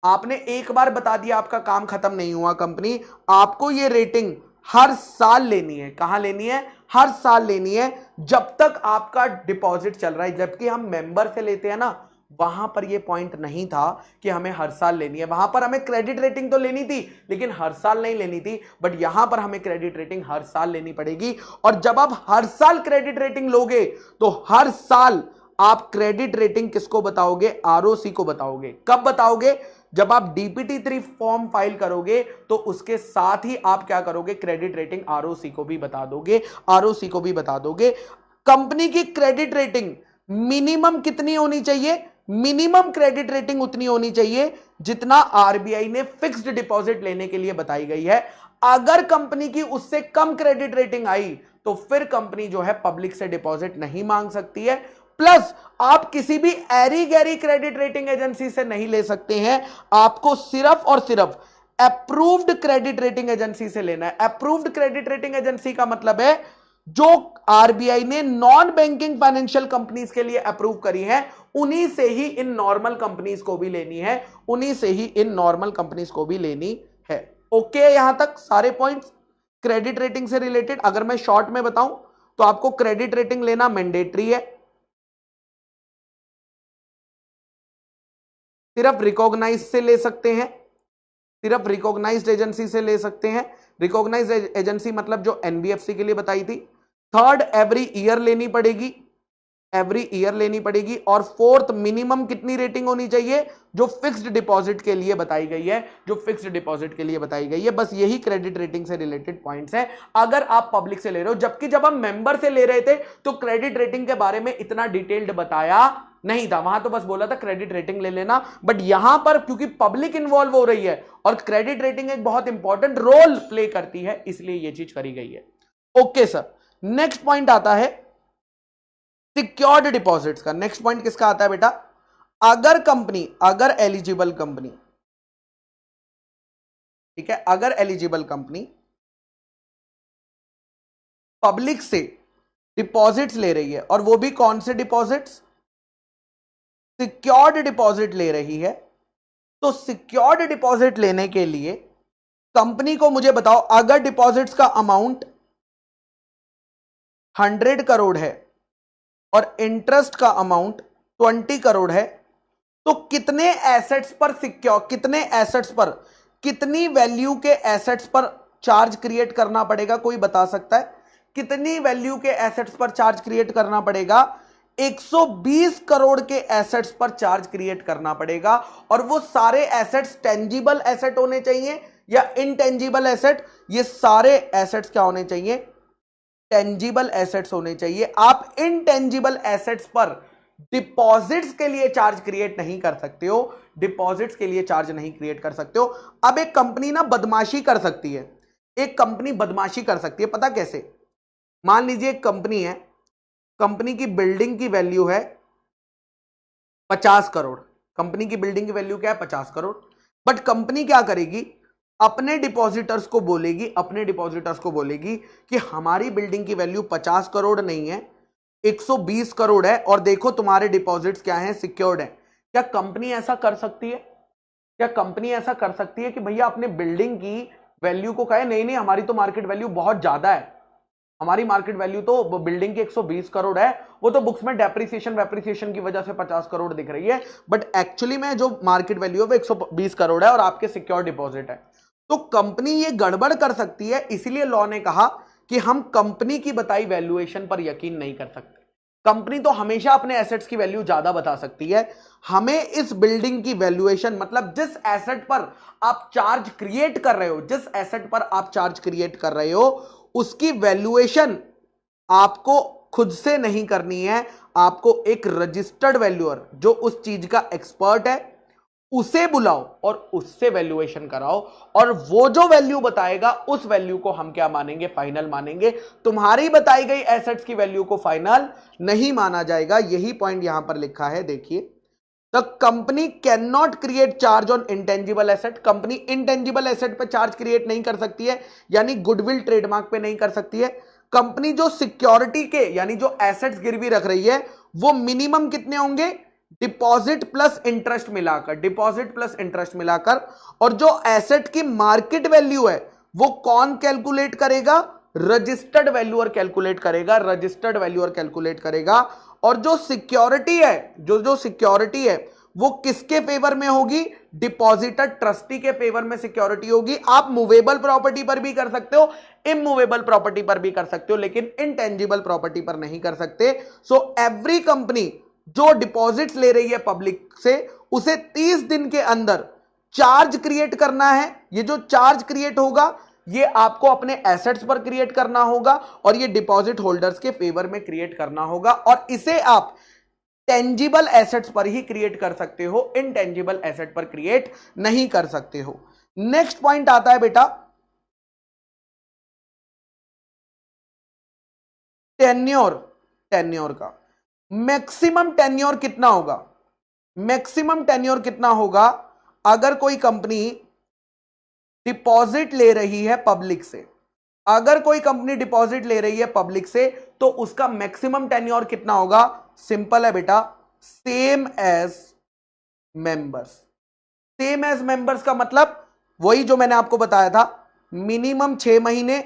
आपने एक बार बता दिया, आपका काम खत्म नहीं हुआ। कंपनी आपको ये रेटिंग हर साल लेनी है। कहां लेनी है, हर साल लेनी है, जब तक आपका डिपॉजिट चल रहा है। जबकि हम मेंबर से लेते हैं ना, वहां पर ये पॉइंट नहीं था कि हमें हर साल लेनी है, वहां पर हमें क्रेडिट रेटिंग तो लेनी थी लेकिन हर साल नहीं लेनी थी, बट यहां पर हमें क्रेडिट रेटिंग हर साल लेनी पड़ेगी। और जब आप हर साल क्रेडिट रेटिंग लोगे तो हर साल आप क्रेडिट रेटिंग किसको बताओगे? आरओसी को बताओगे। कब बताओगे? जब आप DPT3 फॉर्म फाइल करोगे तो उसके साथ ही आप क्या करोगे? क्रेडिट रेटिंग आरओसी को भी बता दोगे, आरओसी को भी बता दोगे। कंपनी की क्रेडिट रेटिंग मिनिमम कितनी होनी चाहिए? मिनिमम क्रेडिट रेटिंग उतनी होनी चाहिए जितना आरबीआई ने फिक्स्ड डिपॉजिट लेने के लिए बताई गई है। अगर कंपनी की उससे कम क्रेडिट रेटिंग आई तो फिर कंपनी जो है पब्लिक से डिपॉजिट नहीं मांग सकती है। प्लस आप किसी भी एरी गैरी क्रेडिट रेटिंग एजेंसी से नहीं ले सकते हैं, आपको सिर्फ और सिर्फ अप्रूव्ड क्रेडिट रेटिंग एजेंसी से लेना है। अप्रूव्ड क्रेडिट रेटिंग एजेंसी का मतलब है जो आरबीआई ने नॉन बैंकिंग फाइनेंशियल कंपनीज के लिए अप्रूव करी है, उन्हीं से ही इन नॉर्मल कंपनीज को भी लेनी है, उन्हीं से ही इन नॉर्मल कंपनीज को भी लेनी है। ओके, यहां तक सारे पॉइंट्स क्रेडिट रेटिंग से रिलेटेड। अगर मैं शॉर्ट में बताऊं तो आपको क्रेडिट रेटिंग लेना मैंडेटरी है, सिर्फ रिकॉग्नाइज से ले सकते हैं, सिर्फ रिकॉग्नाइज्ड एजेंसी से ले सकते हैं। रिकॉग्नाइज्ड एजेंसी मतलब जो एनबीएफसी के लिए बताई थी। थर्ड, एवरी ईयर लेनी पड़ेगी, एवरी ईयर लेनी पड़ेगी। और फोर्थ, मिनिमम कितनी रेटिंग होनी चाहिए? जो फिक्स्ड डिपॉजिट के लिए बताई गई है, जो फिक्स्ड डिपॉजिट के लिए बताई गई है। बस यही क्रेडिट रेटिंग से रिलेटेड पॉइंट्स हैं अगर आप पब्लिक से ले रहे हो। जबकि जब हम मेंबर से ले रहे थे तो क्रेडिट रेटिंग के बारे में इतना डिटेल्ड बताया नहीं था, वहां तो बस बोला था क्रेडिट रेटिंग ले लेना। बट यहां पर क्योंकि पब्लिक इन्वॉल्व हो रही है और क्रेडिट रेटिंग एक बहुत इंपॉर्टेंट रोल प्ले करती है, इसलिए यह चीज करी गई है। ओके सर, नेक्स्ट पॉइंट आता है सिक्योर्ड डिपॉजिट्स का। नेक्स्ट पॉइंट किसका आता है बेटा? अगर कंपनी, अगर एलिजिबल कंपनी, ठीक है, अगर एलिजिबल कंपनी पब्लिक से डिपॉजिट्स ले रही है, और वो भी कौन से डिपॉजिट्स? सिक्योर्ड डिपॉजिट ले रही है, तो सिक्योर्ड डिपॉजिट लेने के लिए कंपनी को मुझे बताओ, अगर डिपॉजिट्स का अमाउंट 100 करोड़ है और इंटरेस्ट का अमाउंट 20 करोड़ है, तो कितने एसेट्स पर सिक्योर, कितने एसेट्स पर, कितनी वैल्यू के एसेट्स पर चार्ज क्रिएट करना पड़ेगा? कोई बता सकता है कितनी वैल्यू के एसेट्स पर चार्ज क्रिएट करना पड़ेगा? 120 करोड़ के एसेट्स पर चार्ज क्रिएट करना पड़ेगा। और वो सारे एसेट्स टेंजिबल एसेट होने चाहिए या इनटेंजिबल एसेट? ये सारे एसेट्स क्या होने चाहिए? टेंजिबल एसेट्स होने चाहिए। आप इनटेंजिबल एसेट्स पर डिपॉजिट्स के लिए चार्ज क्रिएट नहीं कर सकते हो, डिपॉजिट्स के लिए चार्ज नहीं क्रिएट कर सकते हो। अब एक कंपनी ना बदमाशी कर सकती है, एक कंपनी बदमाशी कर सकती है, पता कैसे? मान लीजिए एक कंपनी है, कंपनी की बिल्डिंग की वैल्यू है 50 करोड़, कंपनी की बिल्डिंग की वैल्यू क्या है? 50 करोड़। बट कंपनी क्या करेगी? अपने डिपॉजिटर्स को बोलेगी, अपने डिपॉजिटर्स को बोलेगी कि हमारी बिल्डिंग की वैल्यू 50 करोड़ नहीं है, 120 करोड़ है, और देखो तुम्हारे डिपॉजिट्स क्या हैं? सिक्योर्ड है। क्या कंपनी ऐसा कर सकती है? क्या कंपनी ऐसा कर सकती है कि भैया अपने बिल्डिंग की वैल्यू को कहे नहीं नहीं हमारी तो मार्केट वैल्यू बहुत ज्यादा है, हमारी मार्केट वैल्यू तो बिल्डिंग की 120 करोड़ है, वो तो बुक्स में डेप्रिसिएशन की वजह से 50 करोड़ दिख रही है, बट एक्चुअली में जो मार्केट वैल्यू है वो 120 करोड़ है और आपके सिक्योर डिपॉजिट है। तो कंपनी ये गड़बड़ कर सकती है, इसीलिए लॉ ने कहा कि हम कंपनी की बताई वैल्यूएशन पर यकीन नहीं कर सकते। कंपनी तो हमेशा अपने एसेट्स की वैल्यू ज्यादा बता सकती है, हमें इस बिल्डिंग की वैल्यूएशन, मतलब जिस एसेट पर आप चार्ज क्रिएट कर रहे हो, जिस एसेट पर आप चार्ज क्रिएट कर रहे हो, उसकी वैल्यूएशन आपको खुद से नहीं करनी है, आपको एक रजिस्टर्ड वैल्यूअर जो उस चीज का एक्सपर्ट है उसे बुलाओ और उससे वैल्यूएशन कराओ, और वो जो वैल्यू बताएगा उस वैल्यू को हम क्या मानेंगे? फाइनल मानेंगे। तुम्हारी बताई गई एसेट्स की वैल्यू को फाइनल नहीं माना जाएगा। यही पॉइंट यहां पर लिखा है, देखिए, the company can not create charge on intangible asset. Company intangible asset पे चार्ज क्रिएट नहीं कर सकती है, यानी गुडविल ट्रेडमार्क पे नहीं कर सकती है। कंपनी जो सिक्योरिटी के, यानी जो एसेट्स गिरवी रख रही है, वो मिनिमम कितने होंगे? डिपॉजिट प्लस इंटरेस्ट मिलाकर, डिपॉजिट प्लस इंटरेस्ट मिलाकर। और जो एसेट की मार्केट वैल्यू है वो कौन कैलकुलेट करेगा? रजिस्टर्ड वैल्यूअर कैलकुलेट करेगा, रजिस्टर्ड वैल्यूअर कैलकुलेट करेगा। और जो सिक्योरिटी है, जो सिक्योरिटी है वो किसके फेवर में होगी? डिपॉजिटर ट्रस्टी के फेवर में सिक्योरिटी होगी। आप मूवेबल प्रॉपर्टी पर भी कर सकते हो, इमूवेबल प्रॉपर्टी पर भी कर सकते हो, लेकिन इनटेंजिबल प्रॉपर्टी पर नहीं कर सकते। सो एवरी कंपनी जो डिपॉजिट्स ले रही है पब्लिक से, उसे 30 दिन के अंदर चार्ज क्रिएट करना है। ये जो चार्ज क्रिएट होगा ये आपको अपने एसेट्स पर क्रिएट करना होगा और ये डिपॉजिट होल्डर्स के फेवर में क्रिएट करना होगा, और इसे आप टेंजिबल एसेट्स पर ही क्रिएट कर सकते हो, इनटेंजिबल एसेट पर क्रिएट नहीं कर सकते हो। नेक्स्ट पॉइंट आता है बेटा टेन्योर का। मैक्सिमम टेन्योर कितना होगा? मैक्सिमम टेन्योर कितना होगा अगर कोई कंपनी डिपॉजिट ले रही है पब्लिक से? अगर कोई कंपनी डिपॉजिट ले रही है पब्लिक से तो उसका मैक्सिमम टेन्योर कितना होगा? सिंपल है बेटा, same as members. Same as members का मतलब वही जो मैंने आपको बताया था, मिनिमम 6 महीने,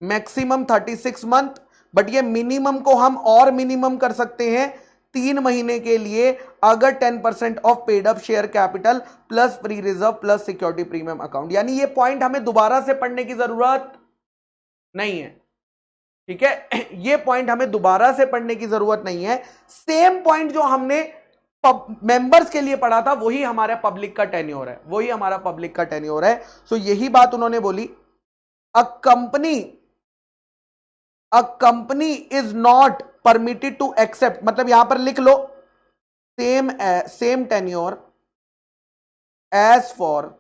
मैक्सिमम 36 मंथ। बट ये मिनिमम को हम और मिनिमम कर सकते हैं 3 महीने के लिए, अगर 10% of paid up share capital plus free reserve plus security premium account. यानी ये पॉइंट हमें दोबारा से पढ़ने की जरूरत नहीं है, ठीक है? ये पॉइंट हमें दोबारा से पढ़ने की जरूरत नहीं है। सेम पॉइंट जो हमने मेंबर्स के लिए पढ़ा था वही हमारा पब्लिक का टेन्योर है, वही हमारा पब्लिक का टेन्योर है। सो यही बात उन्होंने बोली, a company is not permitted to accept, मतलब यहां पर लिख लो same tenure as for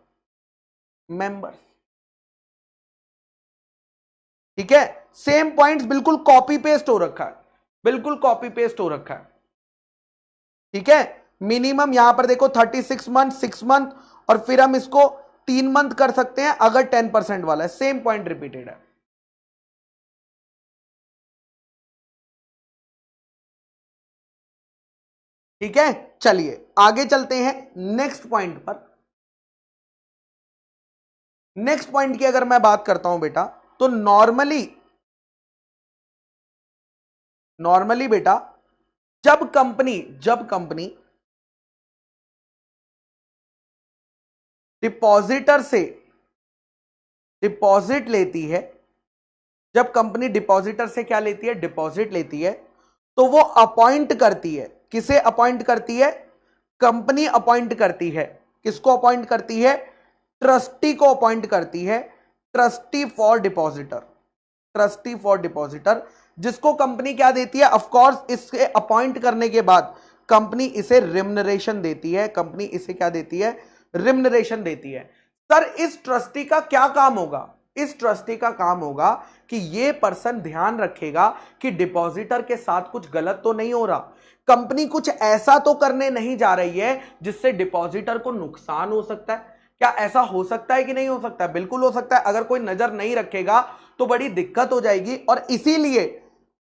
members, ठीक है? सेम पॉइंट्स बिल्कुल कॉपी पेस्ट हो रखा है, बिल्कुल कॉपी पेस्ट हो रखा है, ठीक है? मिनिमम यहां पर देखो 36 मंथ, 6 मंथ, और फिर हम इसको 3 मंथ कर सकते हैं अगर 10% वाला है। सेम पॉइंट रिपीटेड है, ठीक है? चलिए आगे चलते हैं नेक्स्ट पॉइंट पर। नेक्स्ट पॉइंट की अगर मैं बात करता हूं बेटा, तो नॉर्मली बेटा जब कंपनी डिपॉजिटर से डिपॉजिट लेती है, जब कंपनी डिपॉजिटर से क्या लेती है? डिपॉजिट लेती है, तो वो अपॉइंट करती है। किसे अपॉइंट करती है? कंपनी अपॉइंट करती है। किसको अपॉइंट करती है? ट्रस्टी को अपॉइंट करती है, trustee for depositor, trustee for depositor, जिसको कंपनी क्या देती है? ऑफ कोर्स इससे अपॉइंट करने के बाद कंपनी इसे रिम्यूनरेशन देती है। कंपनी इसे क्या देती है? रिम्यूनरेशन देती है। सर इस ट्रस्टी का क्या काम होगा? इस ट्रस्टी का काम होगा कि ये पर्सन ध्यान रखेगा कि डिपॉजिटर के साथ कुछ गलत तो नहीं हो रहा, कंपनी कुछ ऐसा तो करने नहीं जा रही है जिससे डिपॉजिटर को नुकसान हो सकता है। क्या ऐसा हो सकता है कि नहीं हो सकता? बिल्कुल हो सकता है। अगर कोई नजर नहीं रखेगा तो बड़ी दिक्कत हो जाएगी, और इसीलिए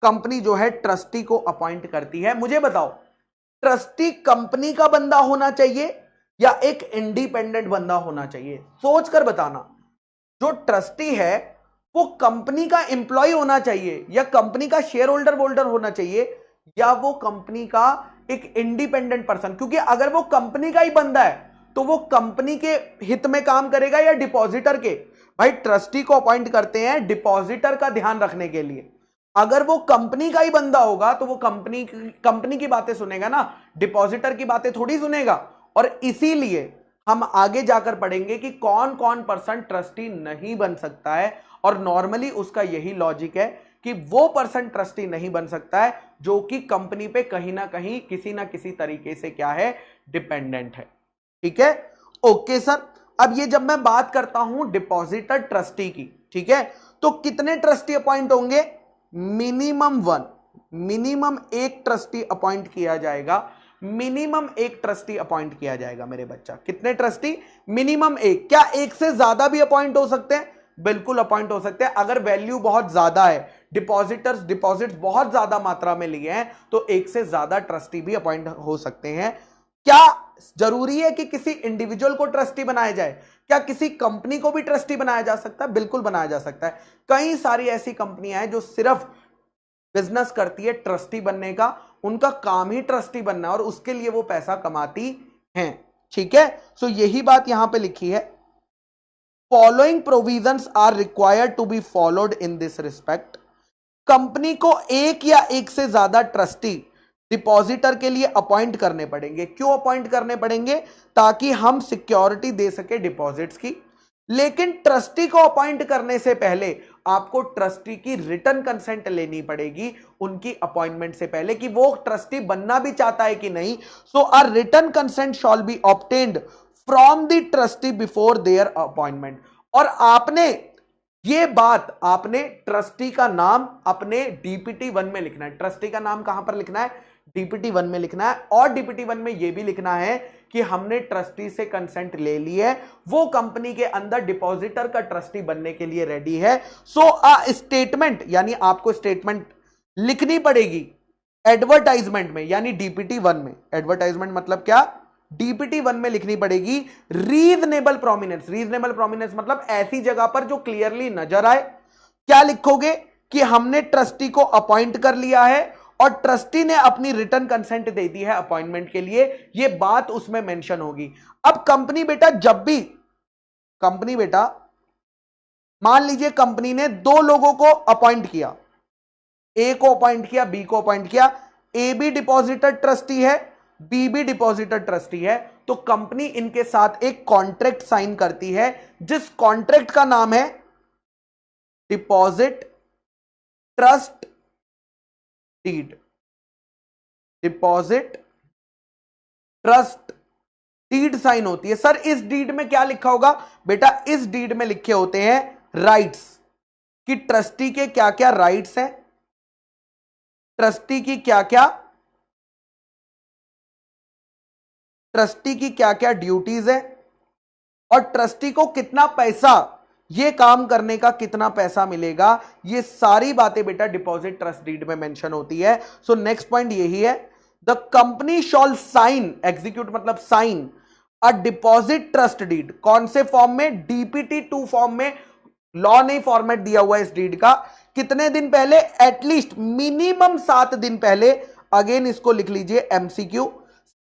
कंपनी जो है ट्रस्टी को अपॉइंट करती है। मुझे बताओ, ट्रस्टी कंपनी का बंदा होना चाहिए या एक इंडिपेंडेंट बंदा होना चाहिए? सोचकर बताना। जो ट्रस्टी है वो कंपनी का एम्प्लॉय होना चाहिए या कंपनी का शेयर होल्डर होना चाहिए, या वो कंपनी का एक इंडिपेंडेंट पर्सन? क्योंकि अगर वो कंपनी का ही बंदा है तो वो कंपनी के हित में काम करेगा या डिपॉजिटर के? भाई ट्रस्टी को अपॉइंट करते हैं डिपॉजिटर का ध्यान रखने के लिए। अगर वो कंपनी का ही बंदा होगा तो वो कंपनी की बातें सुनेगा ना, डिपॉजिटर की बातें थोड़ी सुनेगा। और इसीलिए हम आगे जाकर पढ़ेंगे कि कौन कौन पर्सन ट्रस्टी नहीं बन सकता है, और नॉर्मली उसका यही लॉजिक है कि वो पर्सन ट्रस्टी नहीं बन सकता है जो कि कंपनी पे कहीं ना कहीं किसी ना किसी तरीके से क्या है? डिपेंडेंट है, ठीक है? ओके सर, अब ये जब मैं बात करता हूं डिपॉजिटर ट्रस्टी की, ठीक है, तो कितने ट्रस्टी अपॉइंट होंगे? मिनिमम 1, मिनिमम एक ट्रस्टी अपॉइंट किया जाएगा, मिनिमम एक ट्रस्टी अपॉइंट किया जाएगा मेरे बच्चा। कितने ट्रस्टी? मिनिमम एक। क्या एक से ज्यादा भी अपॉइंट हो सकते हैं? बिल्कुल अपॉइंट हो सकते हैं। अगर वैल्यू बहुत ज्यादा है, डिपॉजिट्स बहुत ज्यादा मात्रा में लिए हैं, तो एक से ज्यादा ट्रस्टी भी अपॉइंट हो सकते हैं। क्या जरूरी है कि किसी इंडिविजुअल को ट्रस्टी बनाया जाए? क्या किसी कंपनी को भी ट्रस्टी बनाया जा सकता है? बिल्कुल बनाया जा सकता है। कई सारी ऐसी कंपनियां हैं जो सिर्फ बिजनेस करती है ट्रस्टी बनने का, उनका काम ही ट्रस्टी बनना है और उसके लिए वो पैसा कमाती हैं। ठीक है, सो यही बात यहां पे लिखी है, following provisions are required to be followed in this respect. कंपनी को एक या एक से ज्यादा ट्रस्टी डिपॉजिटर के लिए अपॉइंट करने पड़ेंगे। क्यों अपॉइंट करने पड़ेंगे? ताकि हम सिक्योरिटी दे सके डिपॉजिट्स की। लेकिन ट्रस्टी को अपॉइंट करने से पहले आपको ट्रस्टी की रिटर्न कंसेंट लेनी पड़ेगी उनकी अपॉइंटमेंट से पहले, कि वो ट्रस्टी बनना भी चाहता है कि नहीं। So a written consent shall be obtained from the trustee before their appointment. और आपने ये बात, आपने ट्रस्टी का नाम अपने डीपीटी 1 में लिखना है। ट्रस्टी का नाम कहां पर लिखना है? डीपीटी 1 में लिखना है। और डीपीटी 1 में यह भी लिखना है कि हमने ट्रस्टी से कंसेंट ले ली है, वो कंपनी के अंदर डिपॉजिटर का ट्रस्टी बनने के लिए रेडी है। सो अ स्टेटमेंट, यानी आपको स्टेटमेंट लिखनी पड़ेगी एडवर्टाइजमेंट में, यानी डीपीटी 1 में। एडवर्टाइजमेंट मतलब क्या? डीपीटी 1 में लिखनी पड़ेगी रीजनेबल प्रोमिनेंस। रीजनेबल प्रोमिनेंस मतलब ऐसी जगह पर जो क्लियरली नजर आए। क्या लिखोगे? कि हमने ट्रस्टी को अपॉइंट कर लिया है और ट्रस्टी ने अपनी रिटर्न कंसेंट दे दी है अपॉइंटमेंट के लिए, यह बात उसमें मेंशन होगी। अब कंपनी बेटा, जब भी कंपनी बेटा, मान लीजिए कंपनी ने 2 लोगों को अपॉइंट किया, ए को अपॉइंट किया, बी को अपॉइंट किया। ए भी डिपॉजिटर ट्रस्टी है, बी भी डिपॉजिटर ट्रस्टी है, तो कंपनी इनके साथ एक कॉन्ट्रैक्ट साइन करती है, जिस कॉन्ट्रैक्ट का नाम है deposit trust deed. Deposit trust deed sign होती है। सर इस डीड में क्या लिखा होगा? बेटा इस डीड में लिखे होते हैं राइट्स, कि ट्रस्टी के क्या क्या राइट्स हैं, ट्रस्टी की क्या क्या ड्यूटीज है, और ट्रस्टी को कितना पैसा, ये काम करने का कितना पैसा मिलेगा, ये सारी बातें बेटा डिपॉजिट ट्रस्ट डीड में मेंशन होती है। सो नेक्स्ट पॉइंट यही है, the company shall sign, execute मतलब sign, a deposit trust deed. कौन से फॉर्म में? डीपीटी 2 फॉर्म में। लॉ ने फॉर्मेट दिया हुआ है इस डीड का। कितने दिन पहले? एटलीस्ट मिनिमम 7 दिन पहले। अगेन इसको लिख लीजिए एमसीक्यू,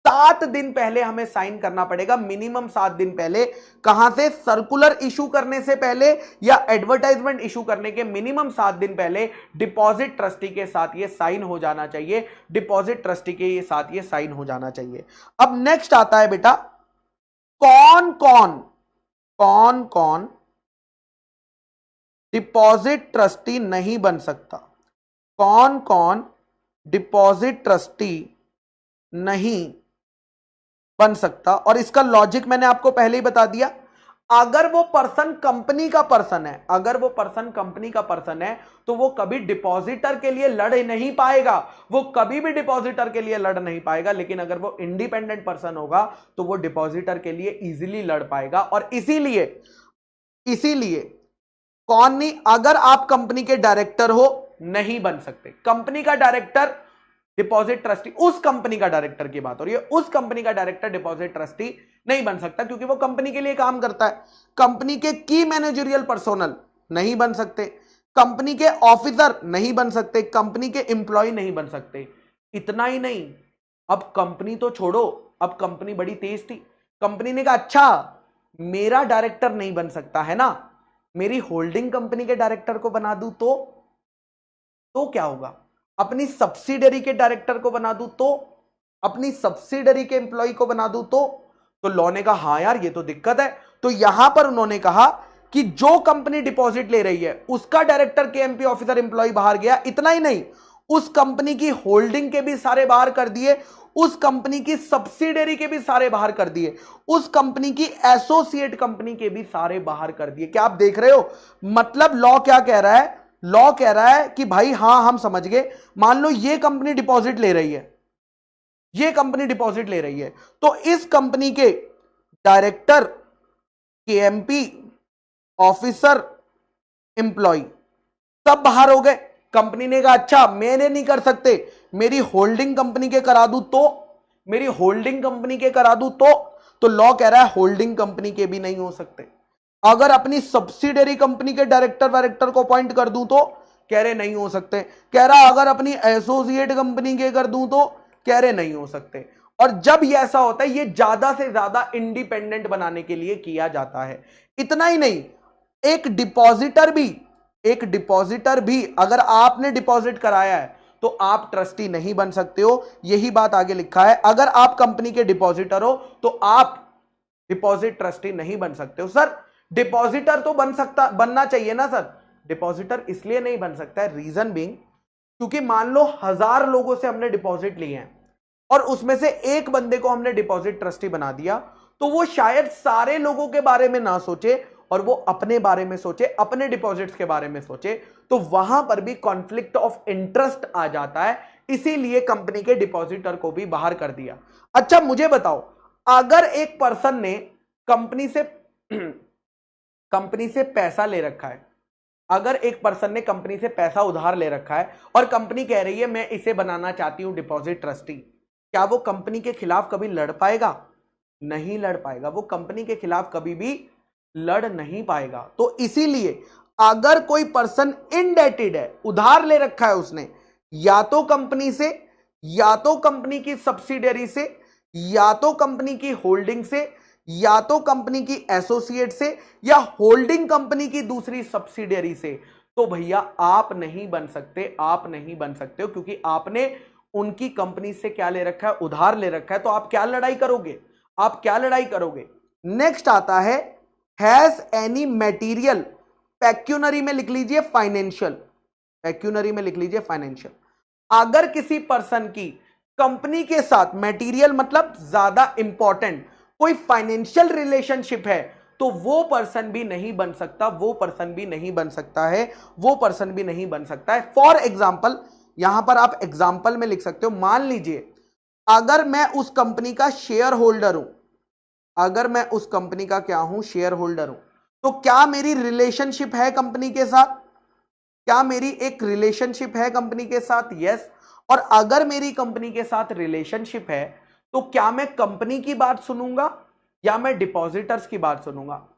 7 दिन पहले हमें साइन करना पड़ेगा, मिनिमम 7 दिन पहले। कहां से? सर्कुलर इशू करने से पहले या एडवर्टाइजमेंट इशू करने के मिनिमम 7 दिन पहले डिपॉजिट ट्रस्टी के साथ ये साइन हो जाना चाहिए। डिपॉजिट ट्रस्टी के साथ ये साइन हो जाना चाहिए। अब नेक्स्ट आता है बेटा, कौन कौन डिपॉजिट ट्रस्टी नहीं बन सकता। कौन कौन डिपॉजिट ट्रस्टी नहीं बन सकता? और इसका लॉजिक मैंने आपको पहले ही बता दिया। अगर वो पर्सन कंपनी का पर्सन है, अगर वो पर्सन कंपनी का पर्सन है, तो वो कभी डिपॉजिटर के लिए लड़ नहीं पाएगा, वो कभी भी डिपॉजिटर के लिए लड़ नहीं पाएगा। लेकिन अगर वो इंडिपेंडेंट पर्सन होगा तो वो डिपॉजिटर के लिए इजीली लड़ पाएगा। और इसीलिए कौन नहीं, अगर आप कंपनी के डायरेक्टर हो नहीं बन सकते। कंपनी का डायरेक्टर डिपॉजिट ट्रस्टी, उस कंपनी का डायरेक्टर की बात हो रही है, उस कंपनी का डायरेक्टर डिपॉजिट ट्रस्टी नहीं बन सकता, क्योंकि वो कंपनी के लिए काम करता है। कंपनी के की मैनेजरियल पर्सोनल नहीं बन सकते, कंपनी के ऑफिसर नहीं बन सकते, कंपनी के एम्प्लॉय नहीं बन सकते। इतना ही नहीं, अब कंपनी तो छोड़ो, अब कंपनी बड़ी तेज थी। कंपनी ने कहा अच्छा मेरा डायरेक्टर नहीं बन सकता है ना, मेरी होल्डिंग कंपनी के डायरेक्टर को बना दूं तो क्या होगा? अपनी सब्सिडरी के डायरेक्टर को बना दूं तो, अपनी सब्सिडरी के एम्प्लॉय को बना दूं तो लॉ ने कहा हां यार ये तो दिक्कत है। तो यहां पर उन्होंने कहा कि जो कंपनी डिपॉजिट ले रही है उसका डायरेक्टर, केएमपी ऑफिसर, एम्प्लॉय बाहर गया। इतना ही नहीं, उस कंपनी की होल्डिंग के भी सारे बाहर कर दिए, उस कंपनी की सब्सिडरी के भी सारे बाहर कर दिए, उस कंपनी की एसोसिएट कंपनी के भी सारे बाहर कर दिए। क्या आप देख रहे हो? मतलब लॉ क्या कह रहा है? लॉ कह रहा है कि भाई हां हम समझ गए, मान लो ये कंपनी डिपॉजिट ले रही है, ये कंपनी डिपॉजिट ले रही है, तो इस कंपनी के डायरेक्टर, केएमपी ऑफिसर, एम्प्लॉय सब बाहर हो गए। कंपनी ने कहा अच्छा मैंने नहीं कर सकते, मेरी होल्डिंग कंपनी के करा दूं तो, मेरी होल्डिंग कंपनी के करा दूं तो लॉ कह रहा है होल्डिंग कंपनी के भी नहीं हो सकते। अगर अपनी सब्सिडरी कंपनी के डायरेक्टर को अपॉइंट कर दूं तो कह रहे नहीं हो सकते। कह रहा अगर अपनी एसोसिएट कंपनी के कर दूं तो, कह रहे नहीं हो सकते। और जब ये ऐसा होता है, ये ज्यादा से ज्यादा इंडिपेंडेंट बनाने के लिए किया जाता है। इतना ही नहीं, एक डिपॉजिटर भी अगर आपने डिपॉजिट कराया है तो आप ट्रस्टी नहीं बन सकते हो। यही बात आगे लिखा है, अगर आप कंपनी के डिपॉजिटर हो तो आप डिपॉजिट ट्रस्टी नहीं बन सकते हो। सर डिपॉजिटर तो बनना चाहिए ना सर। डिपॉजिटर इसलिए नहीं बन सकता है, रीजन बीइंग, क्योंकि मान लो 1000 लोगों से हमने डिपॉजिट लिए हैं और उसमें से एक बंदे को हमने डिपॉजिट ट्रस्टी बना दिया, तो वो शायद सारे लोगों के बारे में ना सोचे और वो अपने बारे में सोचे, अपने डिपॉजिट्स के बारे में सोचे, तो वहां पर भी कॉन्फ्लिक्ट ऑफ इंटरेस्ट आ जाता है। इसीलिए कंपनी के डिपॉजिटर को भी बाहर कर दिया। अच्छा मुझे बताओ, अगर एक पर्सन ने कंपनी से कंपनी से पैसा ले रखा है, अगर एक पर्सन ने कंपनी से पैसा उधार ले रखा है और कंपनी कह रही है मैं इसे बनाना चाहती हूं डिपॉजिट ट्रस्टी, क्या वो कंपनी के खिलाफ कभी लड़ पाएगा? नहीं लड़ पाएगा। वो कंपनी के खिलाफ कभी भी लड़ नहीं पाएगा। तो इसीलिए अगर कोई पर्सन इनडेटेड है, उधार ले रखा है उसने, या तो कंपनी से, या तो कंपनी की सब्सिडियरी से, या तो कंपनी की होल्डिंग से, या तो कंपनी की एसोसिएट से, या होल्डिंग कंपनी की दूसरी सब्सिडियरी से, तो भैया आप नहीं बन सकते, आप नहीं बन सकते हो, क्योंकि आपने उनकी कंपनी से क्या ले रखा है? उधार ले रखा है। तो आप क्या लड़ाई करोगे? आप क्या लड़ाई करोगे? नेक्स्ट आता है हैज एनी मटेरियल, पेक्यूनरी में लिख लीजिए फाइनेंशियल, पेक्यूनरी में लिख लीजिए फाइनेंशियल। अगर किसी पर्सन की कंपनी के साथ मटेरियल मतलब ज्यादा इंपॉर्टेंट कोई फाइनेंशियल रिलेशनशिप है, तो वो पर्सन भी नहीं बन सकता, वो पर्सन भी नहीं बन सकता है, वो पर्सन भी नहीं बन सकता है। फॉर एग्जाम्पल, यहां पर आप एग्जाम्पल में लिख सकते हो, मान लीजिए अगर मैं उस कंपनी का शेयर होल्डर हूं, अगर मैं उस कंपनी का क्या हूं? शेयर होल्डर हूं, तो क्या मेरी रिलेशनशिप है कंपनी के साथ? क्या मेरी एक रिलेशनशिप है कंपनी के साथ? यस। और अगर मेरी कंपनी के साथ रिलेशनशिप है, तो क्या मैं कंपनी की बात सुनूंगा या मैं डिपॉजिटर्स की बात सुनूंगा?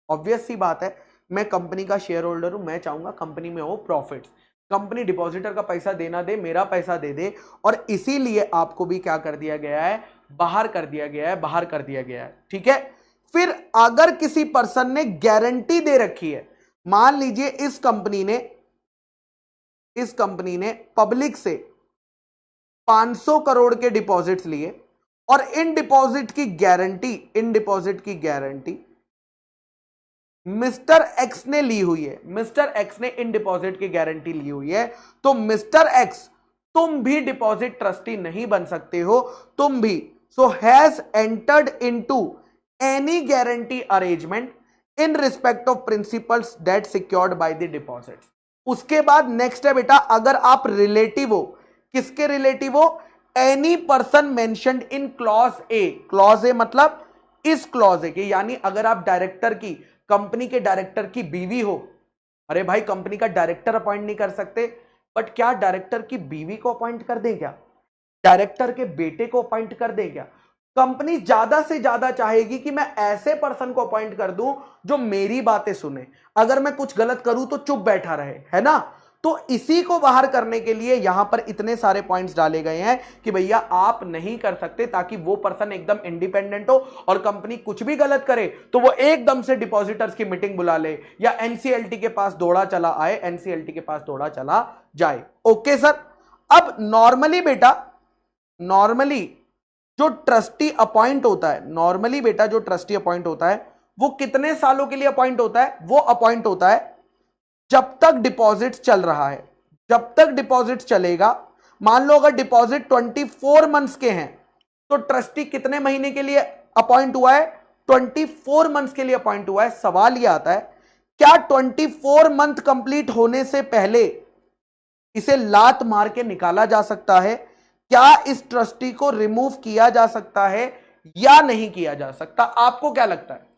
ऑब्वियस सी बात है, मैं कंपनी का शेयर होल्डर हूं, मैं चाहूंगा कंपनी में हो प्रॉफिट, कंपनी डिपॉजिटर का पैसा देना दे, मेरा पैसा दे दे। और इसीलिए आपको भी क्या कर दिया गया है? बाहर कर दिया गया है, बाहर कर दिया गया है। ठीक है। फिर अगर किसी पर्सन ने गारंटी दे रखी है, मान लीजिए इस कंपनी ने पब्लिक से 500 करोड़ के डिपॉजिट्स लिए और इन डिपॉजिट की गारंटी मिस्टर एक्स ने ली हुई है, मिस्टर एक्स ने इन डिपॉजिट की गारंटी ली हुई है, तो मिस्टर एक्स तुम भी डिपॉजिट ट्रस्टी नहीं बन सकते हो, तुम भी। So has entered into any guarantee arrangement in respect of principals debt secured by the deposit. उसके बाद नेक्स्ट है बेटा, अगर आप रिलेटिव हो, किसके रिलेटिव हो? Any person mentioned in clause A, clause A मतलब इस क्लॉज ए के, यानी अगर आप डायरेक्टर की, कंपनी के डायरेक्टर की बीवी हो, अरे भाई कंपनी का डायरेक्टर अपॉइंट नहीं कर सकते, बट क्या डायरेक्टर की बीवी को अपॉइंट कर दें? क्या डायरेक्टर के बेटे को अपॉइंट कर दें? क्या कंपनी ज्यादा से ज्यादा चाहेगी कि मैं ऐसे पर्सन को अपॉइंट कर दूं जो मेरी बातें सुने, अगर मैं कुछ गलत करूं तो चुप बैठा रहे, है ना? तो इसी को बाहर करने के लिए यहां पर इतने सारे पॉइंट्स डाले गए हैं कि भैया आप नहीं कर सकते, ताकि वो पर्सन एकदम इंडिपेंडेंट हो और कंपनी कुछ भी गलत करे तो वो एकदम से डिपॉजिटर्स की मीटिंग बुला ले या एनसीएलटी के पास दौड़ा चला आए, एनसीएलटी के पास दौड़ा चला जाए। Okay sir. अब नॉर्मली बेटा, नॉर्मली जो ट्रस्टी अपॉइंट होता है, नॉर्मली बेटा जो ट्रस्टी अपॉइंट होता है वो कितने सालों के लिए अपॉइंट होता है? वो अपॉइंट होता है जब तक डिपॉजिट चल रहा है, जब तक डिपॉजिट चलेगा। मान लो अगर डिपॉजिट 24 मंथ्स के हैं, तो ट्रस्टी कितने महीने के लिए अपॉइंट हुआ है? 24 मंथ्स के लिए अपॉइंट हुआ है। सवाल यह आता है, क्या 24 मंथ कंप्लीट होने से पहले इसे लात मार के निकाला जा सकता है? क्या इस ट्रस्टी को रिमूव किया जा सकता है या नहीं किया जा सकता? आपको क्या लगता है?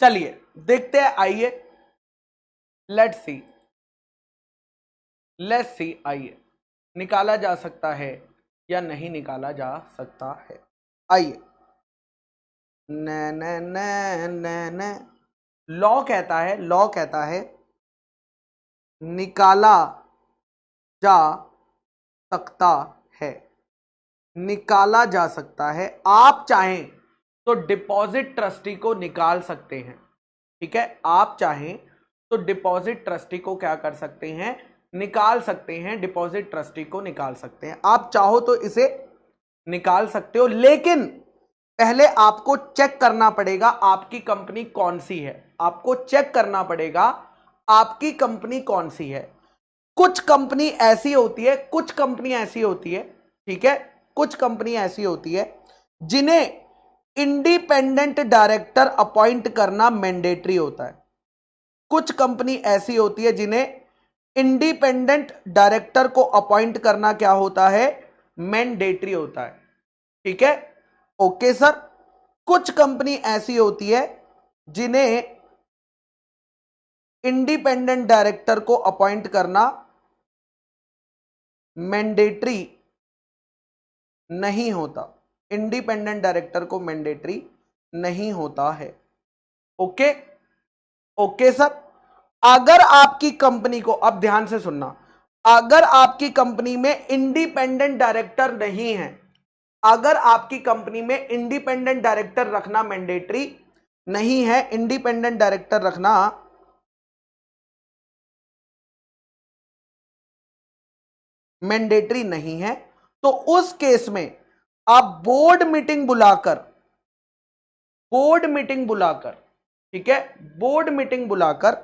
चलिए देखते हैं, आइए लेट्स सी आइए निकाला जा सकता है या नहीं निकाला जा सकता है। आइए, न न न न न लॉ कहता है निकाला जा सकता है, निकाला जा सकता है। आप चाहें तो डिपॉजिट ट्रस्टी को निकाल सकते हैं, ठीक है, आप चाहें तो डिपॉजिट ट्रस्टी को क्या कर सकते हैं, निकाल सकते हैं, डिपॉजिट ट्रस्टी को निकाल सकते हैं। आप चाहो तो इसे निकाल सकते हो, लेकिन पहले आपको चेक करना पड़ेगा आपकी कंपनी कौन सी है। आपको चेक करना पड़ेगा आपकी कंपनी कौन सी है। कुछ कंपनी ऐसी होती है, कुछ कंपनी ऐसी होती है, ठीक है, कुछ कंपनी ऐसी होती है जिन्हें इंडिपेंडेंट डायरेक्टर अपॉइंट करना मैंडेटरी होता है। कुछ कंपनी ऐसी होती है जिन्हें इंडिपेंडेंट डायरेक्टर को अपॉइंट करना क्या होता है, मैंडेटरी होता है, ठीक है, ओके सर। कुछ कंपनी ऐसी होती है जिन्हें इंडिपेंडेंट डायरेक्टर को अपॉइंट करना मैंडेटरी नहीं होता, इंडिपेंडेंट डायरेक्टर को मैंडेटरी नहीं होता है, ओके ओके सर। अगर आपकी कंपनी को, अब ध्यान से सुनना, अगर आपकी कंपनी में इंडिपेंडेंट डायरेक्टर नहीं है, अगर आपकी कंपनी में इंडिपेंडेंट डायरेक्टर रखना मैंडेटरी नहीं है, इंडिपेंडेंट डायरेक्टर रखना मैंडेटरी नहीं है, तो उस केस में आप बोर्ड मीटिंग बुलाकर, ठीक है, बोर्ड मीटिंग बुलाकर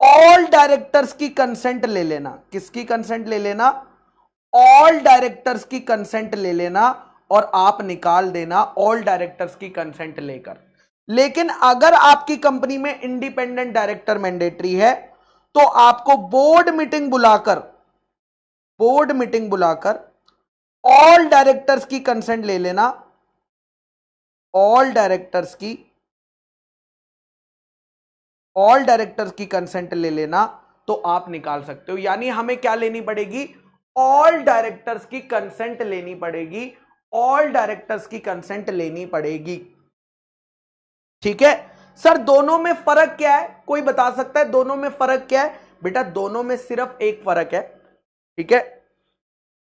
ऑल डायरेक्टर्स की कंसेंट ले लेना। किसकी कंसेंट ले लेना, ऑल डायरेक्टर्स की कंसेंट ले लेना और आप निकाल देना ऑल डायरेक्टर्स की कंसेंट लेकर। लेकिन अगर आपकी कंपनी में इंडिपेंडेंट डायरेक्टर मैंडेटरी है तो आपको बोर्ड मीटिंग बुलाकर ऑल डायरेक्टर्स की कंसेंट ले लेना, ऑल डायरेक्टर्स की कंसेंट ले लेना, तो आप निकाल सकते हो। यानी हमें क्या लेनी पड़ेगी, ऑल डायरेक्टर्स की कंसेंट लेनी पड़ेगी, ऑल डायरेक्टर्स की कंसेंट लेनी पड़ेगी, ठीक है सर। दोनों में फर्क क्या है, कोई बता सकता है दोनों में फर्क क्या है? बेटा दोनों में सिर्फ एक फर्क है, ठीक है,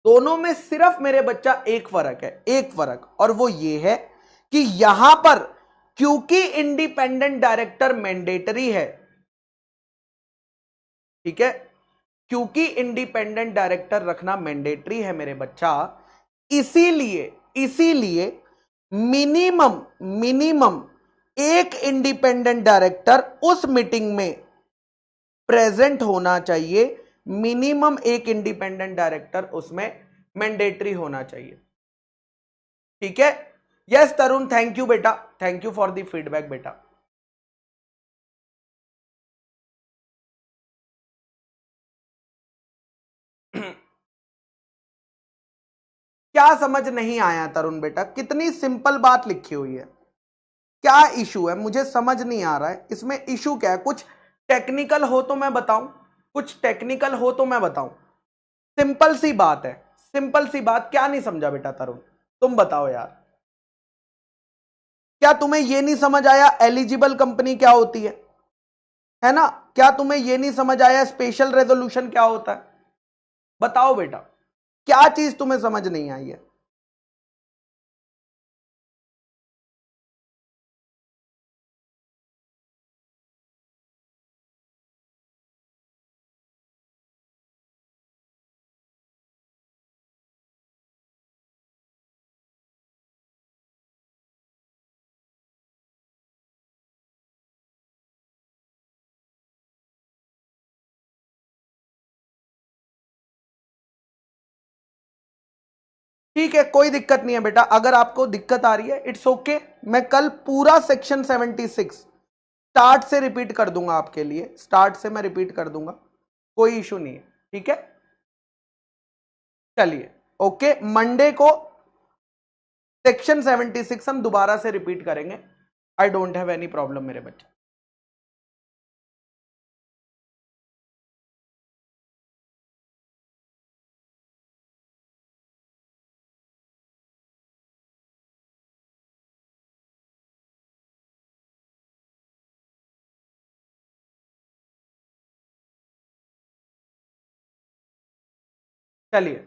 दोनों में सिर्फ मेरे बच्चा एक फर्क है, एक फर्क, और वो ये है कि यहां पर क्योंकि इंडिपेंडेंट डायरेक्टर मैंडेटरी है, ठीक है, क्योंकि इंडिपेंडेंट डायरेक्टर रखना मैंडेटरी है मेरे बच्चा, इसीलिए मिनिमम एक इंडिपेंडेंट डायरेक्टर उस मीटिंग में प्रेजेंट होना चाहिए, मिनिमम एक इंडिपेंडेंट डायरेक्टर उसमें मैंडेटरी होना चाहिए, ठीक है। यस तरुण, थैंक यू बेटा, thank you for the feedback बेटा। क्या समझ नहीं आया तरुण बेटा? कितनी सिंपल बात लिखी हुई है, क्या इशू है मुझे समझ नहीं आ रहा है। इसमें इशू क्या है? कुछ टेक्निकल हो तो मैं बताऊं, कुछ टेक्निकल हो तो मैं बताऊं। सिंपल सी बात है, सिंपल सी बात। क्या नहीं समझा बेटा तरुण, तुम बताओ यार। क्या तुम्हें यह नहीं समझ आया एलिजिबल कंपनी क्या होती है ना? क्या तुम्हें यह नहीं समझ आया स्पेशल रेजोल्यूशन क्या होता है? बताओ बेटा, क्या चीज तुम्हें समझ नहीं आई है? ठीक है, कोई दिक्कत नहीं है बेटा, अगर आपको दिक्कत आ रही है इट्स ओके। मैं कल पूरा सेक्शन 76 स्टार्ट से रिपीट कर दूंगा आपके लिए, स्टार्ट से मैं रिपीट कर दूंगा, कोई इशू नहीं है, ठीक है। चलिए ओके, मंडे को सेक्शन 76 हम दोबारा से रिपीट करेंगे, I don't have any problem मेरे बच्चे। चलिए